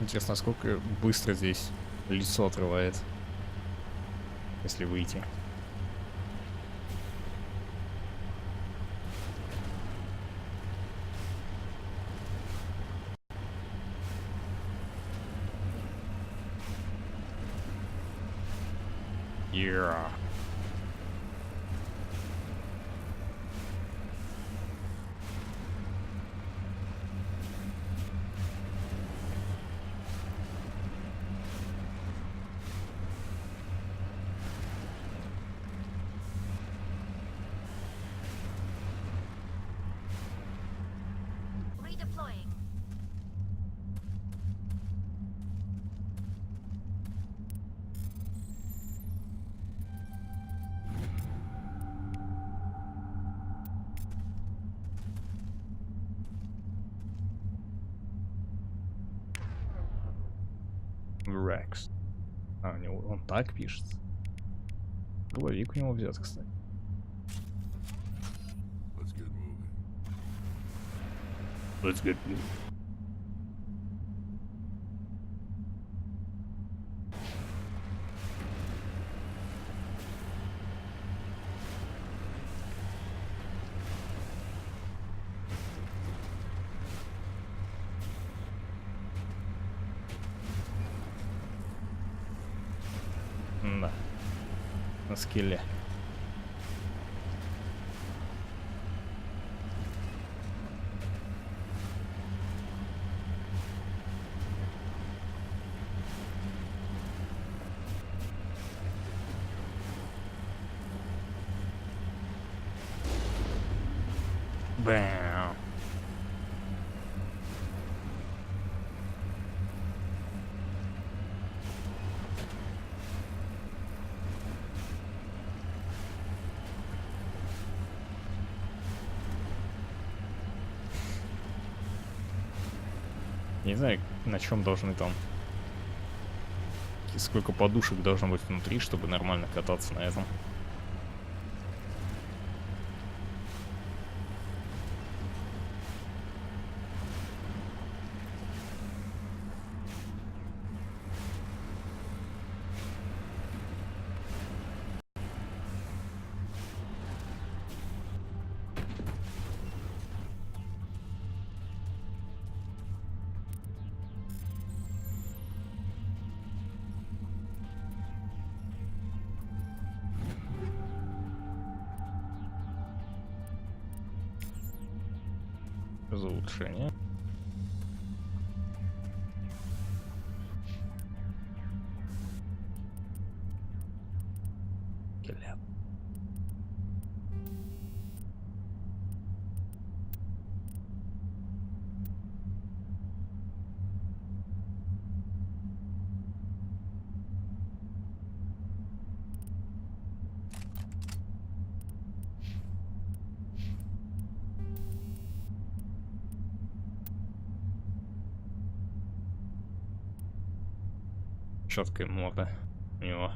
Интересно, насколько быстро здесь лицо отрывает, если выйти. Yeah. Redeploying. Rex. А, у него он так пишется. Головик у него взят, кстати. Let's get moving. Да. На скилле. Бэм. Не знаю, на чем должны там... Сколько подушек должно быть внутри, чтобы нормально кататься на этом. За улучшение. Келеп. Четкая морда у него.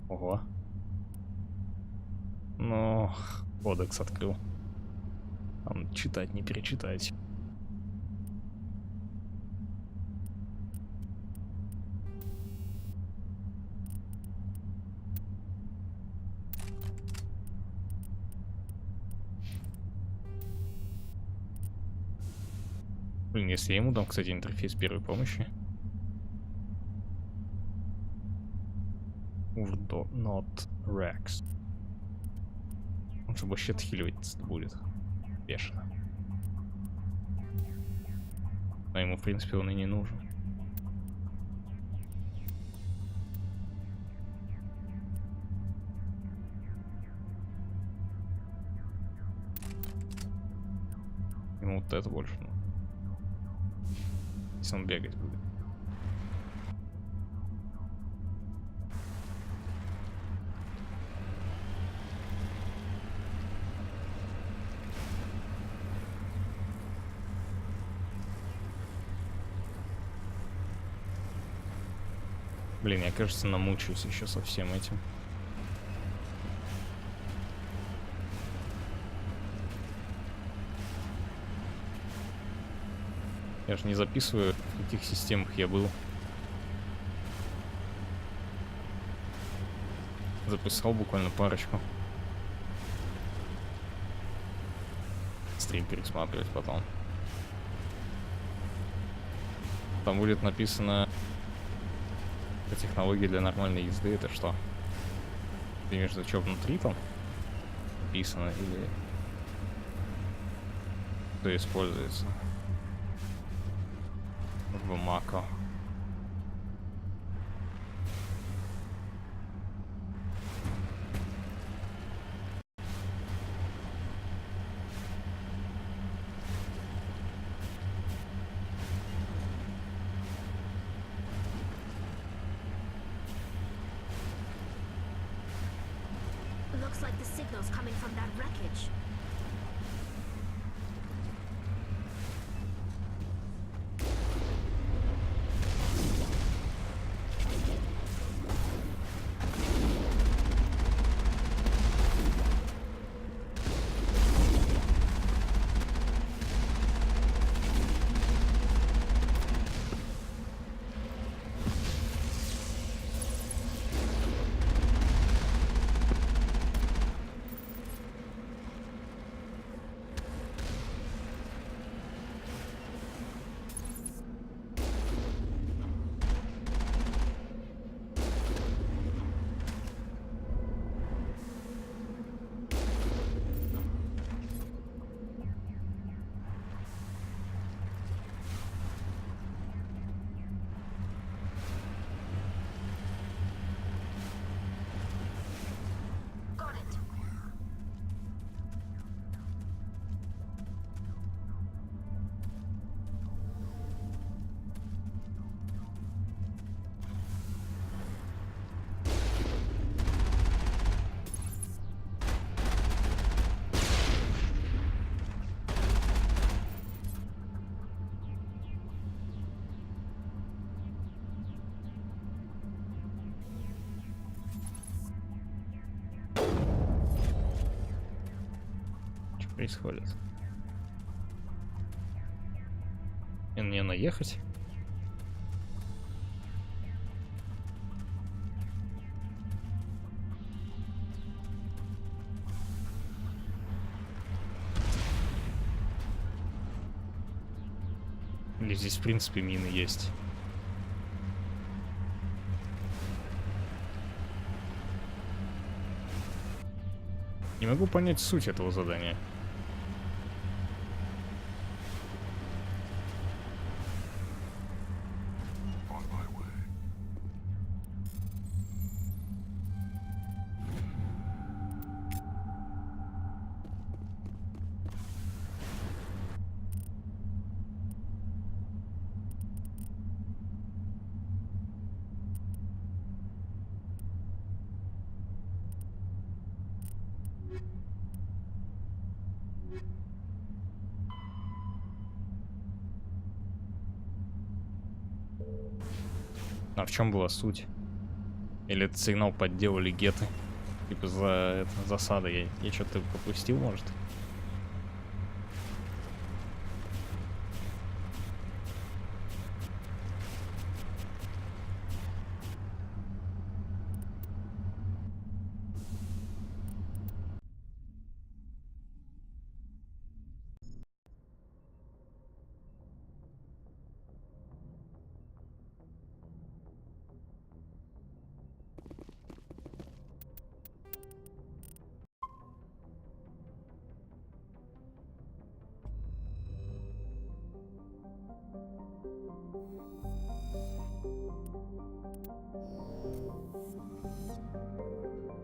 Ого. Ну, кодекс открыл. Там читать не перечитать. Блин, если я ему дам, кстати, интерфейс первой помощи. Urdo not Rex. Он же вообще отхиливать будет. Бешено. А ему, в принципе, он и не нужен. Ему вот это больше нужно. Если он бегать будет. Блин, я, кажется, намучаюсь еще со всем этим. Я же не записываю, в каких системах я был. Записал буквально парочку. Стрим пересматривать потом. Там будет написано технологии для нормальной езды. Это что? Ты имеешь в виду, что внутри там написано или что используется в Мако? Looks like the signal's coming from that wreckage. Got it. Что происходит? Мне наехать? Или здесь, в принципе, мины есть? Не могу понять суть этого задания. А в чем была суть? Или этот сигнал подделали геты? Типа за засада. Я что-то пропустил, может?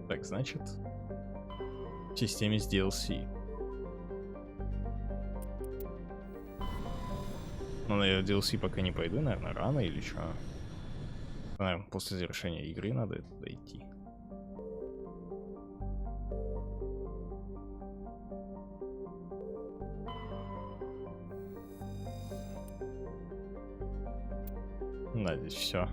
Так, значит, в системе с DLC. Но на DLC пока не пойду, наверное, рано или что? Наверное, после завершения игры надо туда идти. Да, здесь все.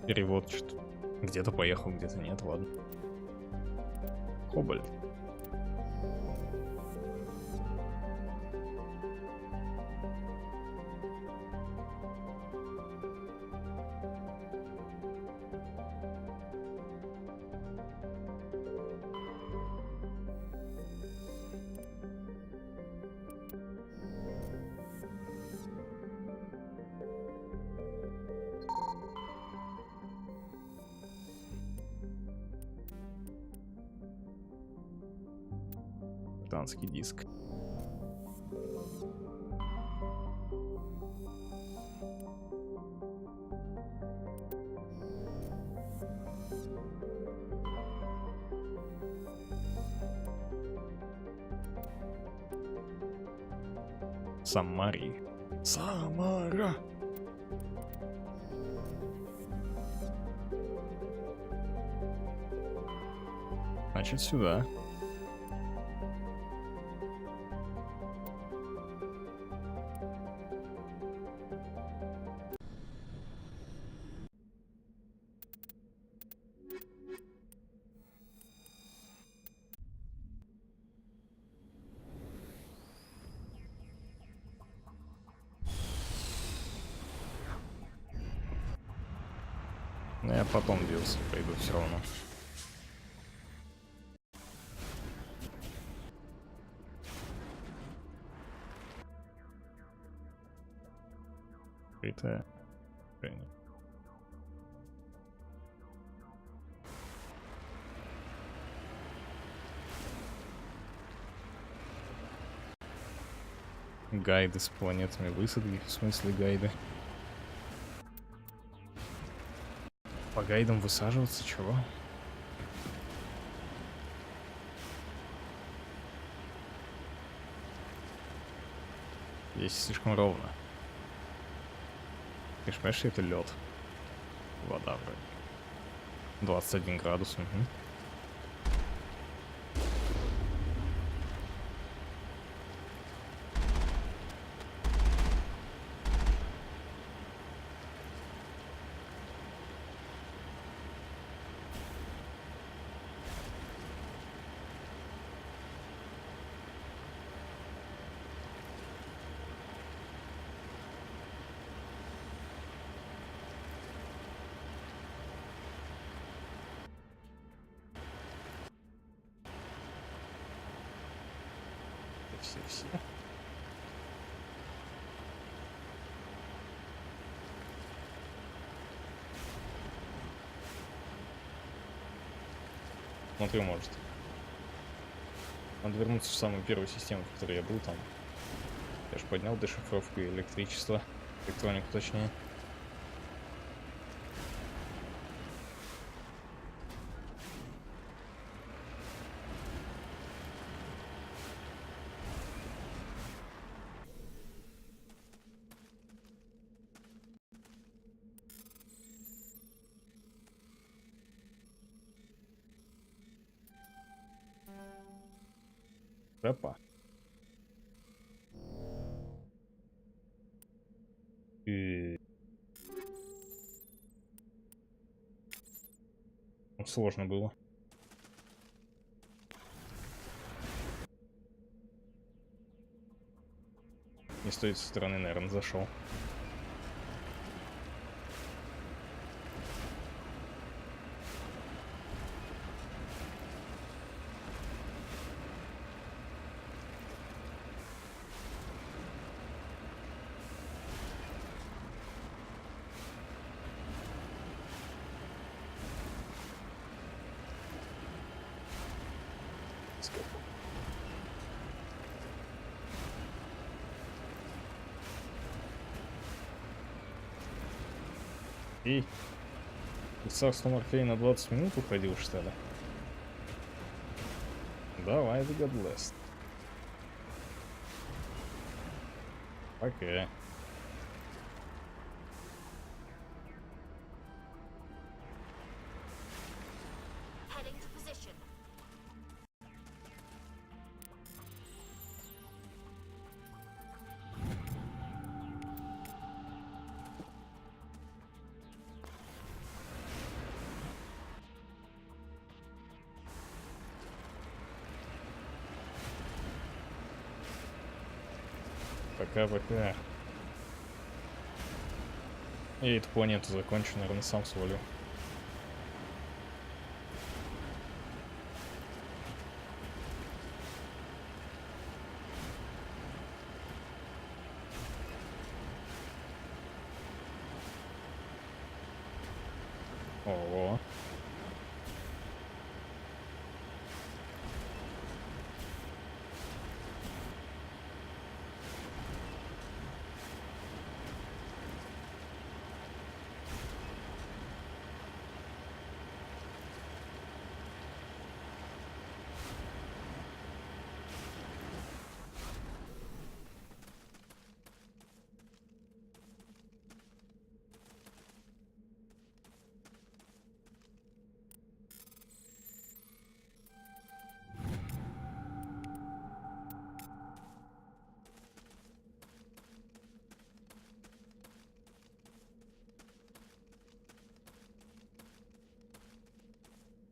Перевод что-то. Где-то поехал, где-то нет, ладно. Кобальт. Британский диск. Самари. Самара. Значит, сюда. Но я потом DLC пойду все равно. Открытая. Гайды с планетами высадки, в смысле гайды. По гайдам высаживаться, чего? Здесь слишком ровно. Ты ж понимаешь, что это лед. Вода вроде. 21 градус. Угу. Все. Смотри, может. Надо вернуться в самую первую систему, в которой я был там. Я же поднял дешифровку и электричество. Электронику точнее. Опа. И... Сложно было. Не с той стороны, наверное, зашел. И царство Морфея на 20 минут уходил, что ли? Давай, the God bless. Пока. Пока-пока. Я эту планету закончу, наверное, сам свалю. Ого.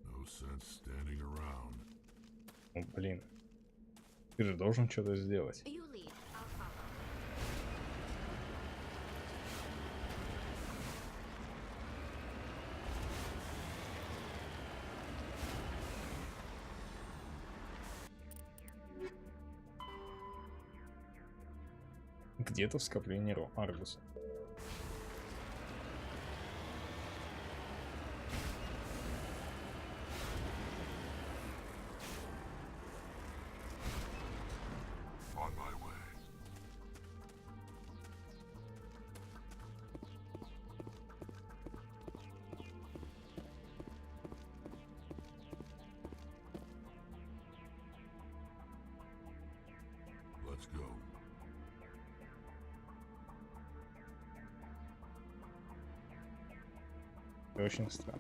No sense standing around. Ну, блин. Ты же должен что-то сделать. You lead. I'll follow. Где-то в скоплении Аргуса. On my way. Let's go. Это очень странно.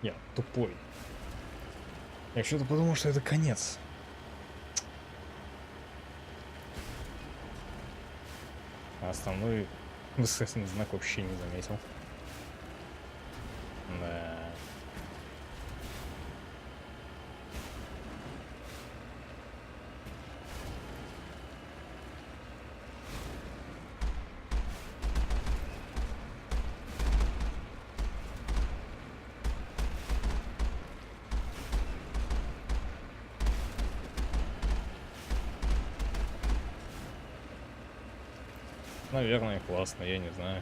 Я тупой. Я что-то подумал, что это конец. А основной высокий знак вообще не заметил. Да. Наверное, классно, я не знаю.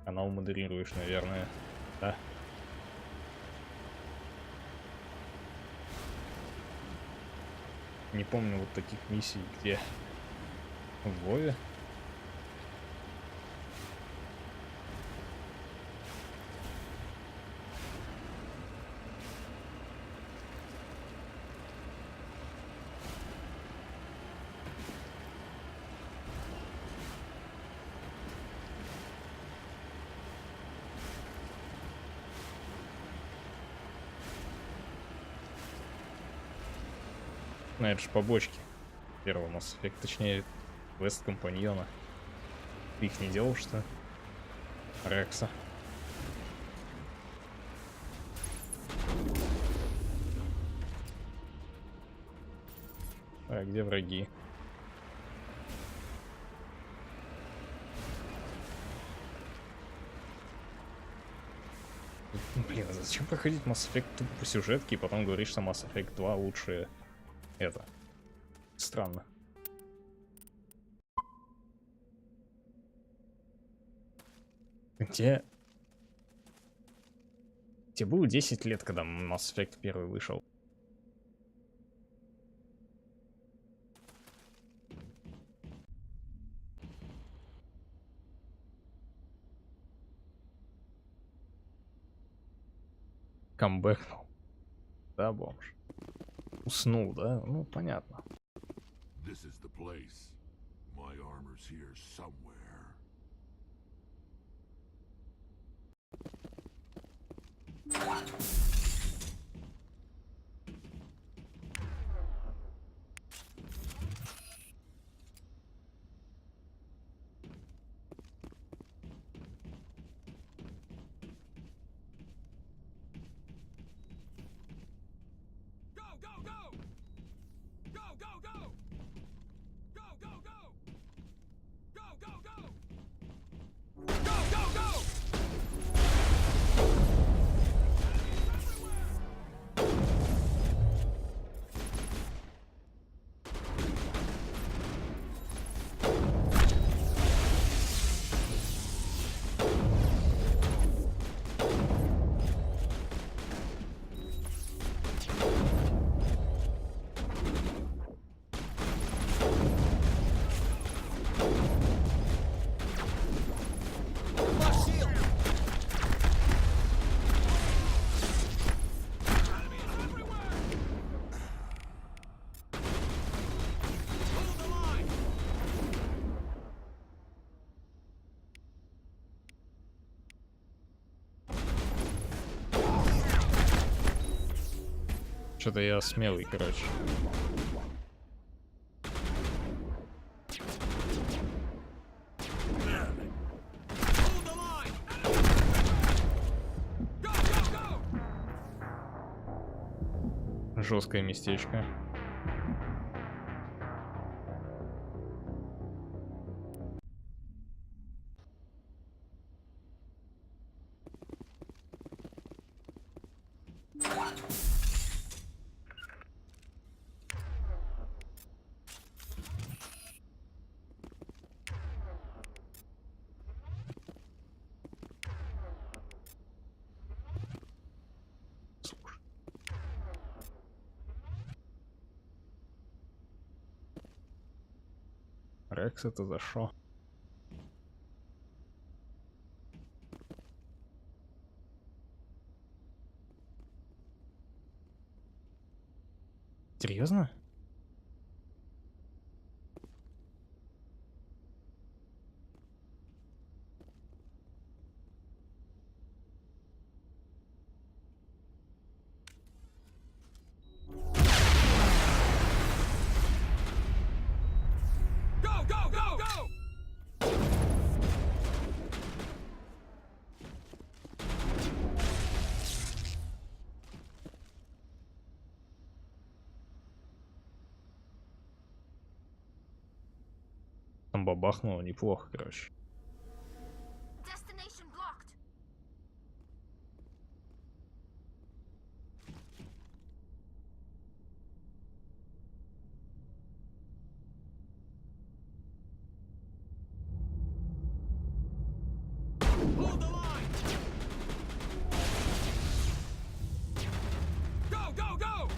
Канал модерируешь, наверное, да? Не помню вот таких миссий, где в Вове. Ну, это же побочки первого Mass Effect, точнее, квест компаньона. Ты их не делал, что ли? Рекса. А где враги? Блин, а зачем проходить Mass Effect тупо по сюжетке и потом говоришь, что Mass Effect 2 лучше это? Странно. Тебе было 10 лет, когда Mass Effect 1 вышел. Камбэкнул. Да, бомж. Уснул, да? Ну, понятно. This is the place. My armor's here somewhere. Что-то я смелый, короче. Жесткое местечко. Рекс, это за шо? Серьезно? Там бабахнуло неплохо, короче. Destination blocked. Hold the line! Go, go, go!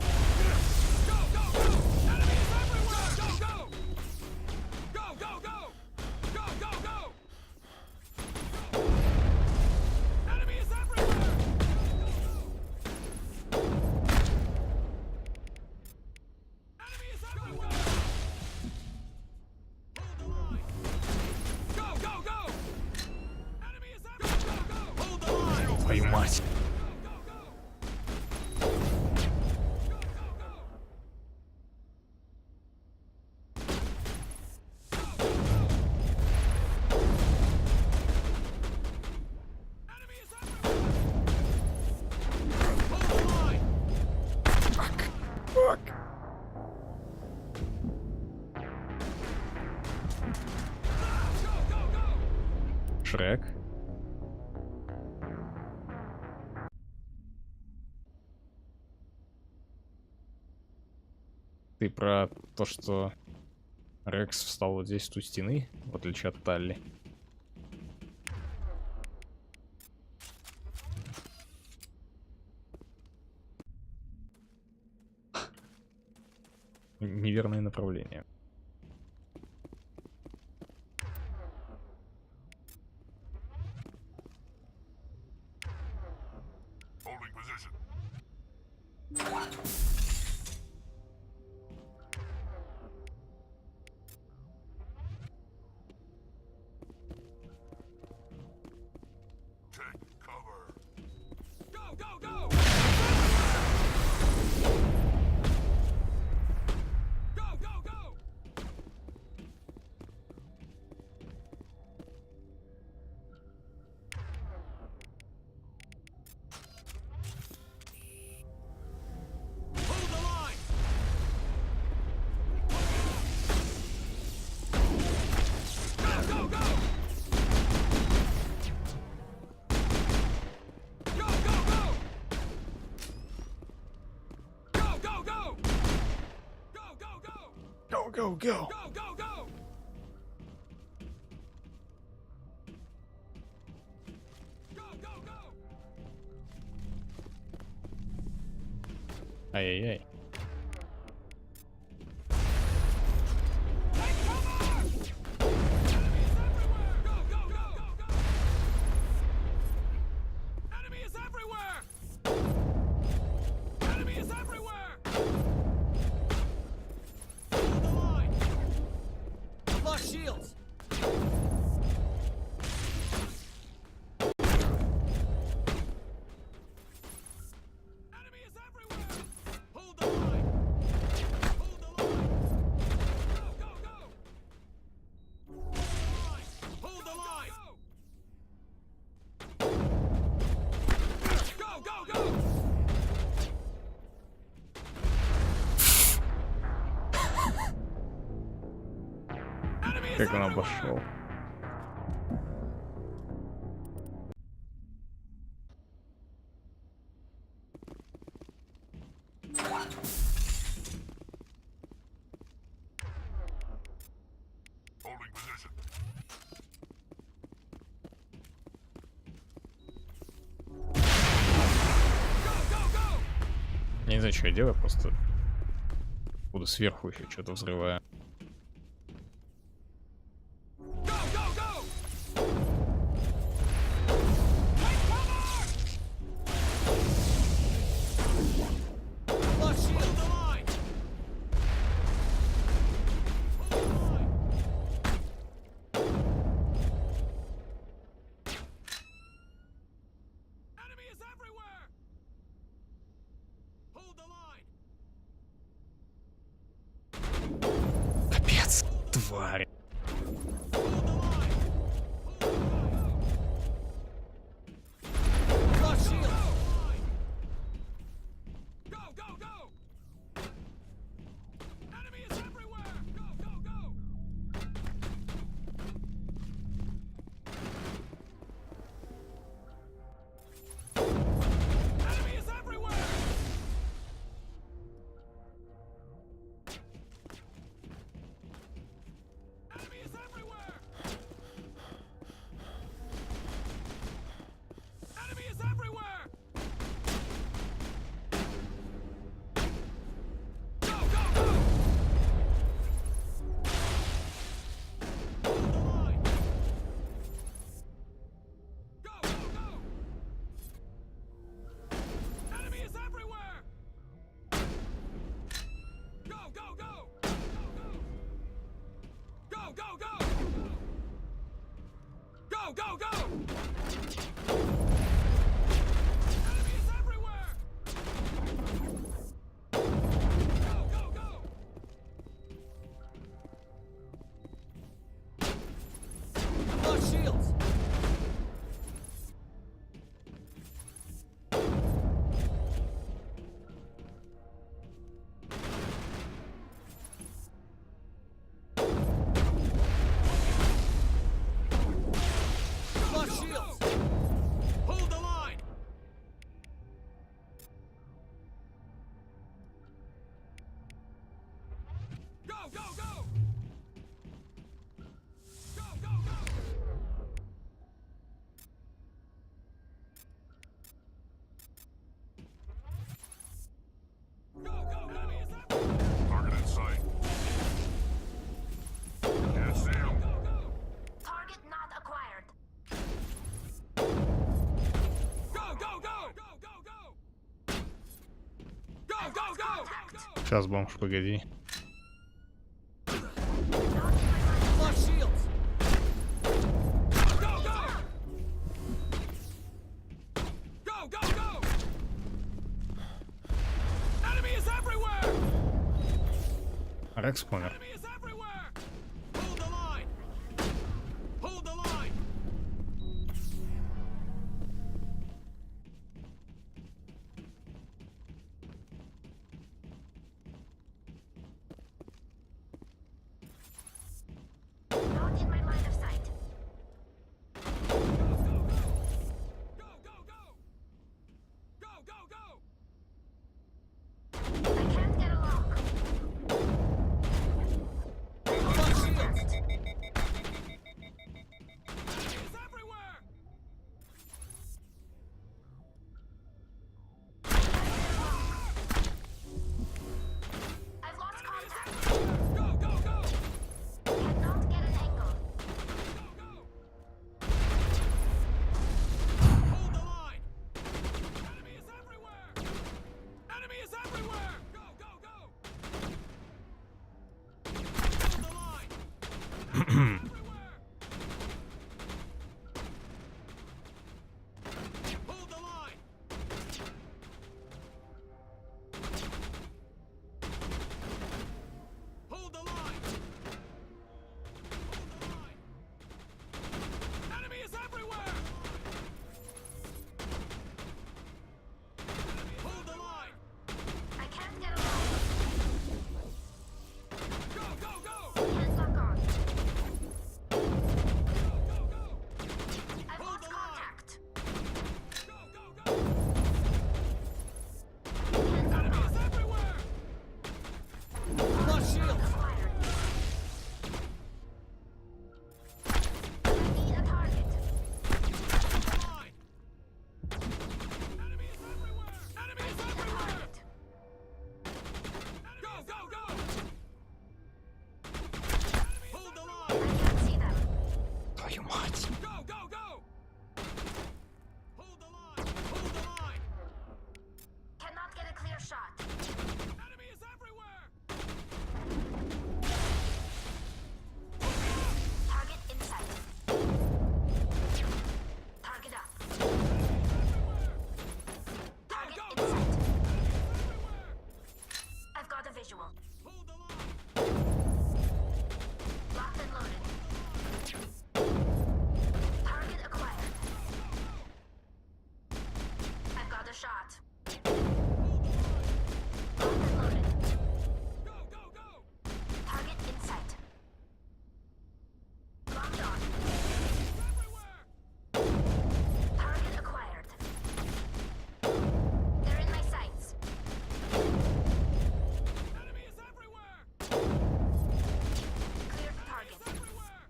Go, go, go! Enemies everywhere! Go, go! Go, go, go! Go, go, go! Enemies everywhere! Enemies everywhere! Hold the line! Go, go, go! Enemies everywhere! Go, go, go! Hold the line! Твою мать. Шрек. Ты про то, что Рекс встал вот здесь, у стены, в отличие от Талли. Неверное направление. Holding position. Take cover. Go, go, go! Go, go, go! Hold the line! Go, go, go! Go, go, go! Go, go, go! Go, go, go! Go, go, go! Go, go, go! Go, go, go! Ай-яй-яй. Take cover! Enemies everywhere! Go, go, go! Go, go! Enemy is everywhere! Enemy is everywhere! Hold the line! Lost shields! Enemy is everywhere! Hold the line! Hold the line! Go, go, go! Hold the line! Go, go, go! Enemy is Как он everywhere! обошел. Holding position. Go, go, go! Я не знаю, что я делаю, просто буду сверху еще что-то взрываю. Go, go, go! Take cover! Lost shield! Hold the line! Hold the line! Enemy is everywhere! Hold the line! Капец, тварь. Hold the line! Lost shield! Go, go, go! Enemy is everywhere! Go, go, go! Enemy is everywhere! Enemy is everywhere! Enemy is everywhere! Go, go, go! Hold the line! Go, go, go! Enemy is everywhere! Go, go, go! Go, go, go! Go, go, go! Enemy is everywhere! Go, go, go! Lost shields! Lost shields! Сейчас, бомж, погоди. Lost shields. Go, go! Go, go, go! Enemy is everywhere! Рекс помер. Enemy is everywhere! Hold the line! Hold the line! Not in my line of sight. Go, go, go! Go, go, go! Go, go, go! I can't get a lock. Lost shields! Enemy is everywhere! I've lost contact. Go, go, go! Cannot get an angle. Go, go! Hold the line! Enemy is everywhere! Enemy is everywhere! Go, go, go! Hold the line! Everywhere! Hold the line! Hold the line! Hold the line! Enemy is everywhere! Hold the line! I can't get a lock. Go, go, go! Can't lock on. Go, go, go! I've Hold lost the line! contact. Go, go, go! Can't lock Enemy on. is everywhere! Lost shields! Acquired. I need a target. Hold the line! Enemy is everywhere! Enemy is everywhere! Go, go, go! Hold the I line! can't see them. Твою мать. Go, go, go! Hold the line! Hold the line! Cannot get a clear shot. Enemy is everywhere! Target in sight. Target up. Target in sight. I've got a visual. Hold the line! Locked and loaded. Target acquired. I've got a shot. Locked and loaded. Go, go, go! Target in sight. Locked on. Everywhere! Target acquired. They're in my sights. Enemy is everywhere! Clear the target. Everywhere!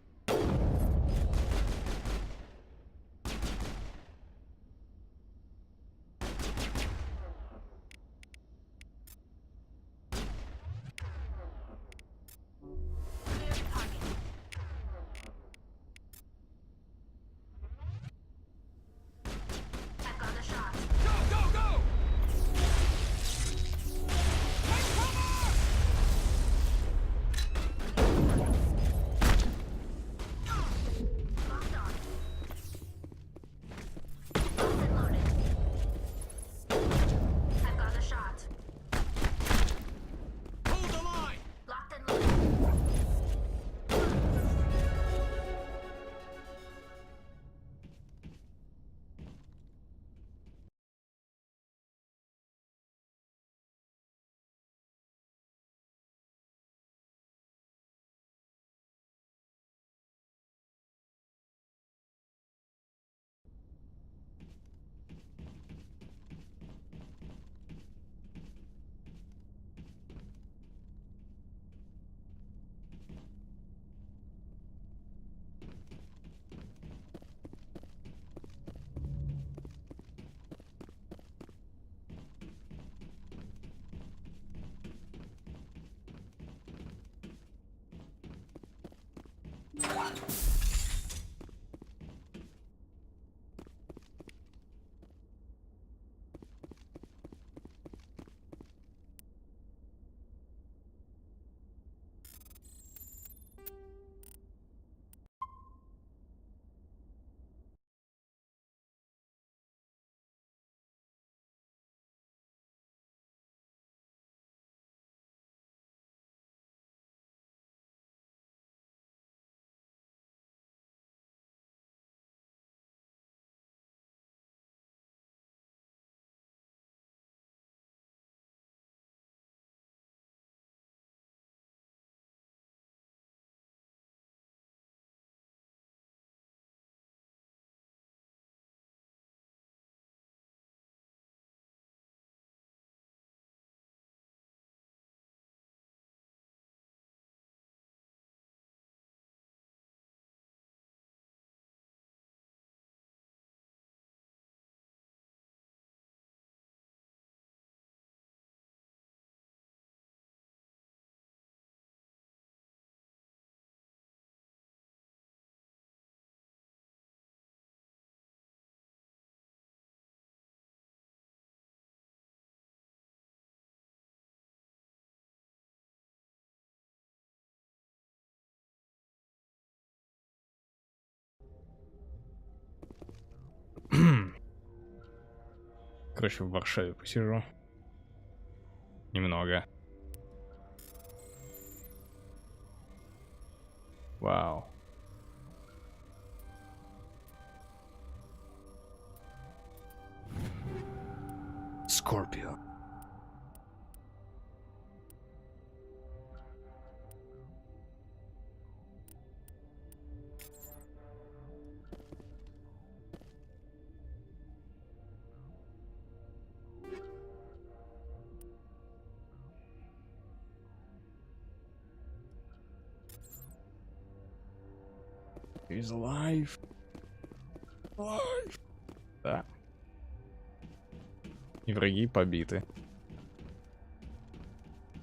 Clear the target. I've got a shot. Go, go, go! Take cover! Locked on. Locked and loaded. I've got a shot. Hold the line! Locked and loaded. короче, в Варшаве посижу. Немного. Вау. Скорпио. He's alive. Alive. Да. И враги побиты.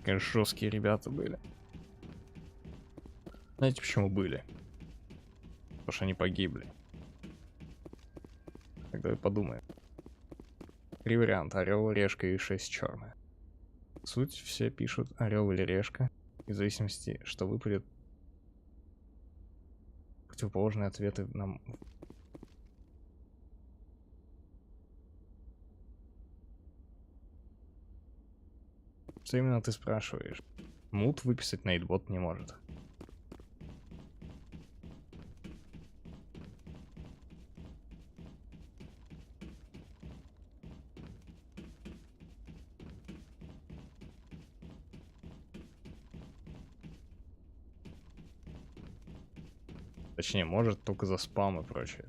Конечно, жесткие ребята были. Знаете, почему были? Потому что они погибли. Тогда и подумаем. 3 варианта: орел, решка и 6 черная. Суть все пишут орел или решка. И в зависимости, что выпадет, противоположные ответы нам. Что именно ты спрашиваешь? Мут выписать Нейтбот не может. Точнее, может только за спам и прочее.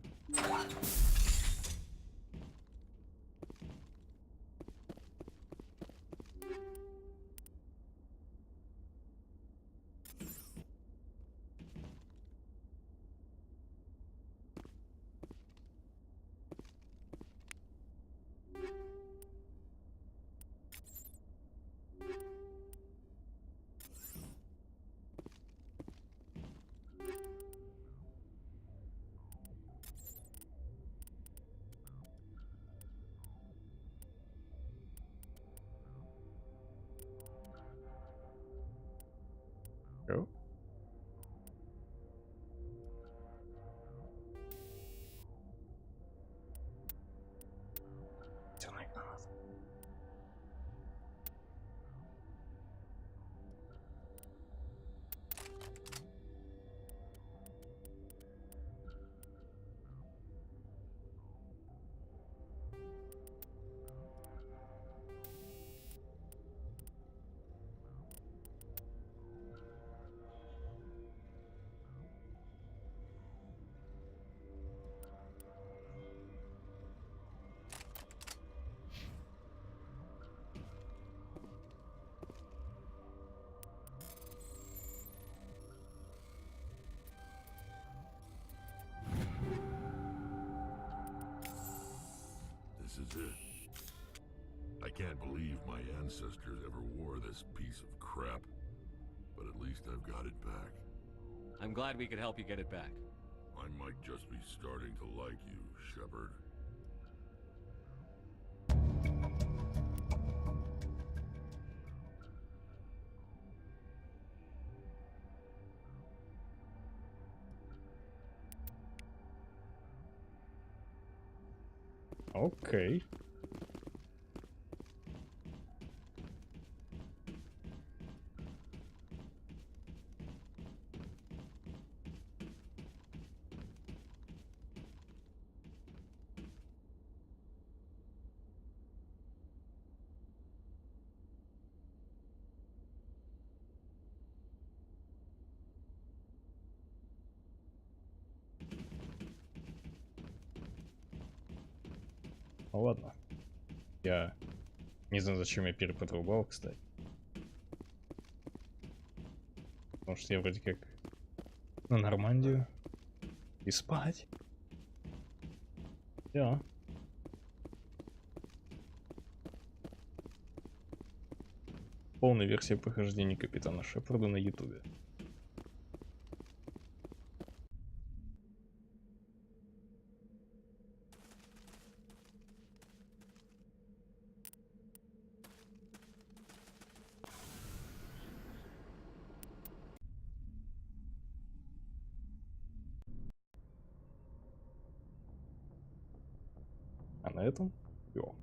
Чё? This is it. I can't believe my ancestors ever wore this piece of crap, but at least I've got it back. I'm glad we could help you get it back. I might just be starting to like you, Shepard. Окей. Ну ладно. Я не знаю, зачем я переподрубал, кстати. Потому что я вроде как на Нормандию. И спать. Да. Полная версия похождений Капитана Шепарда на Ютубе. А на этом всё.